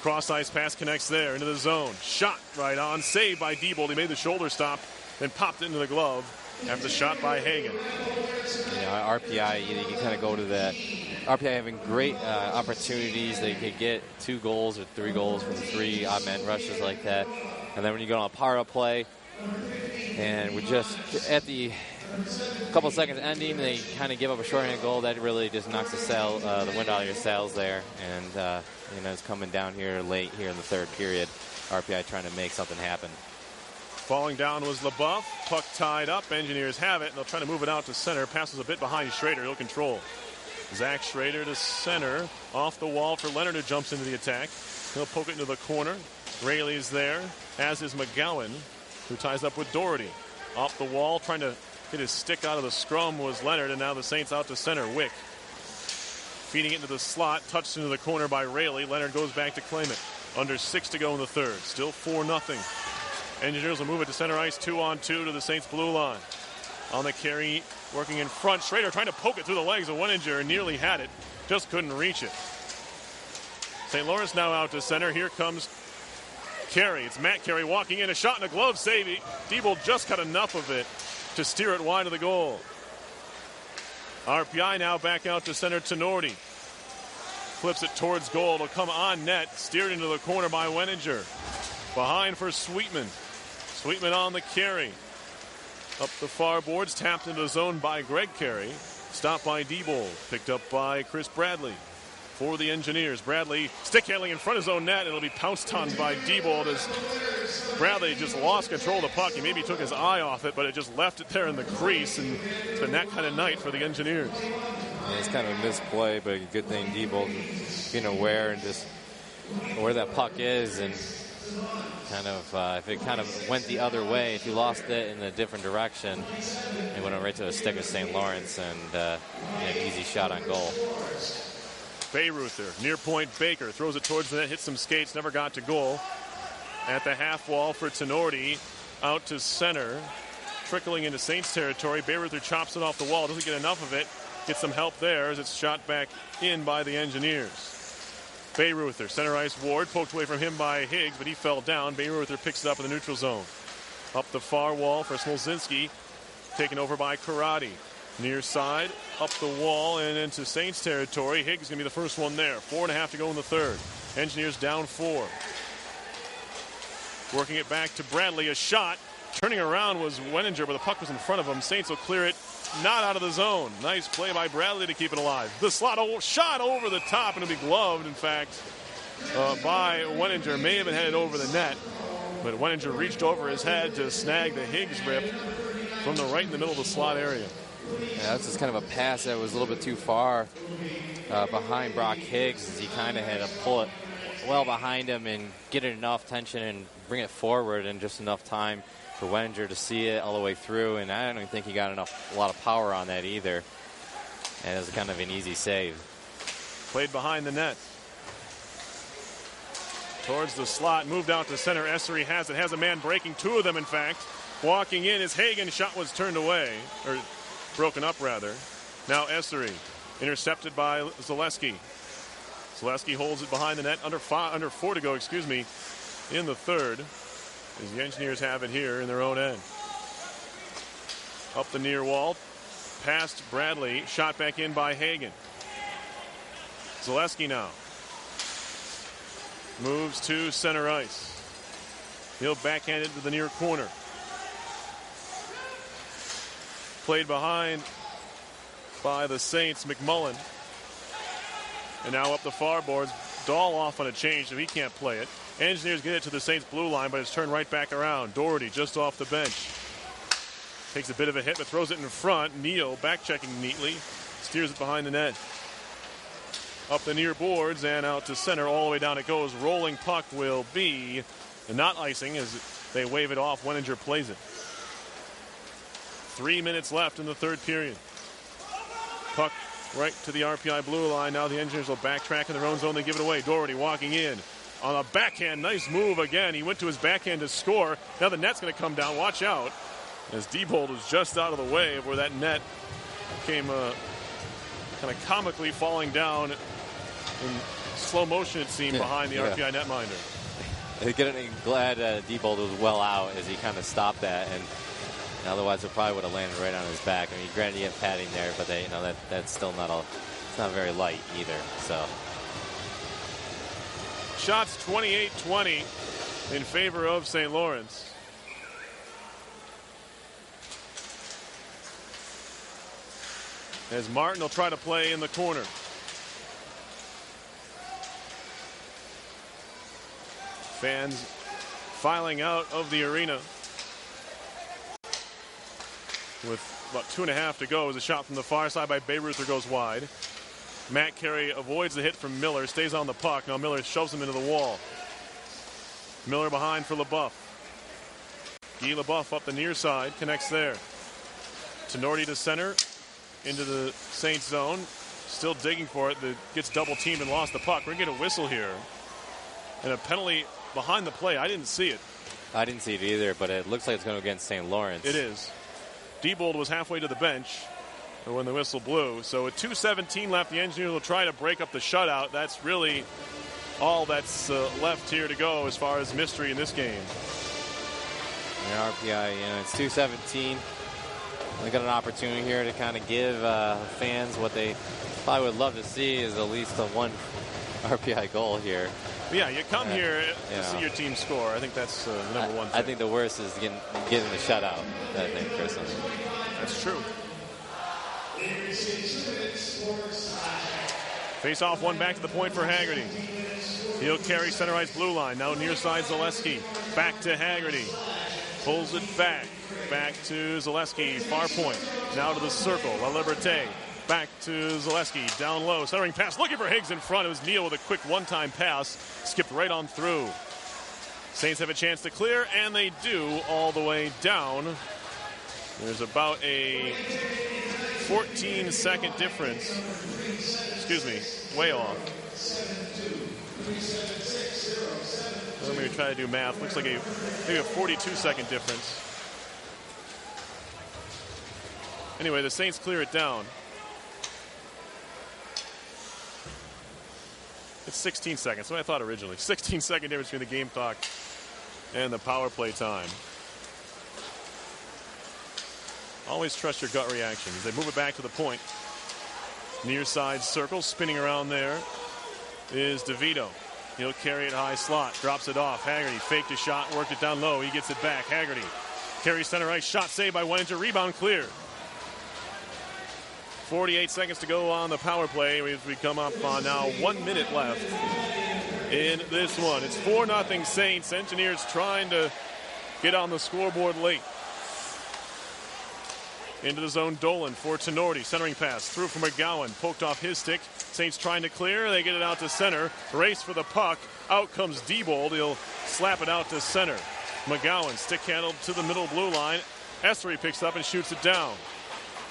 Cross ice pass connects there into the zone. Shot right on. Saved by Diebold. He made the shoulder stop, then popped it into the glove after the shot by Hagen. Yeah, RPI, you kind of go to that. RPI having great opportunities. They could get 2 goals or 3 goals from 3 odd man rushes like that. And then when you go on a power play, and we're just at the couple seconds ending, they kind of give up a shorthand goal. That really just knocks the wind out of your sails there. And it's coming down here late here in the third period. RPI trying to make something happen. Falling down was LaBeouf. Puck tied up. Engineers have it, and they'll try to move it out to center. Passes a bit behind Schrader. He'll control. Zach Schrader to center. Off the wall for Leonard, who jumps into the attack. He'll poke it into the corner. Rayleigh's there, as is McGowan, who ties up with Doherty. Off the wall, trying to get his stick out of the scrum was Leonard, and now the Saints out to center. Wick Feeding it into the slot, touched into the corner by Rayleigh. Leonard goes back to claim it. Under 6 to go in the third. Still 4-0. Engineers will move it to center ice, 2-on-2 to the Saints blue line. On the carry, working in front. Schrader trying to poke it through the legs of Weninger. Nearly had it. Just couldn't reach it. St. Lawrence now out to center. Here comes Carey. It's Matt Carey walking in. A shot and a glove save. Diebold just got enough of it to steer it wide of the goal. RPI now back out to center. Tenorti flips it towards goal. It'll come on net. Steered into the corner by Weninger. Behind for Sweetman. Sweetman on the carry. Up the far boards. Tapped into the zone by Greg Carey. Stopped by Diebold. Picked up by Chris Bradley. For the Engineers, Bradley stick handling in front of his own net. It'll be pounced on by Diebold as Bradley just lost control of the puck. He maybe took his eye off it, but it just left it there in the crease, and it's been that kind of night for the Engineers. Yeah, it's kind of a misplay, but a good thing Diebold being aware and just where that puck is, and kind of if it kind of went the other way, if you lost it in a different direction, it went right to the stick of St. Lawrence, and an easy shot on goal. Bayreuther, near point Baker, throws it towards the net, hits some skates, never got to goal. At the half wall for Tenorti, out to center, trickling into Saints territory. Bayreuther chops it off the wall, doesn't get enough of it, gets some help there as it's shot back in by the Engineers. Bayreuther, center ice Ward, poked away from him by Higgs, but he fell down. Bayreuther picks it up in the neutral zone. Up the far wall for Smolzinski, taken over by Karate. Near side, up the wall, and into Saints territory. Higgs is going to be the first one there. 4.5 to go in the third. Engineers down 4. Working it back to Bradley. A shot. Turning around was Weninger, but the puck was in front of him. Saints will clear it. Not out of the zone. Nice play by Bradley to keep it alive. The slot shot over the top, and it'll be gloved, in fact, by Weninger. May have been headed over the net, but Weninger reached over his head to snag the Higgs rip from the right in the middle of the slot area. Yeah, that's just kind of a pass that was a little bit too far behind Brock Higgs, as he kind of had to pull it well behind him and get it enough tension and bring it forward in just enough time for Weninger to see it all the way through. And I don't even think he got a lot of power on that either. And it was kind of an easy save. Played behind the net. Towards the slot, moved out to center. Essery has it, has a man breaking, 2 of them in fact. Walking in as Hagen's shot was turned away, or broken up rather. Now Essery, intercepted by Zaleski. Zaleski holds it behind the net, under 4 to go, in the third, as the Engineers have it here in their own end. Up the near wall, past Bradley, shot back in by Hagen. Zaleski now moves to center ice. He'll backhand it to the near corner. Played behind by the Saints, McMullen. And now up the far boards, Dahl off on a change, so he can't play it. Engineers get it to the Saints blue line, but it's turned right back around. Doherty just off the bench. Takes a bit of a hit, but throws it in front. Neal back checking neatly. Steers it behind the net. Up the near boards and out to center. All the way down it goes. Rolling puck will be not icing as they wave it off. Weninger plays it. 3 minutes left in the third period. Puck right to the RPI blue line. Now the Engineers will backtrack in their own zone. They give it away. Doherty walking in on a backhand. Nice move again. He went to his backhand to score. Now the net's going to come down. Watch out, as Diebold was just out of the way of where that net came kind of comically falling down in slow motion, it seemed, behind the RPI netminder. Getting glad Diebold was well out as he kind of stopped that, and otherwise it probably would have landed right on his back. I mean, granted he had padding there, but that's still it's not very light either. So shots 28-20 in favor of St. Lawrence. As Martin will try to play in the corner. Fans filing out of the arena. With about 2.5 to go, as a shot from the far side by Bayreuther goes wide. Matt Carey avoids the hit from Miller, stays on the puck. Now Miller shoves him into the wall. Miller behind for LeBuff. Guy LeBuff up the near side, connects there. Tenorti to center, into the Saints zone. still digging for it. That gets double teamed and lost the puck. We're going to get a whistle here. And a penalty behind the play. I didn't see it. I didn't see it either, but it looks like it's going to go against St. Lawrence. It is. Diebold was halfway to the bench when the whistle blew. So with 2:17 left, the Engineers will try to break up the shutout. That's really all that's left here to go as far as mystery in this game. And RPI, it's 2:17. They got an opportunity here to kind of give fans what they probably would love to see is at least a one RPI goal here. Yeah, you come here to see your team score. I think that's the number one thing. I think the worst is getting the shutout. I think, Kristen. That's true. Face off one back to the point for Haggerty. He'll carry center ice blue line. Now near side Zaleski. Back to Haggerty. Pulls it back. Back to Zaleski. Far point. Now to the circle. La Liberté. Back to Zaleski. Down low. Centering pass. Looking for Higgs in front. It was Neal with a quick one-time pass. Skipped right on through. Saints have a chance to clear, and they do all the way down. There's about a 14-second difference. Excuse me. Way off. Let me try to do math. Looks like maybe a 42-second difference. Anyway, the Saints clear it down. It's 16 seconds. That's what I thought originally. 16-second difference between the game clock and the power play time. Always trust your gut reaction as they move it back to the point. Near side circle, spinning around there is DeVito. He'll carry it high slot, drops it off. Haggerty faked a shot, worked it down low. He gets it back. Haggerty carries center ice, shot saved by Weninger, rebound clear. 48 seconds to go on the power play. We come up on now 1 minute left in this one. It's 4-0 Saints. Engineers trying to get on the scoreboard late. Into the zone, Dolan for Tenorti. Centering pass through from McGowan. Poked off his stick. Saints trying to clear. They get it out to center. Race for the puck. Out comes Diebold. He'll slap it out to center. McGowan stick handled to the middle blue line. Essery picks up and shoots it down.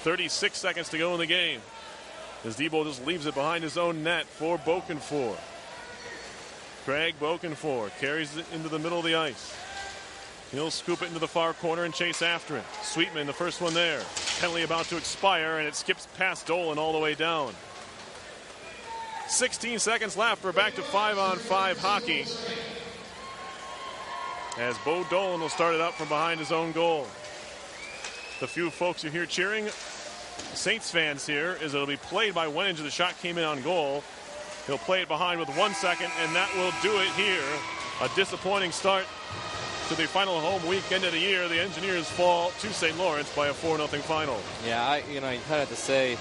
36 seconds to go in the game. As Diebold just leaves it behind his own net for Bokenfour. Craig Bokenfour carries it into the middle of the ice. He'll scoop it into the far corner and chase after it. Sweetman, the first one there. Penalty about to expire, and it skips past Dolan all the way down. 16 seconds left. We're back to 5-on-5 hockey. As Bo Dolan will start it up from behind his own goal. The few folks who hear cheering, Saints fans here, is it'll be played by Weninger. The shot came in on goal. He'll play it behind with 1 second, and that will do it here. A disappointing start to the final home weekend of the year. The Engineers fall to St. Lawrence by a 4-0 final. Yeah, you kind of have to say,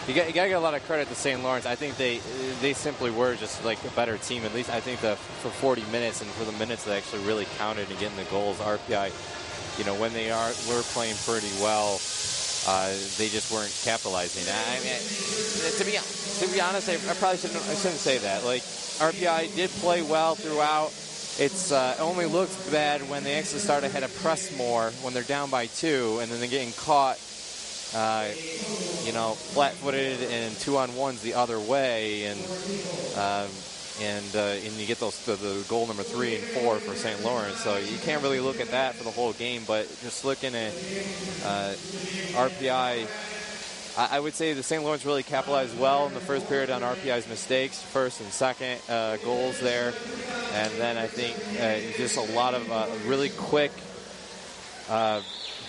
you got to give a lot of credit to St. Lawrence. I think they simply were just like a better team. At least I think for 40 minutes and for the minutes that actually really counted in getting the goals. RPI, when they were playing pretty well, they just weren't capitalizing. I mean, to be honest, I probably shouldn't say that. Like, RPI did play well throughout. It's only looks bad when they actually start ahead of press more when they're down by 2, and then they're getting caught, flat-footed and 2-on-1s the other way, and you get the goal number 3 and 4 for St. Lawrence. So you can't really look at that for the whole game, but just looking at RPI. I would say the St. Lawrence really capitalized well in the first period on RPI's mistakes, first and second goals there. And then I think just a lot of really quick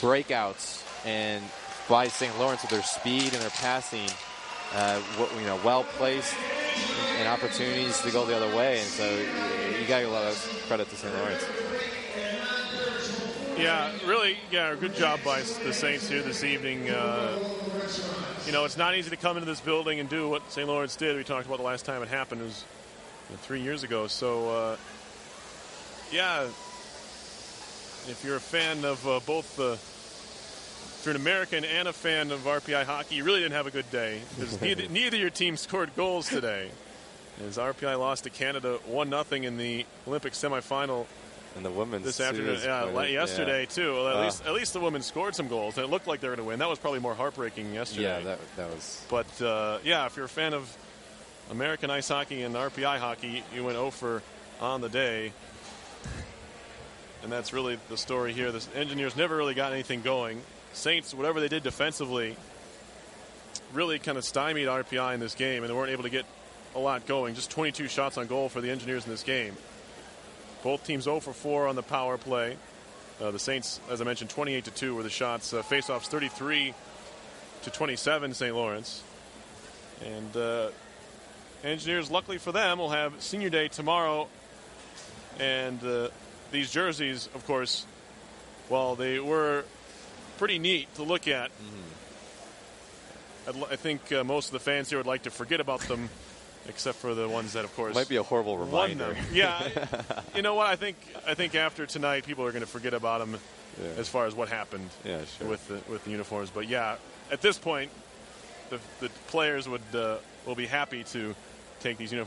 breakouts and by St. Lawrence with their speed and their passing, well placed and opportunities to go the other way. And so you got to give a lot of credit to St. Lawrence. Yeah, really, good job by the Saints here this evening. It's not easy to come into this building and do what St. Lawrence did. We talked about the last time it happened. It was 3 years ago. So, if you're a fan of if you're an American and a fan of RPI hockey, you really didn't have a good day because neither your team scored goals today. As RPI lost to Canada 1-0 in the Olympic semifinal And the women's this afternoon. Yesterday too. Well, at least the women scored some goals, and it looked like they were going to win. That was probably more heartbreaking yesterday. Yeah, that was. But if you're a fan of American ice hockey and RPI hockey, you went 0 for on the day. And that's really the story here. The Engineers never really got anything going. Saints, whatever they did defensively, really kind of stymied RPI in this game, and they weren't able to get a lot going. Just 22 shots on goal for the Engineers in this game. Both teams 0 for 4 on the power play. The Saints, as I mentioned, 28-2 were the shots. Faceoffs 33-27 St. Lawrence. And Engineers, luckily for them, will have Senior Day tomorrow. And these jerseys, of course, while they were pretty neat to look at, I think most of the fans here would like to forget about them, except for the ones that, of course, might be a horrible reminder. Yeah, you know what? I think after tonight, people are going to forget about them as far as what happened with the uniforms. But yeah, at this point, the players will be happy to take these uniforms.